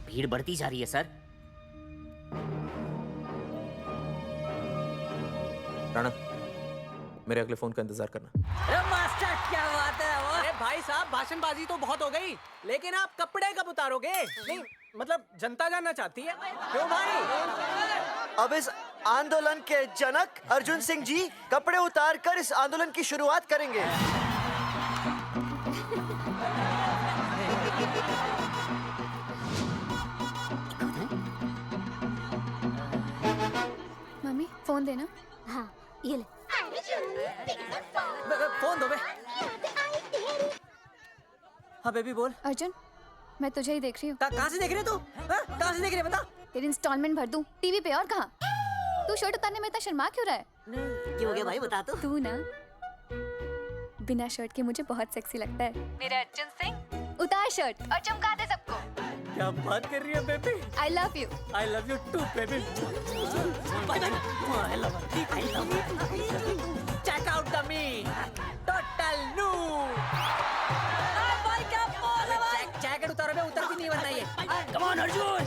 भीड़ बढ़ती जा रही है सर। राणा, मेरे अगले फोन का इंतजार करना। अरे मास्टर क्या बात है? अरे भाई साहब, भाषणबाजी तो बहुत हो गई, लेकिन आप कपड़े कब उतारोगे? नहीं मतलब जनता जानना चाहती है। क्यों भाई? अब इस आंदोलन के जनक अर्जुन सिंह जी कपड़े उतार कर इस आंदोलन की शुरुआत करेंगे। मम्मी फोन देना। हाँ ये ले। फोन दो बे। हाँ बेबी बोल। अर्जुन, मैं तुझे ही देख रही हूँ। कहाँ से देख रही है तू? कहाँ से देख रही है बता? तेरी इंस्टॉलमेंट भर दूं टीवी पे और कहाँ? तू शर्ट उतारने में इतना शर्मा क्यों रहा है? क्यों हो गया भाई, बता तो। तू ना बिना शर्ट के मुझे बहुत सेक्सी लगता है। मेरे अर्जुन सिंह, उतार शर्ट और चमका दे सबको। क्या बात कर रही है baby? I love you. I love you too, baby. I love you. Check out the me. Total new. भाई क्या बोल है भाई? जैकेट उतारो बे, उतर भी नहीं वरना ये। Come on Arjun.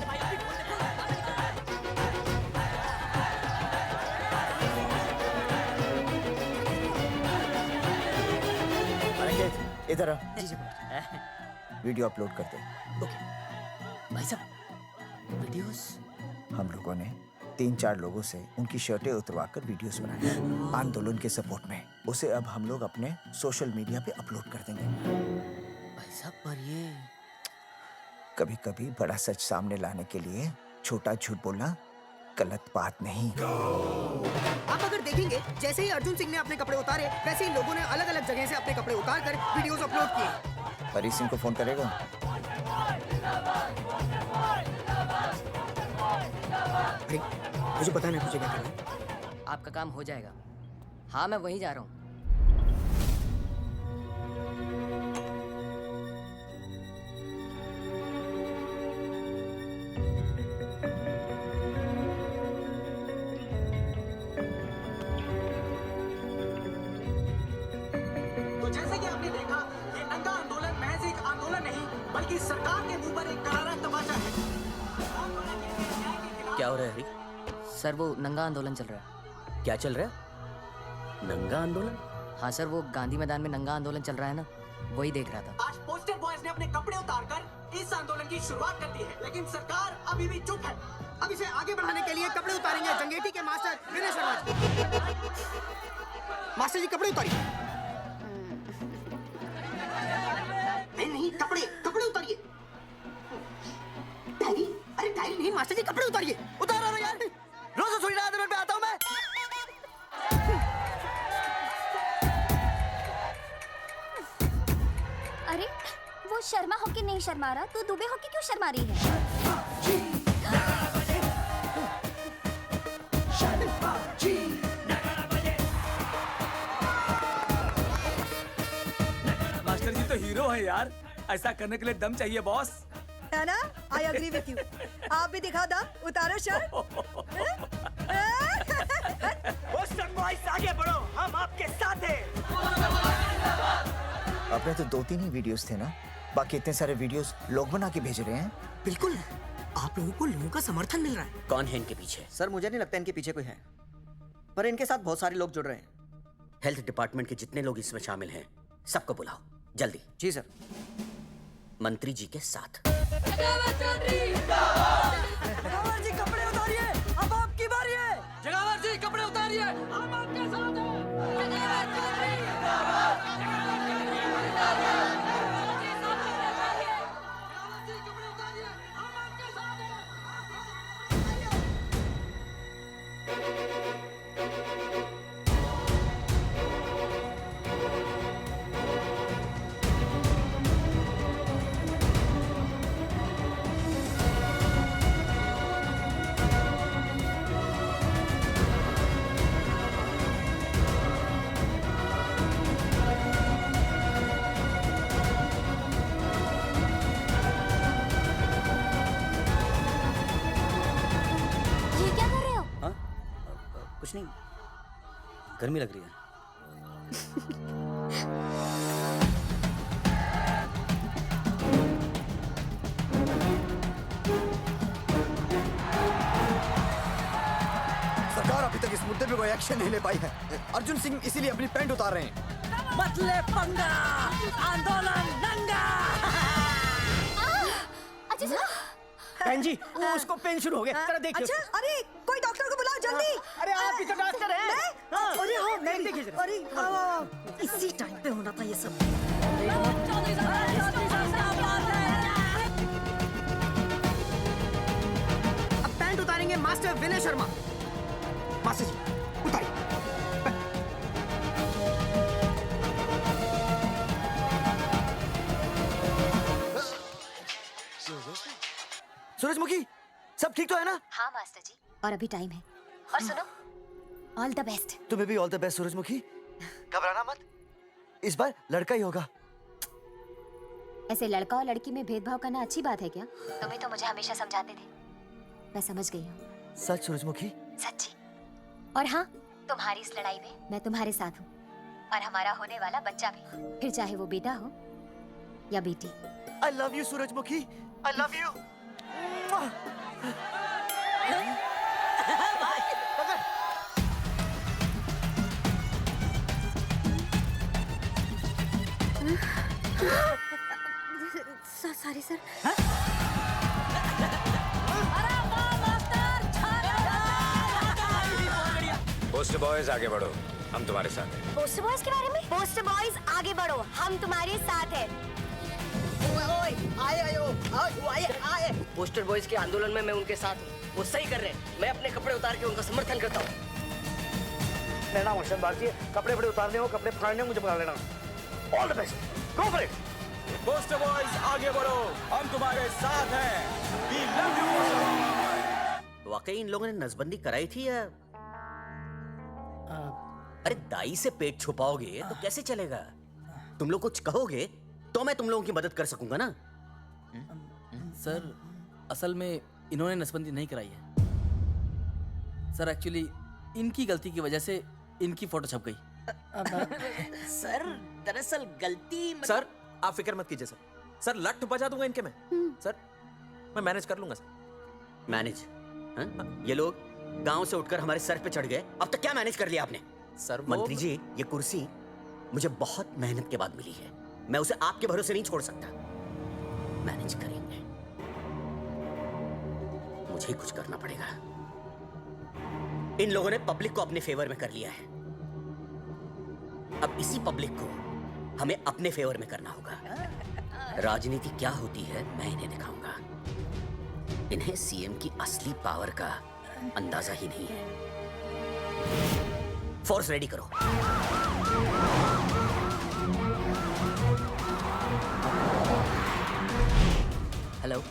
अनिकेत, इधर आ। वीडियो अपलोड करते हैं। भाई साहब, वीडियोस? हम लोगों ने 3-4 लोगों से उनकी शर्टें उतरवाकर वीडियोस बनाए आंदोलन के सपोर्ट में। उसे अब हम लोग अपने सोशल मीडिया पे अपलोड कर देंगे। भाई साहब पर ये कभी कभी बड़ा सच सामने लाने के लिए छोटा झूठ बोलना गलत बात नहीं। आप अगर देखेंगे, जैसे ही अर्जुन सिंह ने अपने कपड़े उतारे, वैसे ही लोगों ने अलग अलग जगह से अपने कपड़े उतार कर वीडियोस अपलोड किए। हरी सिंह को फोन करेगा? भाई, मुझे पता नहीं मुझे क्या करना है। आपका काम हो जाएगा। हाँ मैं वहीं जा रहा हूँ। कि सरकार के मुंह पर एक करारा तमाचा है। क्या हो रहा है हरी? सर वो नंगा आंदोलन चल रहा है। क्या चल रहा है? नंगा आंदोलन? हाँ सर, वो गांधी मैदान में नंगा आंदोलन चल रहा है ना, वही देख रहा था। आज पोस्टर बॉयज ने अपने कपड़े उतारकर इस आंदोलन की शुरुआत कर दी है, लेकिन सरकार अभी भी चुप है। अब इसे आगे बढ़ाने के लिए कपड़े उतारेंगे जंगेटी के मास्टर विनय शर्मा जी। मास्टर जी कपड़े उतारिए। नहीं, कपड़े कपड़े उतारिए। डायरी? अरे डायरी नहीं मास्टर जी, कपड़े उतारिए। उतारो ना यार, रोज थोड़ी ना आंदोलन पे आता हूँ मैं। अरे वो शर्मा होके नहीं शर्मा रहा, तू दुबे होके क्यों शर्मा रही है? मास्टर जी तो हीरो है यार, ऐसा करने के लिए दम चाहिए बॉस। है ना? I agree with you. आप भी दिखा दम, उतारो शर्ट। पोस्टर बॉयज आगे बढ़ो, हम आपके साथ हैं। अपने तो 2-3 ही वीडियोस थे ना, बाकी इतने सारे वीडियोस लोग बना के भेज रहे हैं। बिल्कुल, आप लोगों को लोगों का समर्थन मिल रहा है। कौन है इनके पीछे? सर मुझे नहीं लगता इनके पीछे कोई है, पर इनके साथ बहुत सारे लोग जुड़ रहे हैं। हेल्थ डिपार्टमेंट के जितने लोग इसमें शामिल हैं, सबको बुलाओ जल्दी। जी सर। मंत्री जी के साथ। जगावर जी कपड़े उतारिए, अब आपकी बारी है। जगावर जी कपड़े उतारिए, हम आपके साथ हैं। ये क्या कर रहे हो? कुछ नहीं, गर्मी लग रही है। सरकार अभी तक इस मुद्दे पे कोई एक्शन नहीं ले पाई है। अर्जुन सिंह इसीलिए अपनी पैंट उतार रहे हैं। मतले पंगा, आंदोलन नंगा। अच्छा बहन जी, वो उसको पेन शुरू हो गया, जरा देखिए। अच्छा, अरे कोई डॉक्टर को बुलाओ जल्दी। अरे आप ही तो डॉक्टर हैं। अरे हाँ, अरे इसी टाइम पे होना था ये सब। अब पैंट उतारेंगे मास्टर विनय शर्मा। मास्टर जी उतारिए। सूरजमुखी, सब ठीक तो है ना? हाँ मास्टर जी, और अभी टाइम है। और सुनो, ऑल द बेस्ट। तुम्हें भी ऑल द बेस्ट सूरजमुखी। घबराना मत, इस बार लड़का ही होगा। ऐसे लड़का और लड़की में भेदभाव करना अच्छी बात है क्या? तुम ही तो मुझे हमेशा समझाते थे। मैं समझ गई हूँ। सच सूरजमुखी? सच्ची। और हाँ, तुम्हारी इस लड़ाई में मैं तुम्हारे साथ हूँ, और हमारा होने वाला बच्चा भी, फिर चाहे वो बेटा हो या बेटी। I love you सूरजमुखी, I love you। Sorry sir. Post boys आगे बढ़ो, हम तुम्हारे साथ हैं। पोस्टर बॉयज के बारे में? पोस्टर बॉयज आगे बढ़ो, हम तुम्हारे साथ हैं। आए पोस्टर बॉयज के आंदोलन में मैं उनके साथ हूँ, वो सही कर रहे हैं। मैं अपने कपड़े उतार के उनका समर्थन करता हूँ। मेरा नाम अर्शद बागची है। कपड़े बड़े उतारने हो, कपड़े फाड़ने हो, मुझे बुला लेना। All the best, go for it. Post boys आगे बढ़ो, हम तुम्हारे साथ हैं। We love you। वाकई इन लोगों ने नसबंदी कराई थी या? अरे दाई से पेट छुपाओगे तो कैसे चलेगा? तुम लोग कुछ कहोगे तो मैं तुम लोगों की मदद कर सकूंगा ना। सर असल में इन्होंने नसबंदी नहीं कराई है सर, एक्चुअली इनकी गलती की वजह से इनकी फोटो छप गई। सर दरअसल गलती सर आप फिक्र मत कीजिए सर, सर लट बजा दूंगा इनके मैं। सर मैं मैनेज कर लूंगा सर। मैनेज? ये लोग गांव से उठकर हमारे सर पे चढ़ गए, अब तक क्या मैनेज कर लिया आपने? सर मंत्री जी, ये कुर्सी मुझे बहुत मेहनत के बाद मिली है, मैं उसे आपके भरोसे नहीं छोड़ सकता। मैनेज करेंगे, मुझे ही कुछ करना पड़ेगा। इन लोगों ने पब्लिक को अपने फेवर में कर लिया है, अब इसी पब्लिक को हमें अपने फेवर में करना होगा। राजनीति क्या होती है मैं इन्हें दिखाऊंगा। इन्हें सीएम की असली पावर का अंदाजा ही नहीं है। फोर्स रेडी करो। हेलो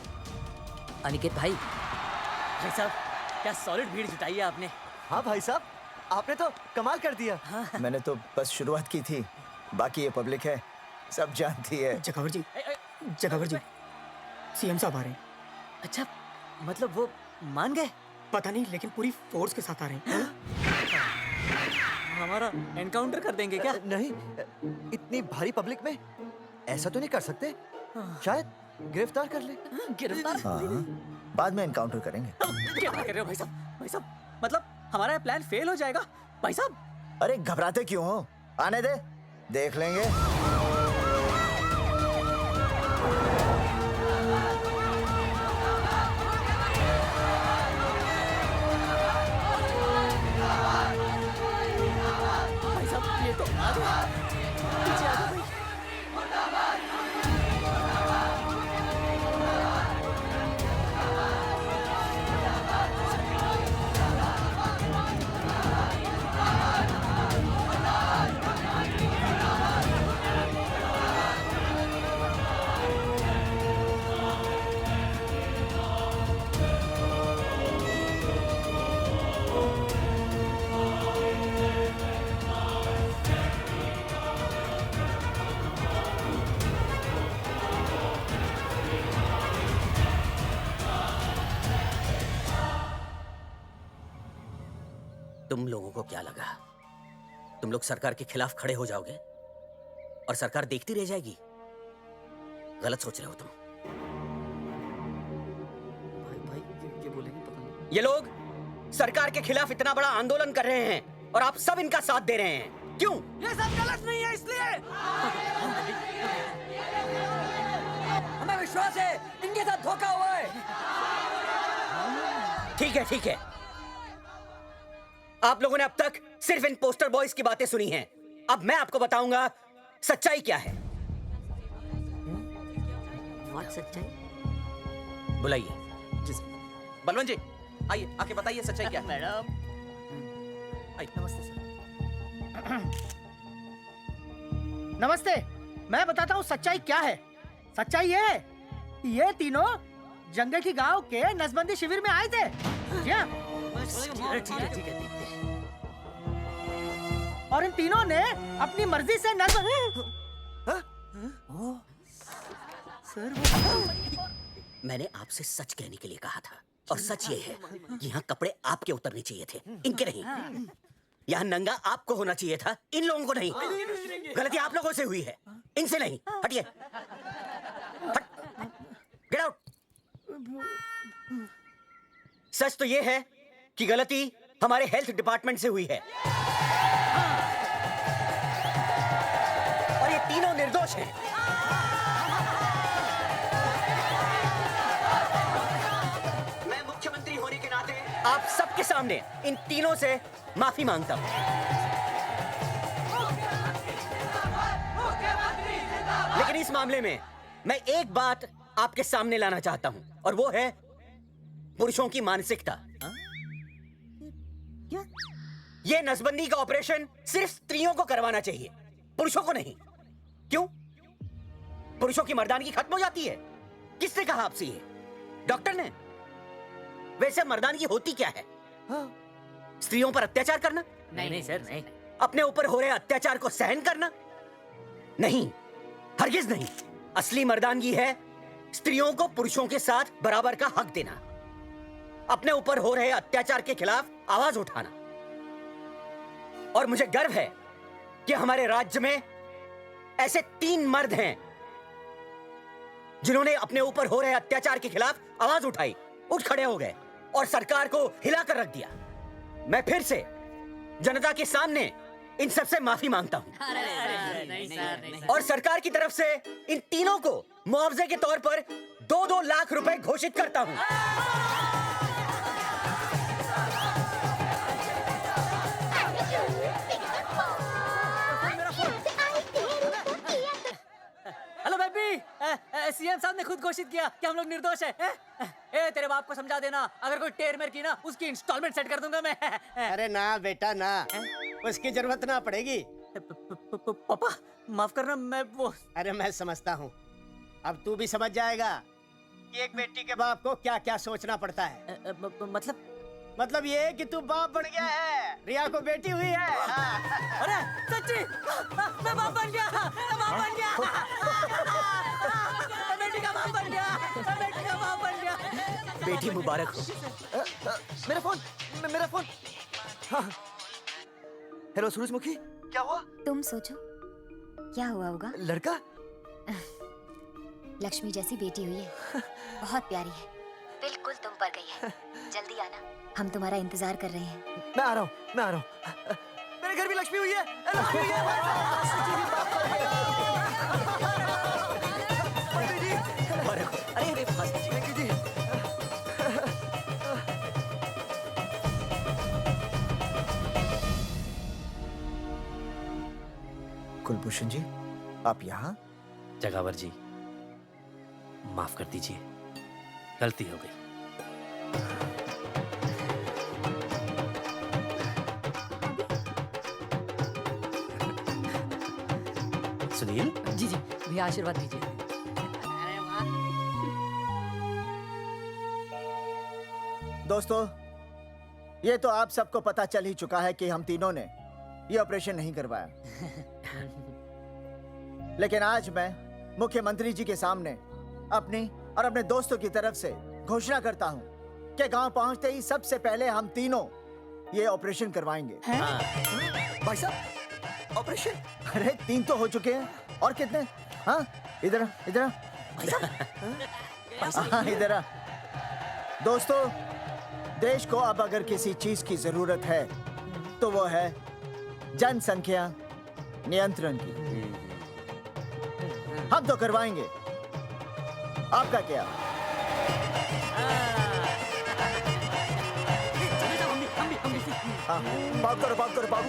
अनिकेत भाई। भाई साहब क्या सॉलिड भीड़ जुटाई है आपने। हाँ भाई साहब, आपने तो कमाल कर दिया। मैंने तो बस शुरुआत की थी, बाकी ये पब्लिक है, सब जानती है। जगावर जी, जगावर जी, सीएम साहब आ रहे हैं। अच्छा, मतलब वो मान गए? पता नहीं, लेकिन पूरी फोर्स के साथ आ रहे हैं। हमारा एनकाउंटर कर देंगे क्या? नहीं, इतनी भारी पब्लिक में ऐसा तो नहीं कर सकते, शायद गिरफ्तार कर ले। गिरफ्तार? हाँ, बाद में एनकाउंटर करेंगे। क्या कर रहे हो भाई साहब? भाई साहब मतलब हमारा प्लान फेल हो जाएगा भाई साहब? अरे घबराते क्यों हो, आने दे, देख लेंगे। भाई साहब ये तो आ गया, पीछे आ जाओ भाई। तुम लोगों को क्या लगा तुम लोग सरकार के खिलाफ खड़े हो जाओगे और सरकार देखती रह जाएगी? गलत सोच रहे हो तुम। भाई ये बोलेंगे पता नहीं। ये लोग सरकार के खिलाफ इतना बड़ा आंदोलन कर रहे हैं और आप सब इनका साथ दे रहे हैं, क्यों? ये सब गलत नहीं है, इसलिए हमें विश्वास है इनके साथ धोखा हुआ है। ठीक है, ठीक है। आप लोगों ने अब तक सिर्फ इन पोस्टर बॉयज की बातें सुनी हैं। अब मैं आपको बताऊंगा सच्चाई क्या है। बहुत सच्चाई? बुलाइए। जी सर। बलवंत जी आइए, आके बताइए सच्चाई क्या है। मैडम आइए। नमस्ते सर। नमस्ते, मैं बताता हूँ सच्चाई क्या है। सच्चाई ये है कि ये तीनों जंगेठी गांव के नसबंदी शिविर में आए थे। क्या? ठीक है। और इन तीनों ने अपनी मर्जी से मैंने आपसे सच कहने के लिए कहा था और सच ये है कि यहाँ कपड़े आपके उतरने चाहिए थे, इनके नहीं। यहाँ नंगा आपको होना चाहिए था, इन लोगों को नहीं। गलती आप लोगों से हुई है, इनसे नहीं। हटिए, गेट आउट। सच तो ये है कि गलती हमारे हेल्थ डिपार्टमेंट से हुई है और ये तीनों निर्दोष हैं। मैं मुख्यमंत्री होने के नाते आप सबके सामने इन तीनों से माफी मांगता हूं। लेकिन इस मामले में मैं एक बात आपके सामने लाना चाहता हूं और वो है पुरुषों की मानसिकता। ये नसबंदी का ऑपरेशन सिर्फ स्त्रियों को करवाना चाहिए, पुरुषों को नहीं। क्यों? पुरुषों की मर्दानगी खत्म हो जाती है? किसने कहा आपसे ये? डॉक्टर ने? वैसे मर्दानगी होती क्या है? स्त्रियों पर अत्याचार करना? नहीं सर, नहीं। अपने ऊपर हो रहे अत्याचार को सहन करना? नहीं, हरगिज नहीं। असली मर्दानगी है स्त्रियों को पुरुषों के साथ बराबर का हक देना, अपने ऊपर हो रहे अत्याचार के खिलाफ आवाज उठाना। और मुझे गर्व है कि हमारे राज्य में ऐसे 3 मर्द हैं जिन्होंने अपने ऊपर हो रहे अत्याचार के खिलाफ आवाज उठाई, उठ खड़े हो गए और सरकार को हिलाकर रख दिया। मैं फिर से जनता के सामने इन सबसे माफी मांगता हूं और सरकार की तरफ से इन तीनों को मुआवजे के तौर पर 2-2 लाख रुपए घोषित करता हूं। हेलो बेबी, सीएम साहब ने खुद घोषित किया कि हम लोग निर्दोष हैं। ए तेरे बाप को समझा देना, अगर कोई टेर मेर की ना उसकी इंस्टॉलमेंट सेट कर दूंगा मैं। अरे ना बेटा ना, उसकी जरूरत ना पड़ेगी। पापा माफ करना, मैं वो। अरे मैं समझता हूँ, अब तू भी समझ जाएगा कि एक बेटी के बाप को क्या क्या सोचना पड़ता है। मतलब ये कि तू बाप बन गया है, रिया को बेटी हुई है। अरे सच्ची, मैं बाप बन गया, मैं बाप बन गया, मैं बेटी का बाप बन गया, मैं बेटी का बाप बन गया। बेटी मुबारक हो। मेरा फोन, मेरा फोन। हाँ। हेलो सूरजमुखी, क्या हुआ? तुम सोचो क्या हुआ होगा। लड़का? लक्ष्मी जैसी बेटी हुई है, बहुत प्यारी है, बिल्कुल तुम पर गई है। जल्दी आना, हम तुम्हारा इंतजार कर रहे हैं। मैं आ रहा हूँ, मैं आ रहा हूँ। मेरे घर भी लक्ष्मी हुई है, लक्ष्मी हुई है। अरे कुलभूषण जी, आप यहाँ? जगावर जी, माफ कर दीजिए, गलती हो गई। सुनील जी जी भैया आशीर्वाद दीजिए। दोस्तों, ये तो आप सबको पता चल ही चुका है कि हम तीनों ने ये ऑपरेशन नहीं करवाया। लेकिन आज मैं मुख्यमंत्री जी के सामने अपनी और अपने दोस्तों की तरफ से घोषणा करता हूं कि गांव पहुंचते ही सबसे पहले हम तीनों ये ऑपरेशन करवाएंगे। भाई साहब, ऑपरेशन? अरे 3 तो हो चुके हैं, और कितने? हाँ, इधर इधर हाँ, इधर। दोस्तों, देश को अब अगर किसी चीज की जरूरत है तो वो है जनसंख्या नियंत्रण की। हम तो करवाएंगे, आपका क्या? बात करो, बात करो, बात।